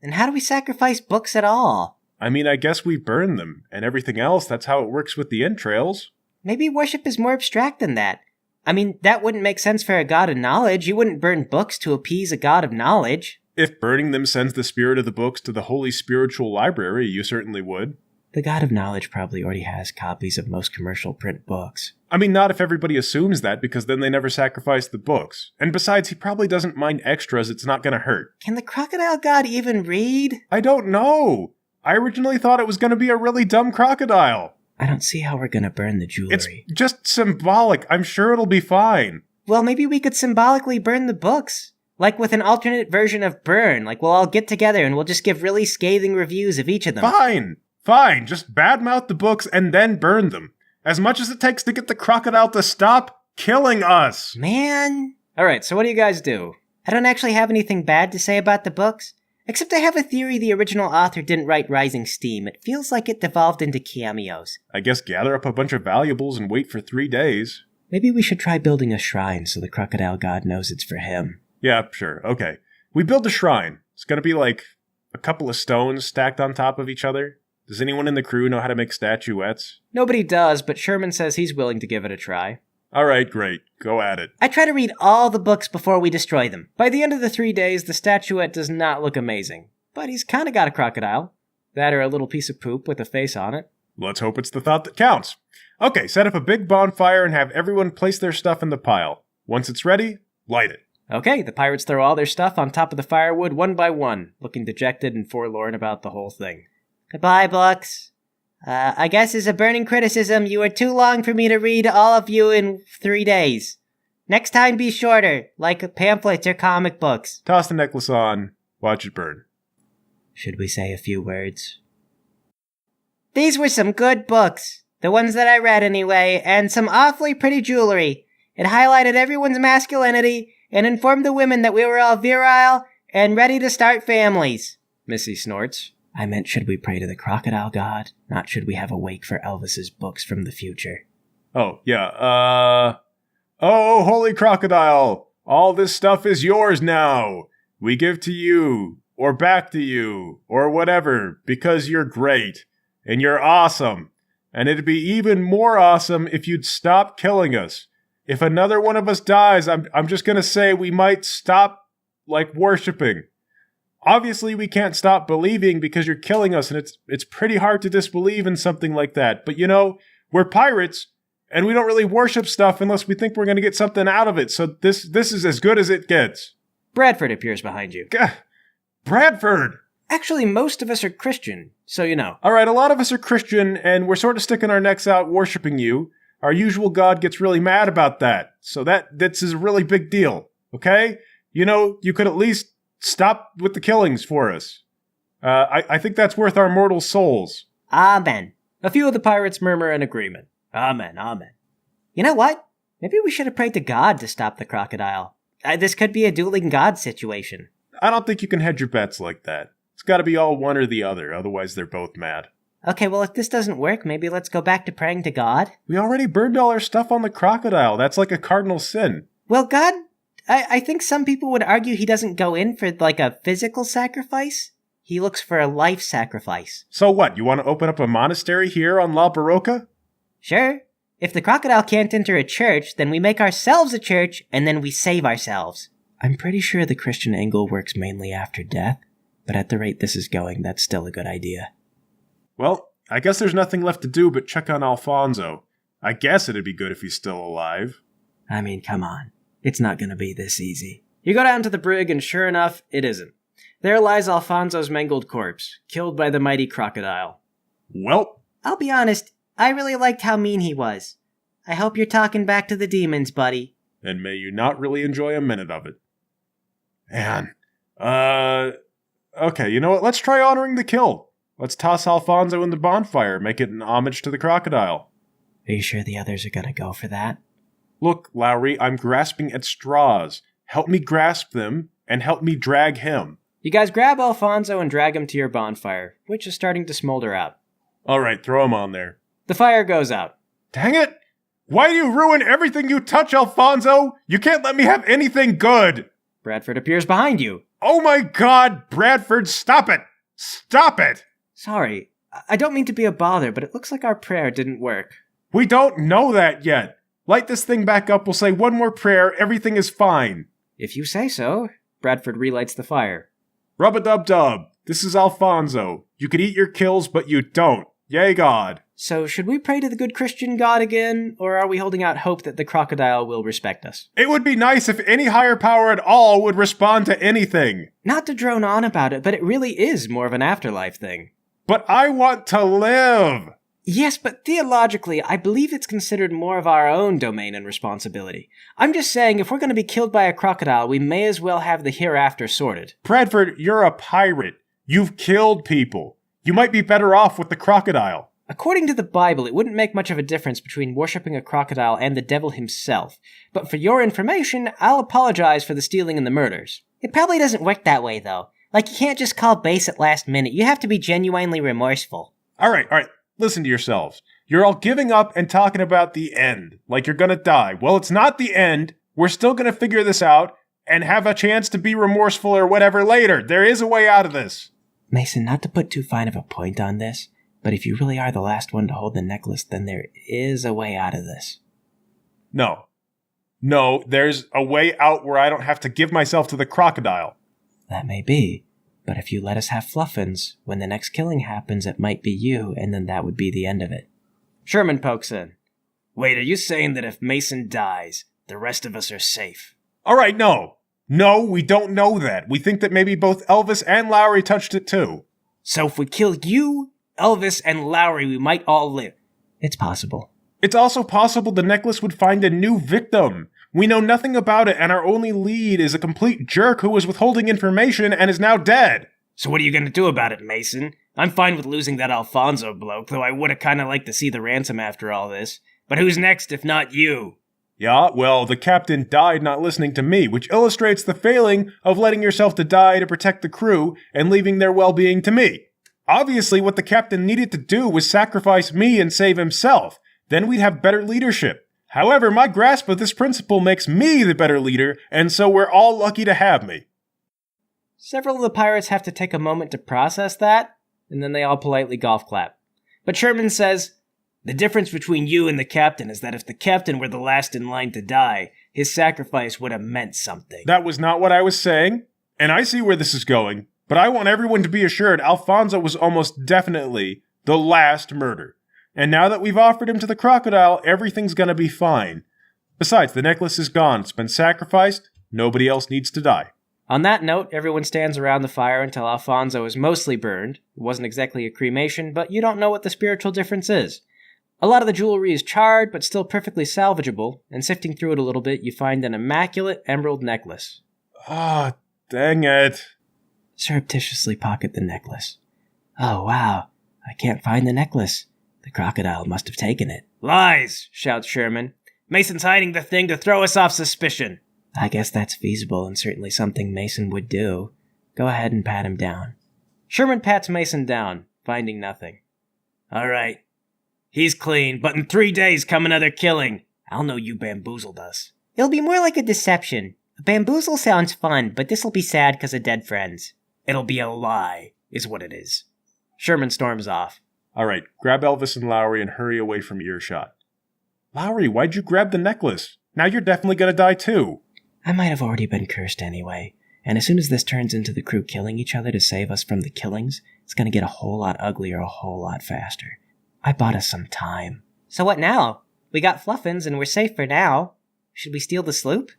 Then how do we sacrifice books at all? I mean, I guess we burn them, and everything else, that's how it works with the entrails. Maybe worship is more abstract than that. I mean, that wouldn't make sense for a god of knowledge. You wouldn't burn books to appease a god of knowledge. If burning them sends the spirit of the books to the holy spiritual library, you certainly would. The god of knowledge probably already has copies of most commercial print books. I mean, not if everybody assumes that, because then they never sacrifice the books. And besides, he probably doesn't mind extras, it's not gonna hurt. Can the crocodile god even read? I don't know! I originally thought it was gonna be a really dumb crocodile. I don't see how we're gonna burn the jewelry. It's just symbolic. I'm sure it'll be fine. Well, maybe we could symbolically burn the books. Like with an alternate version of burn. We'll all get together and we'll just give really scathing reviews of each of them. Fine. Just badmouth the books and then burn them. As much as it takes to get the crocodile to stop killing us. Man. Alright, so what do you guys do? I don't actually have anything bad to say about the books. Except I have a theory the original author didn't write Rising Steam. It feels like it devolved into cameos. I guess gather up a bunch of valuables and wait for 3 days. Maybe we should try building a shrine so the crocodile god knows it's for him. Yeah, sure. Okay. We build a shrine. It's gonna be like a couple of stones stacked on top of each other. Does anyone in the crew know how to make statuettes? Nobody does, but Sherman says he's willing to give it a try. Alright, great. Go at it. I try to read all the books before we destroy them. By the end of the 3 days, the statuette does not look amazing. But he's kinda got a crocodile. That or a little piece of poop with a face on it. Let's hope it's the thought that counts. Okay, set up a big bonfire and have everyone place their stuff in the pile. Once it's ready, light it. Okay, the pirates throw all their stuff on top of the firewood one by one, looking dejected and forlorn about the whole thing. Goodbye, books. I guess as a burning criticism, you were too long for me to read all of you in 3 days. Next time be shorter, like pamphlets or comic books. Toss the necklace on. Watch it burn. Should we say a few words? These were some good books. The ones that I read anyway, and some awfully pretty jewelry. It highlighted everyone's masculinity and informed the women that we were all virile and ready to start families. Missy snorts. I meant should we pray to the crocodile god, not should we have a wake for Elvis's books from the future. Oh, yeah, Oh, holy crocodile! All this stuff is yours now! We give to you, or back to you, or whatever, because you're great, and you're awesome, and it'd be even more awesome if you'd stop killing us. If another one of us dies, I'm just gonna say we might stop, worshipping. Obviously, we can't stop believing because you're killing us, and it's pretty hard to disbelieve in something like that. But we're pirates, and we don't really worship stuff unless we think we're going to get something out of it. So this is as good as it gets. Bradford appears behind you. Gah, Bradford! Actually, most of us are Christian, so you know. All right, a lot of us are Christian, and we're sort of sticking our necks out worshiping you. Our usual God gets really mad about that. So that's a really big deal, okay? You could at least stop with the killings for us. I think that's worth our mortal souls. Amen. A few of the pirates murmur in agreement. Amen, amen. You know what? Maybe we should have prayed to God to stop the crocodile. This could be a dueling God situation. I don't think you can hedge your bets like that. It's got to be all one or the other, otherwise they're both mad. Okay, well, if this doesn't work, maybe let's go back to praying to God. We already burned all our stuff on the crocodile. That's like a cardinal sin. Well, God, I think some people would argue he doesn't go in for, a physical sacrifice. He looks for a life sacrifice. So what, you want to open up a monastery here on La Barroca? Sure. If the crocodile can't enter a church, then we make ourselves a church, and then we save ourselves. I'm pretty sure the Christian angle works mainly after death, but at the rate this is going, that's still a good idea. Well, I guess there's nothing left to do but check on Alfonso. I guess it'd be good if he's still alive. I mean, come on. It's not gonna be this easy. You go down to the brig, and sure enough, it isn't. There lies Alfonso's mangled corpse, killed by the mighty crocodile. Well, I'll be honest, I really liked how mean he was. I hope you're talking back to the demons, buddy. and may you not really enjoy a minute of it. Man. Okay, you know what? Let's try honoring the kill. Let's toss Alfonso in the bonfire, make it an homage to the crocodile. Are you sure the others are gonna go for that? Look, Lowry, I'm grasping at straws. Help me grasp them, and help me drag him. You guys grab Alfonso and drag him to your bonfire, which is starting to smolder out. Alright, throw him on there. The fire goes out. Dang it! Why do you ruin everything you touch, Alfonso? You can't let me have anything good! Bradford appears behind you. Oh my god, Bradford, stop it! Stop it! Sorry, I don't mean to be a bother, but it looks like our prayer didn't work. We don't know that yet. Light this thing back up, we'll say one more prayer, everything is fine. If you say so. Bradford relights the fire. Rub-a-dub-dub, this is Alfonso. You could eat your kills, but you don't. Yay God. So should we pray to the good Christian God again, or are we holding out hope that the crocodile will respect us? It would be nice if any higher power at all would respond to anything. Not to drone on about it, but it really is more of an afterlife thing. But I want to live! Yes, but theologically, I believe it's considered more of our own domain and responsibility. I'm just saying, if we're going to be killed by a crocodile, we may as well have the hereafter sorted. Bradford, you're a pirate. You've killed people. You might be better off with the crocodile. According to the Bible, it wouldn't make much of a difference between worshipping a crocodile and the devil himself. But for your information, I'll apologize for the stealing and the murders. It probably doesn't work that way, though. You can't just call base at last minute. You have to be genuinely remorseful. All right. Listen to yourselves. You're all giving up and talking about the end, like you're gonna die. Well, it's not the end. We're still gonna figure this out and have a chance to be remorseful or whatever later. There is a way out of this. Mason, not to put too fine of a point on this, but if you really are the last one to hold the necklace, then there is a way out of this. No. No, there's a way out where I don't have to give myself to the crocodile. That may be, but if you let us have Fluffins, when the next killing happens, it might be you, and then that would be the end of it. Sherman pokes in. Wait, are you saying that if Mason dies, the rest of us are safe? All right, no. No, we don't know that. We think that maybe both Elvis and Lowry touched it too. So if we kill you, Elvis, and Lowry, we might all live. It's possible. It's also possible the necklace would find a new victim. We know nothing about it, and our only lead is a complete jerk who was withholding information and is now dead. So what are you going to do about it, Mason? I'm fine with losing that Alfonso bloke, though I would have kind of liked to see the ransom after all this. But who's next if not you? Yeah, well, the captain died not listening to me, which illustrates the failing of letting yourself to die to protect the crew and leaving their well-being to me. Obviously, what the captain needed to do was sacrifice me and save himself. Then we'd have better leadership. However, my grasp of this principle makes me the better leader, and so we're all lucky to have me. Several of the pirates have to take a moment to process that, and then they all politely golf clap. But Sherman says, the difference between you and the captain is that if the captain were the last in line to die, his sacrifice would have meant something. That was not what I was saying, and I see where this is going, but I want everyone to be assured Alfonso was almost definitely the last murder. And now that we've offered him to the crocodile, everything's gonna be fine. Besides, the necklace is gone. It's been sacrificed. Nobody else needs to die. On that note, everyone stands around the fire until Alfonso is mostly burned. It wasn't exactly a cremation, but you don't know what the spiritual difference is. A lot of the jewelry is charred, but still perfectly salvageable, and sifting through it a little bit, you find an immaculate emerald necklace. Ah, dang it. Surreptitiously pocket the necklace. Oh, wow. I can't find the necklace. The crocodile must have taken it. Lies, shouts Sherman. Mason's hiding the thing to throw us off suspicion. I guess that's feasible and certainly something Mason would do. Go ahead and pat him down. Sherman pats Mason down, finding nothing. All right. He's clean, but in 3 days come another killing. I'll know you bamboozled us. It'll be more like a deception. A bamboozle sounds fun, but this'll be sad because of dead friends. It'll be a lie, is what it is. Sherman storms off. All right, grab Elvis and Lowry and hurry away from earshot. Lowry, why'd you grab the necklace? Now you're definitely gonna die too. I might have already been cursed anyway, and as soon as this turns into the crew killing each other to save us from the killings, it's gonna get a whole lot uglier a whole lot faster. I bought us some time. So what now? We got Fluffins and we're safe for now. Should we steal the sloop?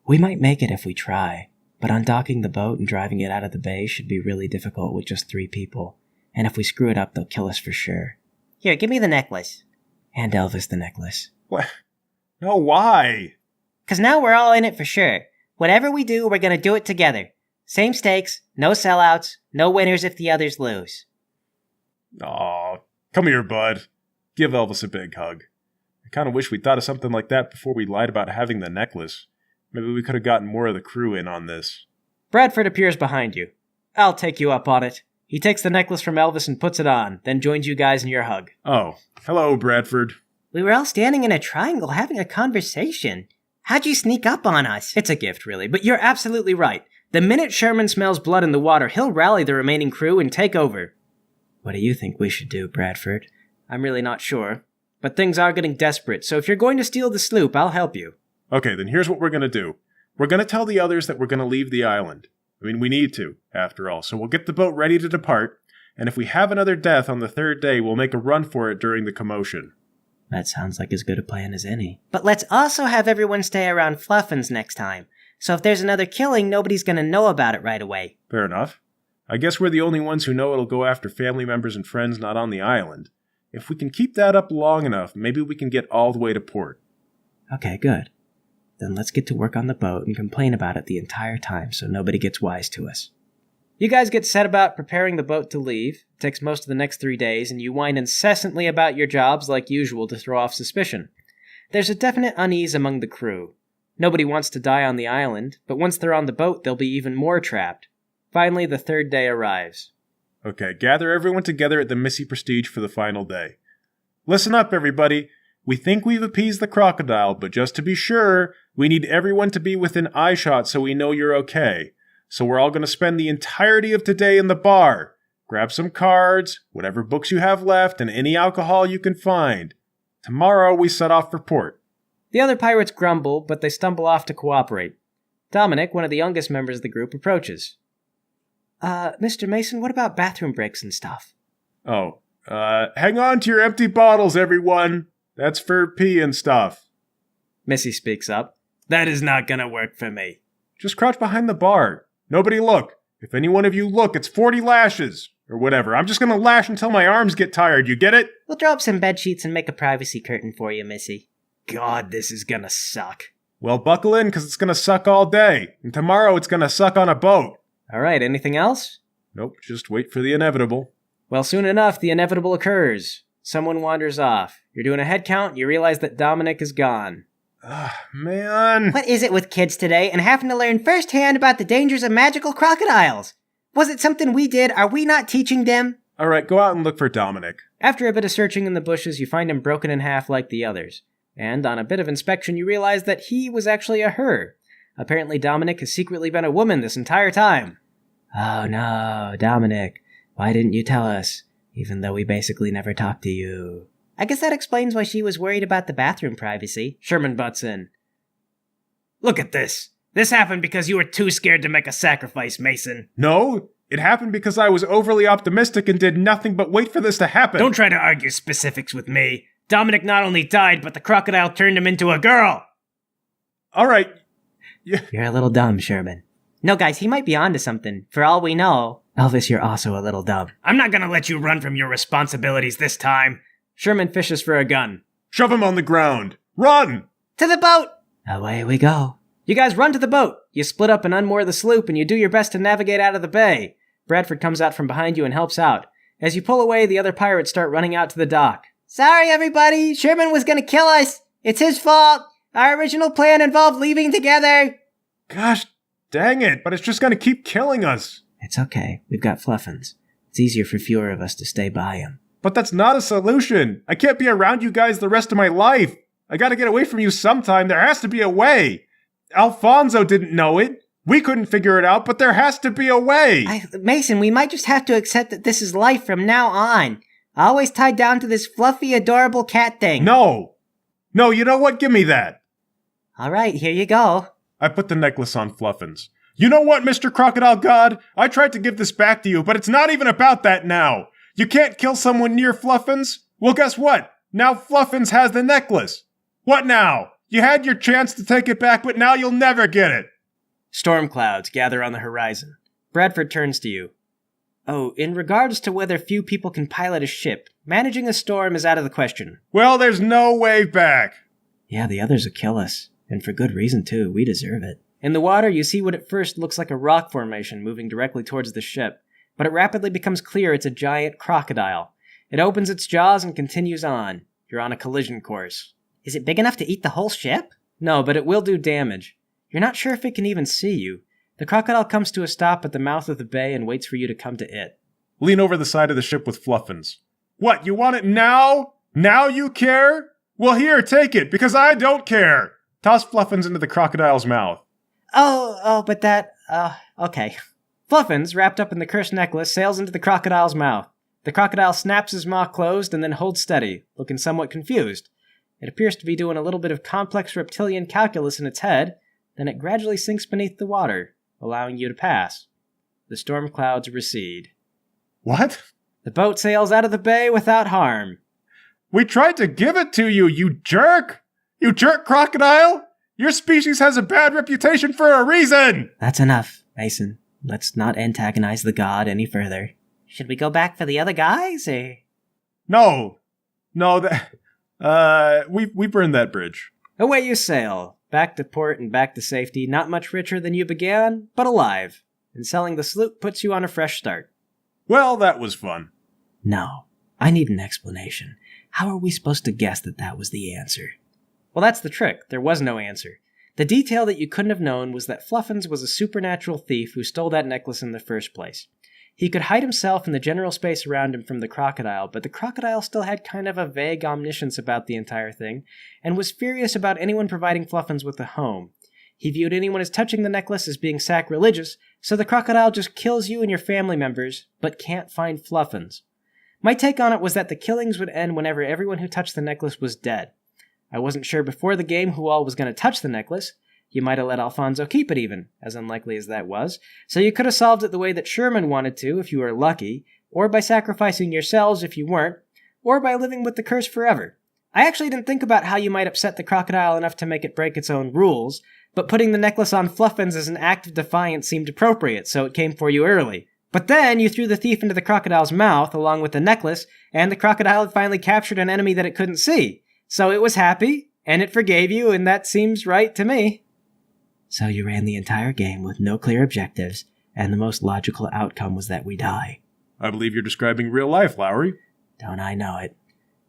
We might make it if we try, but undocking the boat and driving it out of the bay should be really difficult with just 3 people. And if we screw it up, they'll kill us for sure. Here, give me the necklace. And Elvis the necklace. What? No, why? 'Cause now we're all in it for sure. Whatever we do, we're gonna do it together. Same stakes, no sellouts, no winners if the others lose. Aw, come here, bud. Give Elvis a big hug. I kind of wish we'd thought of something like that before we lied about having the necklace. Maybe we could have gotten more of the crew in on this. Bradford appears behind you. I'll take you up on it. He takes the necklace from Elvis and puts it on, then joins you guys in your hug. Oh, hello, Bradford. We were all standing in a triangle having a conversation. How'd you sneak up on us? It's a gift, really, but you're absolutely right. The minute Sherman smells blood in the water, he'll rally the remaining crew and take over. What do you think we should do, Bradford? I'm really not sure. But things are getting desperate, so if you're going to steal the sloop, I'll help you. Okay, then here's what we're gonna do. We're gonna tell the others that we're gonna leave the island. I mean, we need to, after all, so we'll get the boat ready to depart, and if we have another death on the 3rd day, we'll make a run for it during the commotion. That sounds like as good a plan as any. But let's also have everyone stay around Fluffins next time. So if there's another killing, nobody's gonna know about it right away. Fair enough. I guess we're the only ones who know it'll go after family members and friends not on the island. If we can keep that up long enough, maybe we can get all the way to port. Okay, good. Then let's get to work on the boat and complain about it the entire time so nobody gets wise to us. You guys get set about preparing the boat to leave. It takes most of the next 3 days, and you whine incessantly about your jobs like usual to throw off suspicion. There's a definite unease among the crew. Nobody wants to die on the island, but once they're on the boat, they'll be even more trapped. Finally, the 3rd day arrives. Okay, gather everyone together at the Missy Prestige for the final day. Listen up, everybody. We think we've appeased the crocodile, but just to be sure, we need everyone to be within eyeshot so we know you're okay. So we're all going to spend the entirety of today in the bar. Grab some cards, whatever books you have left, and any alcohol you can find. Tomorrow we set off for port. The other pirates grumble, but they stumble off to cooperate. Dominic, one of the youngest members of the group, approaches. Mr. Mason, what about bathroom breaks and stuff? Oh, hang on to your empty bottles, everyone. That's for pee and stuff. Missy speaks up. That is not gonna work for me. Just crouch behind the bar. Nobody look. If any one of you look, it's 40 lashes. Or whatever. I'm just gonna lash until my arms get tired, you get it? We'll draw up some bed sheets and make a privacy curtain for you, Missy. God, this is gonna suck. Well, buckle in, because it's gonna suck all day. And tomorrow it's gonna suck on a boat. Alright, anything else? Nope, just wait for the inevitable. Well, soon enough, the inevitable occurs. Someone wanders off. You're doing a head count, and you realize that Dominic is gone. Man. What is it with kids today and having to learn firsthand about the dangers of magical crocodiles? Was it something we did? Are we not teaching them? Alright, go out and look for Dominic. After a bit of searching in the bushes, you find him broken in half like the others. And on a bit of inspection, you realize that he was actually a her. Apparently, Dominic has secretly been a woman this entire time. Oh no, Dominic. Why didn't you tell us? Even though we basically never talked to you. I guess that explains why she was worried about the bathroom privacy. Sherman butts in. Look at this. This happened because you were too scared to make a sacrifice, Mason. No, it happened because I was overly optimistic and did nothing but wait for this to happen. Don't try to argue specifics with me. Dominic not only died, but the crocodile turned him into a girl. Alright. You're a little dumb, Sherman. No, guys, he might be onto something. For all we know. Elvis, you're also a little dumb. I'm not gonna let you run from your responsibilities this time. Sherman fishes for a gun. Shove him on the ground. Run! To the boat! Away we go. You guys run to the boat. You split up and unmoor the sloop, and you do your best to navigate out of the bay. Bradford comes out from behind you and helps out. As you pull away, the other pirates start running out to the dock. Sorry, everybody. Sherman was gonna kill us. It's his fault. Our original plan involved leaving together. Gosh dang it, but it's just gonna keep killing us. It's okay. We've got Fluffins. It's easier for fewer of us to stay by him. But that's not a solution. I can't be around you guys the rest of my life. I gotta get away from you sometime. There has to be a way. Alfonso didn't know it. We couldn't figure it out, but there has to be a way. Mason, we might just have to accept that this is life from now on. Always tied down to this fluffy, adorable cat thing. No, you know what? Give me that. All right, here you go. I put the necklace on Fluffins. You know what, Mr. Crocodile God? I tried to give this back to you, but it's not even about that now. You can't kill someone near Fluffins? Well, guess what? Now Fluffins has the necklace. What now? You had your chance to take it back, but now you'll never get it. Storm clouds gather on the horizon. Bradford turns to you. Oh, in regards to whether few people can pilot a ship, managing a storm is out of the question. Well, there's no way back. Yeah, the others will kill us. And for good reason, too. We deserve it. In the water, you see what at first looks like a rock formation moving directly towards the ship, but it rapidly becomes clear it's a giant crocodile. It opens its jaws and continues on. You're on a collision course. Is it big enough to eat the whole ship? No, but it will do damage. You're not sure if it can even see you. The crocodile comes to a stop at the mouth of the bay and waits for you to come to it. Lean over the side of the ship with Fluffins. What, you want it now? Now you care? Well, here, take it, because I don't care. Toss Fluffins into the crocodile's mouth. But that, okay. Fluffins, wrapped up in the cursed necklace, sails into the crocodile's mouth. The crocodile snaps his maw closed and then holds steady, looking somewhat confused. It appears to be doing a little bit of complex reptilian calculus in its head, then it gradually sinks beneath the water, allowing you to pass. The storm clouds recede. What? The boat sails out of the bay without harm. We tried to give it to you, you jerk! You jerk crocodile! Your species has a bad reputation for a reason! That's enough, Mason. Let's not antagonize the god any further. Should we go back for the other guys, or? No, we burned that bridge. Away you sail, back to port and back to safety, not much richer than you began, but alive. And selling the sloop puts you on a fresh start. Well, that was fun. No, I need an explanation. How are we supposed to guess that that was the answer? Well, that's the trick. There was no answer. The detail that you couldn't have known was that Fluffins was a supernatural thief who stole that necklace in the first place. He could hide himself in the general space around him from the crocodile, but the crocodile still had kind of a vague omniscience about the entire thing, and was furious about anyone providing Fluffins with a home. He viewed anyone as touching the necklace as being sacrilegious, so the crocodile just kills you and your family members, but can't find Fluffins. My take on it was that the killings would end whenever everyone who touched the necklace was dead. I wasn't sure before the game who all was going to touch the necklace. You might have let Alfonso keep it even, as unlikely as that was, so you could have solved it the way that Sherman wanted to if you were lucky, or by sacrificing yourselves if you weren't, or by living with the curse forever. I actually didn't think about how you might upset the crocodile enough to make it break its own rules, but putting the necklace on Fluffins as an act of defiance seemed appropriate, so it came for you early. But then you threw the thief into the crocodile's mouth along with the necklace, and the crocodile had finally captured an enemy that it couldn't see. So it was happy, and it forgave you, and that seems right to me. So you ran the entire game with no clear objectives, and the most logical outcome was that we die. I believe you're describing real life, Lowry. Don't I know it?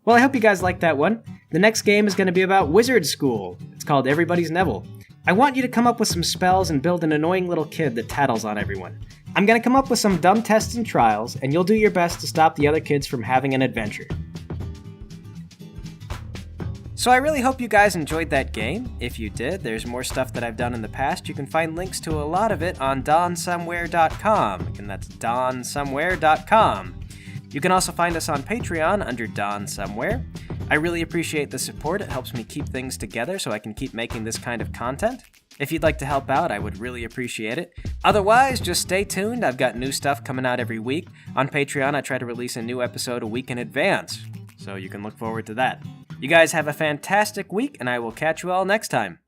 Well, I hope you guys liked that one. The next game is going to be about Wizard School. It's called Everybody's Neville. I want you to come up with some spells and build an annoying little kid that tattles on everyone. I'm going to come up with some dumb tests and trials, and you'll do your best to stop the other kids from having an adventure. So I really hope you guys enjoyed that game. If you did, there's more stuff that I've done in the past. You can find links to a lot of it on donsomewhere.com. Again, that's donsomewhere.com. You can also find us on Patreon under Don Somewhere. I really appreciate the support. It helps me keep things together so I can keep making this kind of content. If you'd like to help out, I would really appreciate it. Otherwise, just stay tuned. I've got new stuff coming out every week. On Patreon, I try to release a new episode a week in advance, so you can look forward to that. You guys have a fantastic week, and I will catch you all next time.